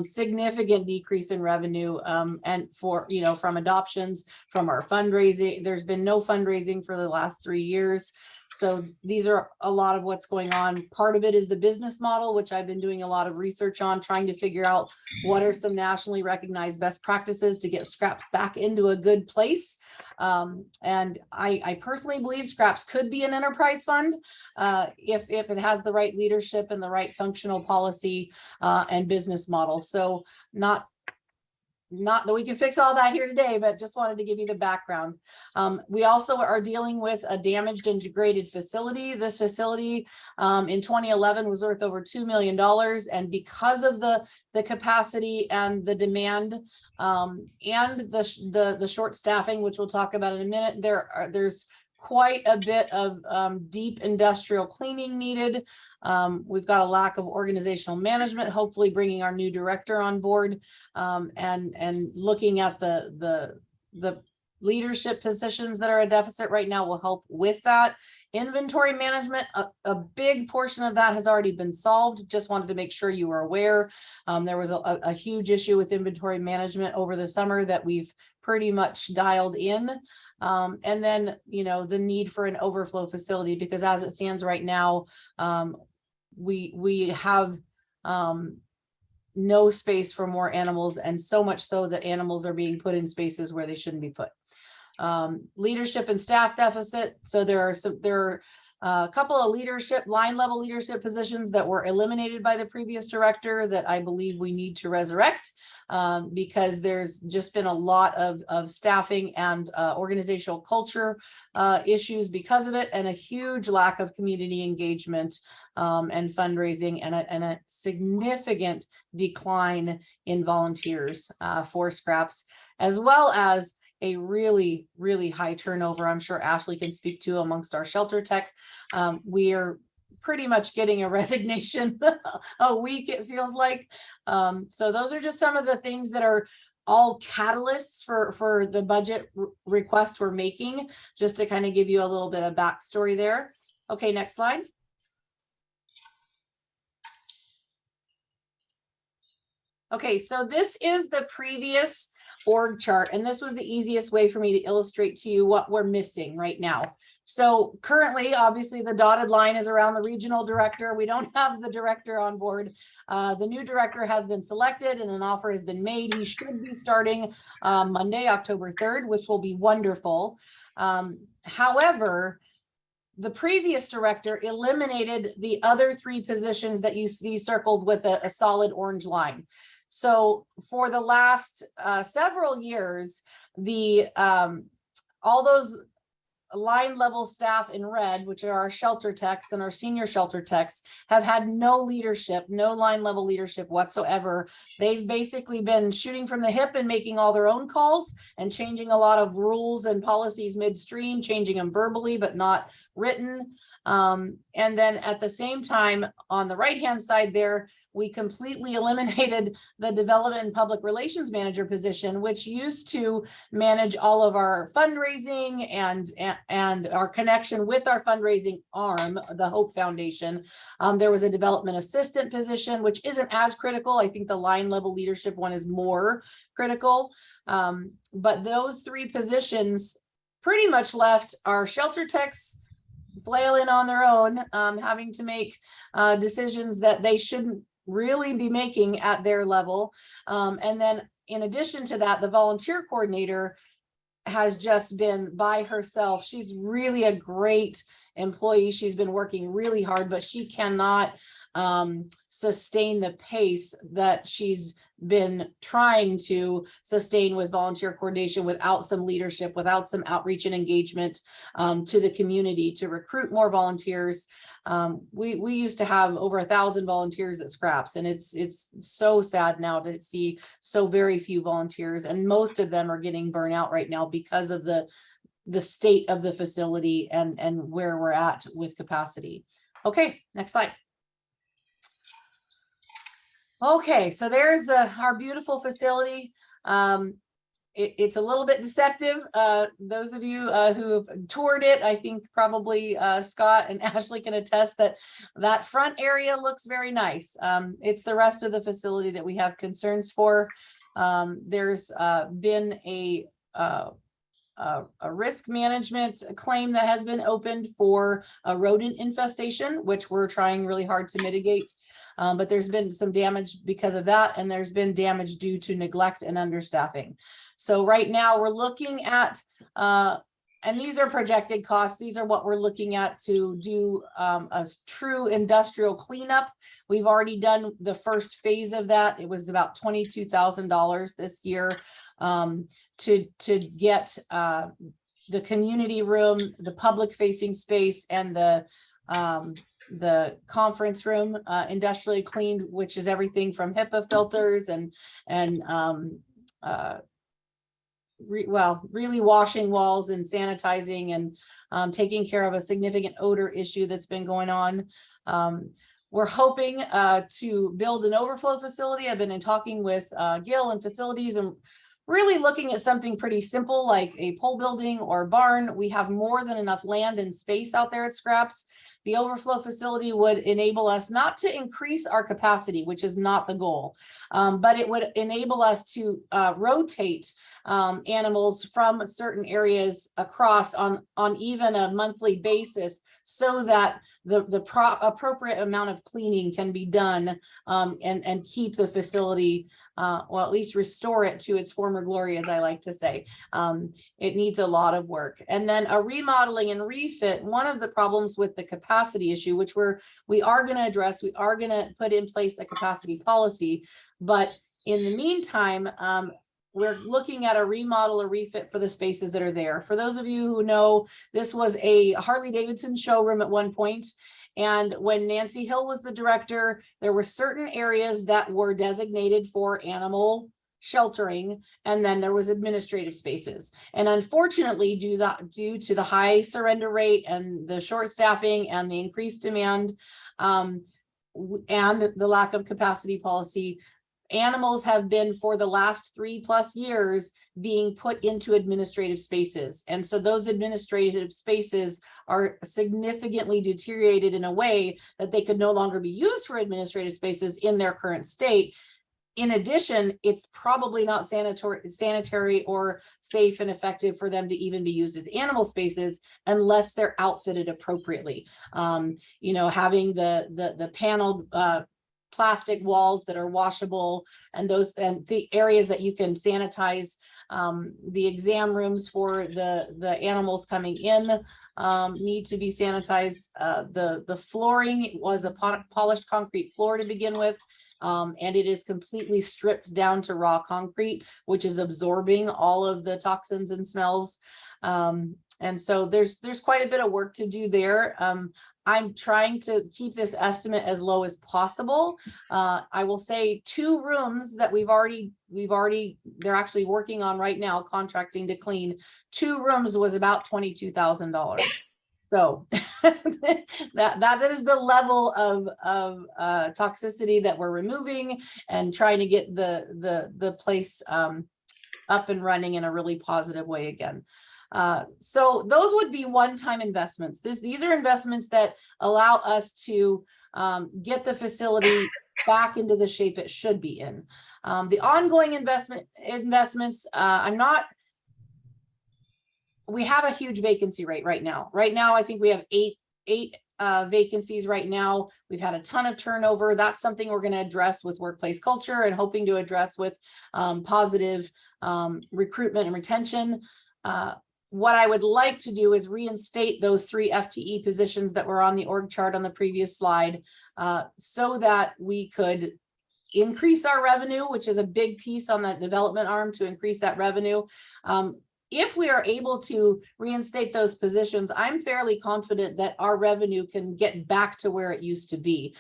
significant decrease in revenue, and for, you know, from adoptions, from our fundraising. There's been no fundraising for the last 3 years. So these are a lot of what's going on. Part of it is the business model, which I've been doing a lot of research on, trying to figure out what are some nationally recognized best practices to get Scraps back into a good place. And I personally believe Scraps could be an enterprise fund if it has the right leadership and the right functional policy and business model. So not that we can fix all that here today, but just wanted to give you the background. We also are dealing with a damaged and degraded facility. This facility in 2011 was worth over $2 million. And because of the capacity and the demand and the short staffing, which we'll talk about in a minute, there's quite a bit of deep industrial cleaning needed. We've got a lack of organizational management, hopefully bringing our new director on board and looking at the leadership positions that are a deficit right now will help with that. Inventory management, a big portion of that has already been solved. Just wanted to make sure you were aware. There was a huge issue with inventory management over the summer that we've pretty much dialed in. And then, you know, the need for an overflow facility, because as it stands right now, we have no space for more animals, and so much so that animals are being put in spaces where they shouldn't be put. Leadership and staff deficit. So there are a couple of line level leadership positions that were eliminated by the previous director that I believe we need to resurrect. Because there's just been a lot of staffing and organizational culture issues because of it, and a huge lack of community engagement and fundraising, and a significant decline in volunteers for Scraps, as well as a really, really high turnover. I'm sure Ashley can speak to amongst our shelter tech. We are pretty much getting a resignation a week, it feels like. So those are just some of the things that are all catalysts for the budget requests we're making, just to kind of give you a little bit of backstory there. Okay, next slide. Okay, so this is the previous org chart, and this was the easiest way for me to illustrate to you what we're missing right now. So currently, obviously, the dotted line is around the regional director. We don't have the director on board. The new director has been selected and an offer has been made. He should be starting Monday, October 3rd, which will be wonderful. However, the previous director eliminated the other 3 positions that you see circled with a solid orange line. So for the last several years, all those line level staff in red, which are our shelter techs and our senior shelter techs, have had no leadership, no line level leadership whatsoever. They've basically been shooting from the hip and making all their own calls and changing a lot of rules and policies midstream, changing them verbally, but not written. And then at the same time, on the right-hand side there, we completely eliminated the development and public relations manager position, which used to manage all of our fundraising and our connection with our fundraising arm, the Hope Foundation. There was a development assistant position, which isn't as critical. I think the line level leadership one is more critical. But those three positions pretty much left our shelter techs flailing on their own, having to make decisions that they shouldn't really be making at their level. And then in addition to that, the volunteer coordinator has just been by herself. She's really a great employee. She's been working really hard, but she cannot sustain the pace that she's been trying to sustain with volunteer coordination without some leadership, without some outreach and engagement to the community to recruit more volunteers. We used to have over 1,000 volunteers at Scraps, and it's so sad now to see so very few volunteers, and most of them are getting burnt out right now because of the state of the facility and where we're at with capacity. Okay, next slide. Okay, so there's our beautiful facility. It's a little bit deceptive. Those of you who have toured it, I think probably Scott and Ashley can attest that front area looks very nice. It's the rest of the facility that we have concerns for. There's been a risk management claim that has been opened for a rodent infestation, which we're trying really hard to mitigate. But there's been some damage because of that, and there's been damage due to neglect and understaffing. So right now we're looking at, and these are projected costs. These are what we're looking at to do a true industrial cleanup. We've already done the first phase of that. It was about $22,000 this year to get the community room, the public facing space, and the conference room industrially cleaned, which is everything from HIPAA filters and really washing walls and sanitizing and taking care of a significant odor issue that's been going on. We're hoping to build an overflow facility. I've been in talking with Gil and facilities and really looking at something pretty simple like a pole building or barn. We have more than enough land and space out there at Scraps. The overflow facility would enable us not to increase our capacity, which is not the goal, but it would enable us to rotate animals from certain areas across on even a monthly basis so that the appropriate amount of cleaning can be done and keep the facility, well, at least restore it to its former glory, as I like to say. It needs a lot of work. And then a remodeling and refit, one of the problems with the capacity issue, which we are going to address, we are going to put in place a capacity policy, but in the meantime, we're looking at a remodel or refit for the spaces that are there. For those of you who know, this was a Harley-Davidson showroom at one point. And when Nancy Hill was the director, there were certain areas that were designated for animal sheltering, and then there was administrative spaces. And unfortunately, due to the high surrender rate and the short staffing and the increased demand and the lack of capacity policy, animals have been for the last 3+ years being put into administrative spaces. And so those administrative spaces are significantly deteriorated in a way that they could no longer be used for administrative spaces in their current state. In addition, it's probably not sanitary or safe and effective for them to even be used as animal spaces unless they're outfitted appropriately. Having the paneled plastic walls that are washable, and the areas that you can sanitize, the exam rooms for the animals coming in need to be sanitized. The flooring was a polished concrete floor to begin with. And it is completely stripped down to raw concrete, which is absorbing all of the toxins and smells. And so there's quite a bit of work to do there. I'm trying to keep this estimate as low as possible. I will say 2 rooms that they're actually working on right now, contracting to clean. 2 rooms was about $22,000. So that is the level of toxicity that we're removing and trying to get the place up and running in a really positive way again. So those would be one-time investments. These are investments that allow us to get the facility back into the shape it should be in. The ongoing investments, we have a huge vacancy rate right now. Right now, I think we have eight vacancies right now. We've had a ton of turnover. That's something we're going to address with workplace culture and hoping to address with positive recruitment and retention. What I would like to do is reinstate those 3 FTE positions that were on the org chart on the previous slide, so that we could increase our revenue, which is a big piece on that development arm to increase that revenue. If we are able to reinstate those positions, I'm fairly confident that our revenue can get back to where it used to be.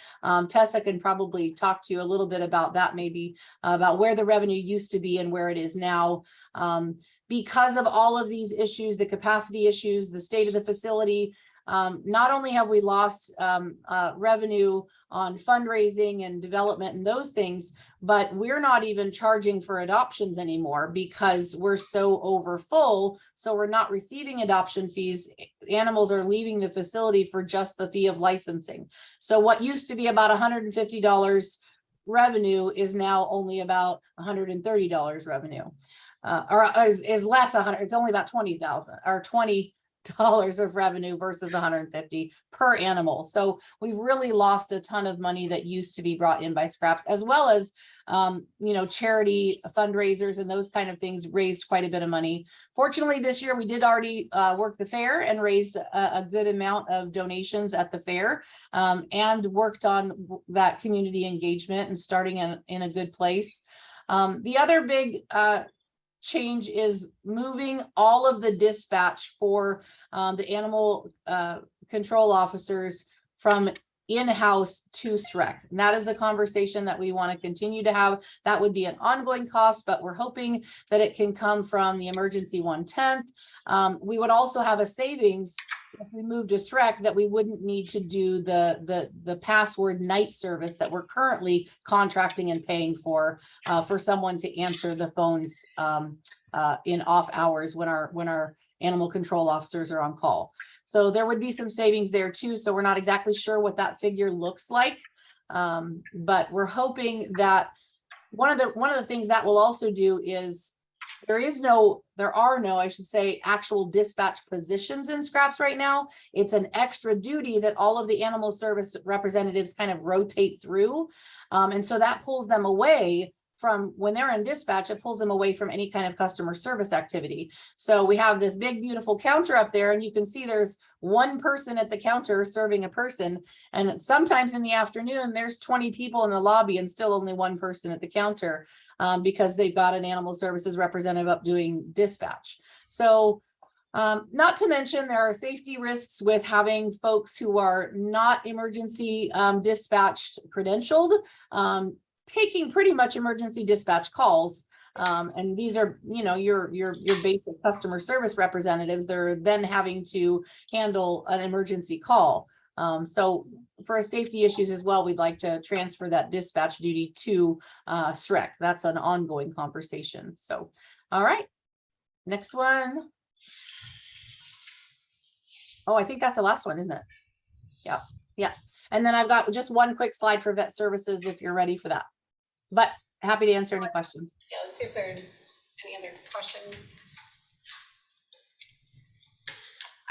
Tessa can probably talk to you a little bit about that, maybe about where the revenue used to be and where it is now. Because of all of these issues, the capacity issues, the state of the facility, not only have we lost revenue on fundraising and development and those things, but we're not even charging for adoptions anymore because we're so over full. So we're not receiving adoption fees. Animals are leaving the facility for just the fee of licensing. So what used to be about $150 revenue is now only about $130 revenue. Or is less 100. It's only about 20,000 or $20 of revenue versus 150 per animal. So we've really lost a ton of money that used to be brought in by scraps, as well as charity fundraisers and those kind of things raised quite a bit of money. Fortunately, this year we did already work the fair and raised a good amount of donations at the fair, and worked on that community engagement and starting in a good place. The other big change is moving all of the dispatch for the animal control officers from in-house to SREC. And that is a conversation that we want to continue to have. That would be an ongoing cost, but we're hoping that it can come from the emergency 110th. We would also have a savings if we move to SREC, that we wouldn't need to do the password night service that we're currently contracting and paying for someone to answer the phones in off hours when our animal control officers are on call. So there would be some savings there too. So we're not exactly sure what that figure looks like, but we're hoping that one of the things that will also do is there are no, I should say, actual dispatch positions in scraps right now. It's an extra duty that all of the animal service representatives kind of rotate through. And so that pulls them away from when they're in dispatch, it pulls them away from any kind of customer service activity. So we have this big, beautiful counter up there, and you can see there's one person at the counter serving a person. And sometimes in the afternoon, there's 20 people in the lobby and still only one person at the counter because they've got an animal services representative up doing dispatch. So not to mention there are safety risks with having folks who are not emergency dispatched credentialed, taking pretty much emergency dispatch calls. And these are, your basic customer service representatives. They're then having to handle an emergency call. So for safety issues as well, we'd like to transfer that dispatch duty to SREC. That's an ongoing conversation. So, all right, next one. Oh, I think that's the last one, isn't it? Yeah, yeah. And then I've got just one quick slide for vet services if you're ready for that. But happy to answer any questions. Yeah, let's see if there's any other questions.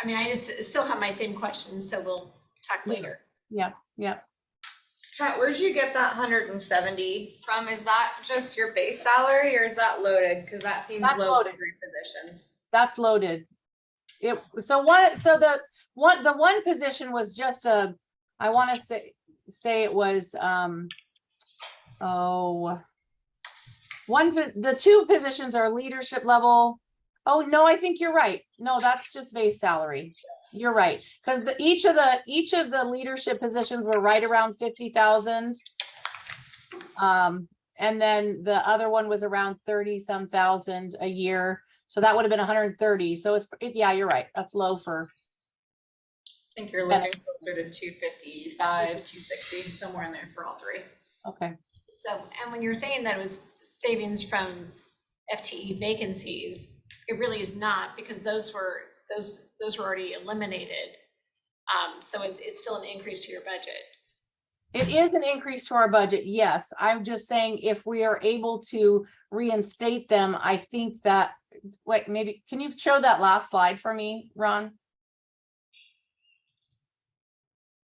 I mean, I just still have my same questions, so we'll talk later. Yeah. Kat, where'd you get that 170 from? Is that just your base salary or is that loaded? Because that seems That's low loaded. for 3 positions. That's loaded. The one position was just I want to say it was the 2 positions are leadership level Oh, no, I think you're right. No, that's just base salary. You're right, because each of the leadership positions were right around 50,000. And then the other one was around 30-some thousand a year. So that would have been 130. So yeah, you're right. That's low for. I think you're looking closer to 255, 260, somewhere in there for all three. Okay. So, and when you're saying that it was savings from FTE vacancies, it really is not, because those were already eliminated. So it's still an increase to your budget. It is an increase to our budget, yes. I'm just saying if we are able to reinstate them, I think that, wait, maybe, can you show that last slide for me, Ron?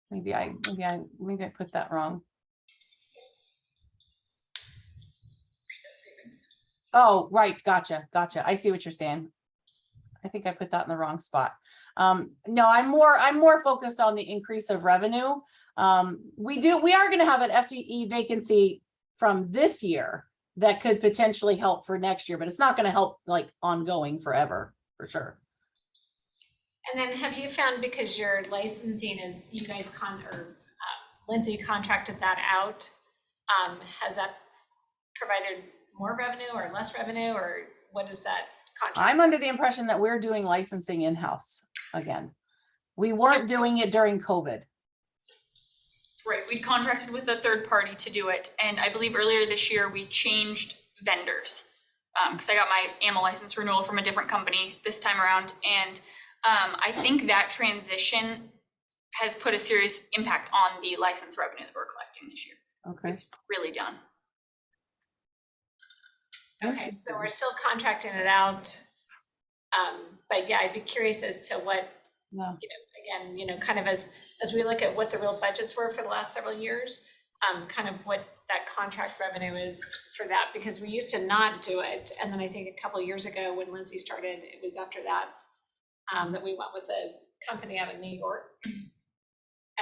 Maybe I put that wrong. Oh, right, gotcha. I see what you're saying. I think I put that in the wrong spot. No, I'm more focused on the increase of revenue. We are gonna have an FTE vacancy from this year that could potentially help for next year, but it's not gonna help like ongoing forever, for sure. And then have you found, because your licensing is, you guys Lindsay contracted that out, has that provided more revenue or less revenue, or what is that contract? I'm under the impression that we're doing licensing in-house again. We weren't doing it during COVID. Right, we'd contracted with a third party to do it, and I believe earlier this year we changed vendors. Because I got my AMA license renewal from a different company this time around, and I think that transition has put a serious impact on the license revenue that we're collecting this year. Okay. It's really done. Okay, so we're still contracting it out. But yeah, I'd be curious as to what, Yeah. again, kind of as we look at what the real budgets were for the last several years, kind of what that contract revenue is for that, because we used to not do it. And then I think a couple of years ago when Lindsay started, it was after that, that we went with a company out of New York.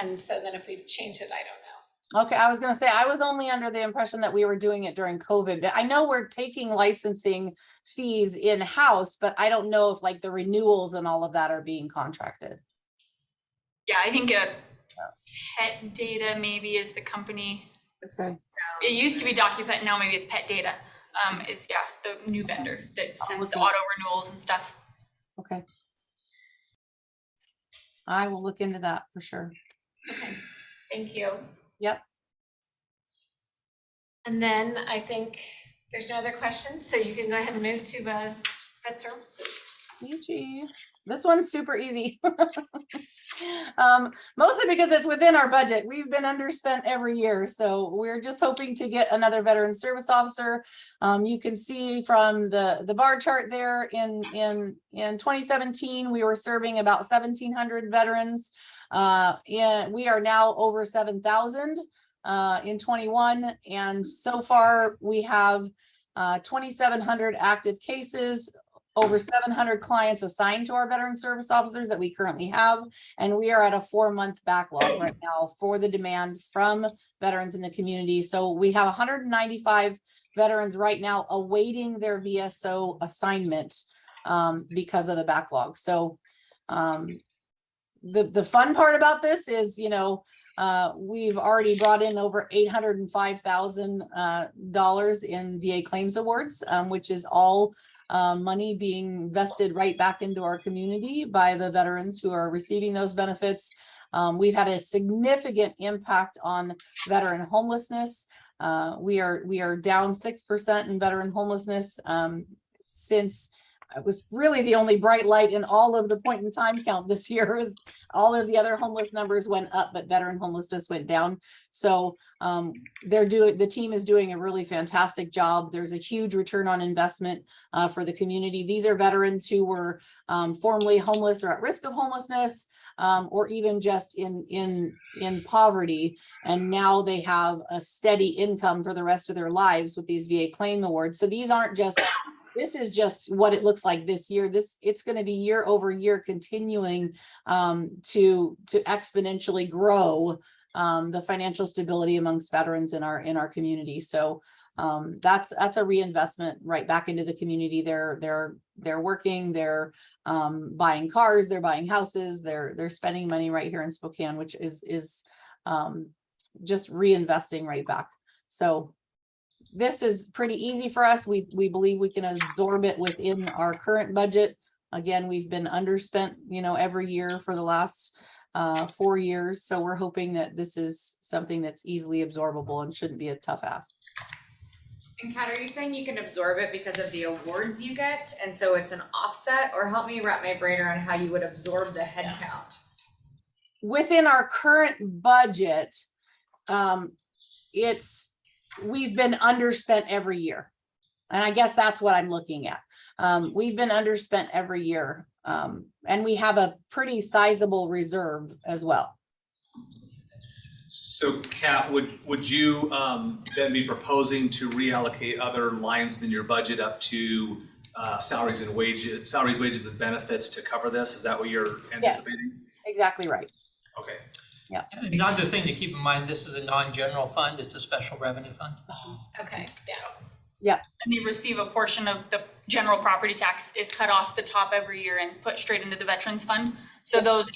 And so then if we've changed it, I don't know. Okay, I was gonna say, I was only under the impression that we were doing it during COVID. I know we're taking licensing fees in-house, but I don't know if like the renewals and all of that are being contracted. Yeah, I think Pet Data maybe is the company. Okay. It used to be DocuPet, now maybe it's Pet Data. Is the new vendor that sends the auto renewals and stuff. Okay. I will look into that for sure. Okay, thank you. Yep. And then I think there's no other questions, so you can go ahead and move to vet services. Easy. This one's super easy. Mostly because it's within our budget. We've been underspent every year, so we're just hoping to get another veteran service officer. You can see from the bar chart there in 2017, we were serving about 1,700 veterans. And we are now over 7,000 in 21, and so far we have 2,700 active cases, over 700 clients assigned to our veteran service officers that we currently have, and we are at a 4-month backlog right now for the demand from veterans in the community. So we have 195 veterans right now awaiting their VSO assignment because of the backlog. So the fun part about this is, we've already brought in over $805,000 in VA claims awards, which is all money being vested right back into our community by the veterans who are receiving those benefits. We've had a significant impact on veteran homelessness. We are down 6% in veteran homelessness since it was really the only bright light in all of the point in time count this year. Is all of the other homeless numbers went up, but veteran homelessness went down. So the team is doing a really fantastic job. There's a huge return on investment for the community. These are veterans who were formerly homeless or at risk of homelessness, or even just in poverty, and now they have a steady income for the rest of their lives with these VA claim awards. So these aren't just, this is just what it looks like this year. It's going to be year over year continuing to exponentially grow the financial stability amongst veterans in our community. So that's a reinvestment right back into the community. They're they're working, they're buying cars, they're buying houses, they're spending money right here in Spokane, which is just reinvesting right back. So this is pretty easy for us. We believe we can absorb it within our current budget. Again, we've been underspent, every year for the last 4 years. So we're hoping that this is something that's easily absorbable and shouldn't be a tough ask. And Kat, are you saying you can absorb it because of the awards you get, and so it's an offset, or help me wrap my brain around how you would absorb the head count? Within our current budget, we've been underspent every year. And I guess that's what I'm looking at. We've been underspent every year. And we have a pretty sizable reserve as well. So Kat, would you then be proposing to reallocate other lines within your budget up to salaries, wages, and benefits to cover this? Is that what you're anticipating? Yes, exactly right. Okay. Yeah. Another thing to keep in mind, this is a non-general fund, it's a special revenue fund. Okay, yeah. Yeah. And they receive a portion of the general property tax is cut off the top every year and put straight into the veterans fund. So that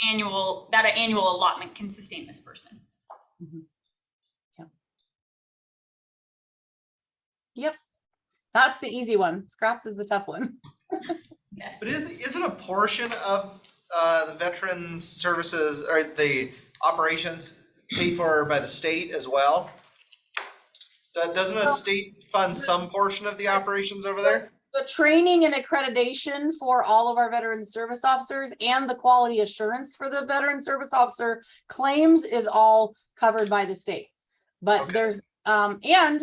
annual allotment can sustain this person. Mm-hmm. Yeah. Yep. That's the easy one. Scraps is the tough one. Yes. But isn't a portion of the veterans services or the operations paid for by the state as well? Doesn't the state fund some portion of the operations over there? The training and accreditation for all of our veteran service officers and the quality assurance for the veteran service officer claims is all covered by the state. But Okay. there's and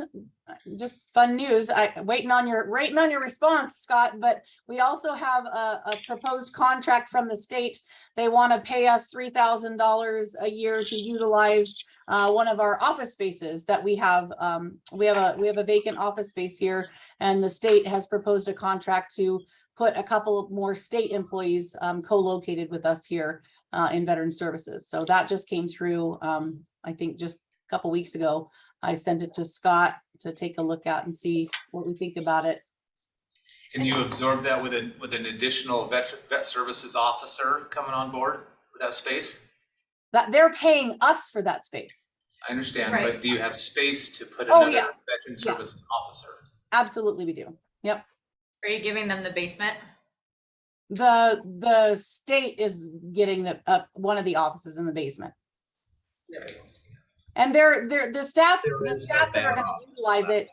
just fun news, waiting on your response, Scott, but we also have a proposed contract from the state. They want to pay us $3,000 a year to utilize one of our office spaces that we have. We have a vacant office space here, and the state has proposed a contract to put a couple more state employees co-located with us here in veteran services. So that just came through, I think just a couple weeks ago. I sent it to Scott to take a look at and see what we think about it. Can you absorb that with an additional vet services officer coming on board with that space? That they're paying us for that space. I understand, Right. but do you have space to put Oh, another yeah. veteran services officer? Absolutely, we do. Yep. Are you giving them the basement? The state is getting one of the offices in the basement. And they're the staff that are going to utilize it.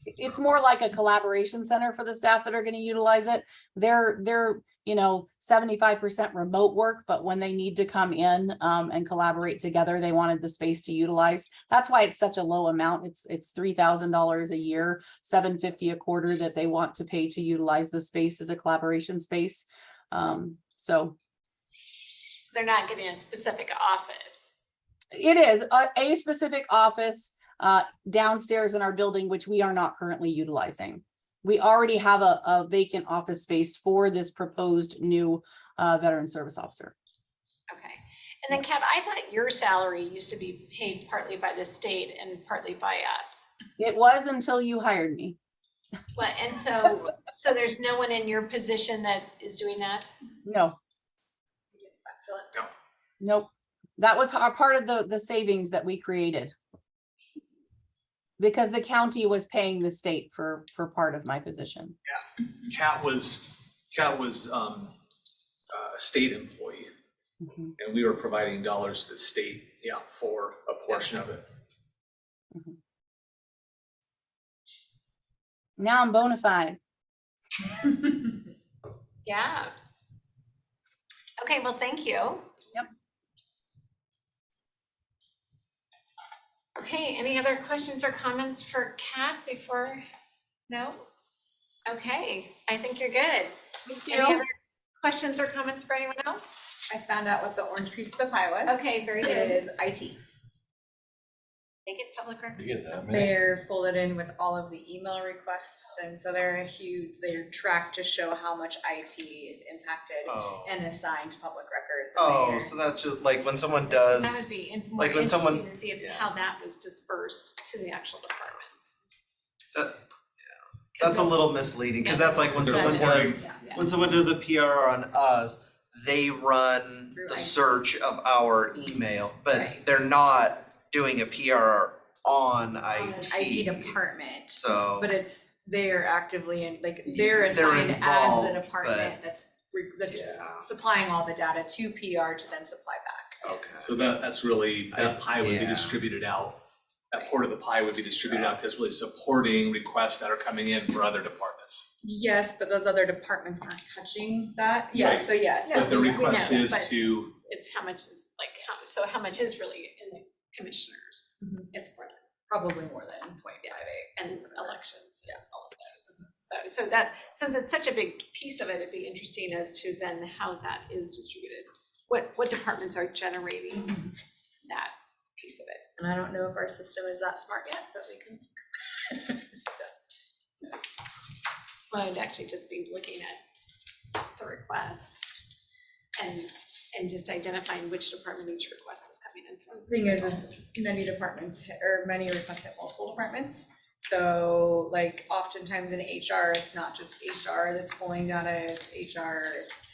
It's more like a collaboration center for the staff that are going to utilize it. They're 75% remote work, but when they need to come in and collaborate together, they wanted the space to utilize. That's why it's such a low amount. It's $3,000 a year, $750 a quarter that they want to pay to utilize the space as a collaboration space. So they're not getting a specific office. it is a specific office downstairs in our building, which we are not currently utilizing. We already have a vacant office space for this proposed new veteran service officer. Okay. And then Kat, I thought your salary used to be paid partly by the state and partly by us. It was until you hired me. Well, and so there's no one in your position that is doing that? No, nope. That was our part of the savings that we created. Because the county was paying the state for part of my position. Kat was a state employee, Mhm. and we were providing dollars to the state, for a portion of it. Mhm. Now I'm bona fide. Yeah. Okay, well, thank you. Yep. Okay, any other questions or comments for Kat before? No? Okay, I think you're good. Thank Any other questions or comments for anyone else? I found out what the orange piece of the pie was. Okay, very It good. is IT. They get public records. You get that, man. They're folded in with all of the email requests, and so they're tracked to show how much IT is impacted Oh. and assigned public records. And they're- So that's just like when someone That does, would be more like when interesting someone- to see how that was dispersed to the actual departments. That's a little misleading, cause that's like when They're someone supporting- does, Yeah. when someone does a PR on us, they run Through the IT. search of our email, but Right. they're not doing a PR on On an IT department, So, but they're actively in, like, they're assigned as involved, the department but- that's yeah, supplying all the data to PR to then supply back. okay. So that's really, that pie would be Yeah. distributed out. That part of the pie would be distributed out because really supporting requests that are coming in for other departments. Yes, but those other departments aren't touching that, yeah, Right. so yes. But the we request know, is but to, It's how much is, like, how much is really in the commissioners? Mhm. It's more than, Probably more than 0.58. and elections, yeah, all of those. So that, since it's such a big piece of it, it'd be interesting as to then how that is distributed. What departments are generating that piece of it? And I don't know if our system is that smart yet, but we can. So, Well, I'd actually just be looking at the request and just identifying which department each request is coming in from. thing is many departments or many requests hit multiple departments. So like oftentimes in HR, it's not just HR that's pulling data, it's HR, it's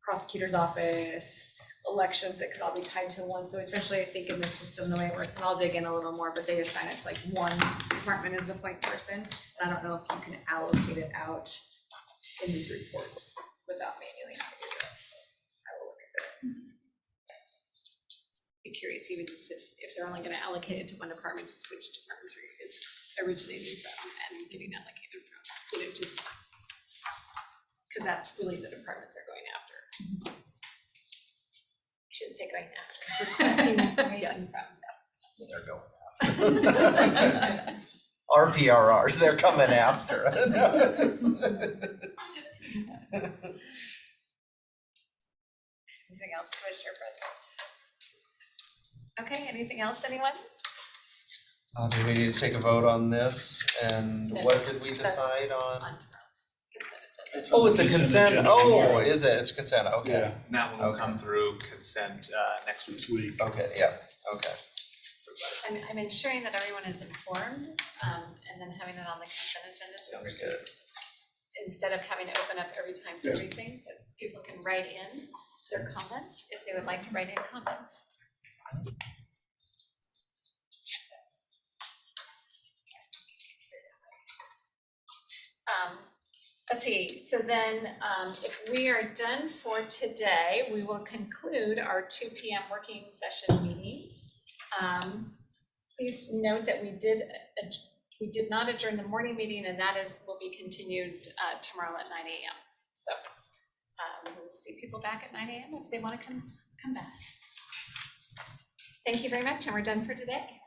prosecutor's office, elections that could all be tied to one. So essentially, I think in the system, the way it works, and I'll dig in a little more, but they assign it to like one department as the point person. And I don't know if you can allocate it out in these reports without manually having to do it. I will look at it. Be curious even just if they're only gonna allocate it to one department, just which departments it's originating from and getting allocated from, you know, just. Cause that's really the department they're going after. I shouldn't say going after, requesting information Yes. from, They're going after. Our PRRs, they're coming after. Anything else, Commissioner Fred? Okay, anything else, anyone? Do we need to take a vote on this, and what did we decide on? On to us, consent agenda. It's on Oh, the it's a consent, agenda oh, tomorrow. is it, it's consent, okay, Yeah, and that one will Okay. come through consent next week. this week. okay, yeah, okay. I'm ensuring that everyone is informed, and then having it on the consent agenda, so we're Sounds just, instead of having to open up every time for Yeah. everything, that people can write in their comments, if they would like to write in comments. Let's see, so then, if we are done for today, we will conclude our 2 PM working session meeting. Please note that we did not adjourn the morning meeting, and that will be continued tomorrow at 9 AM. So we'll see people back at 9 AM if they want to come back. Thank you very much, and we're done for today.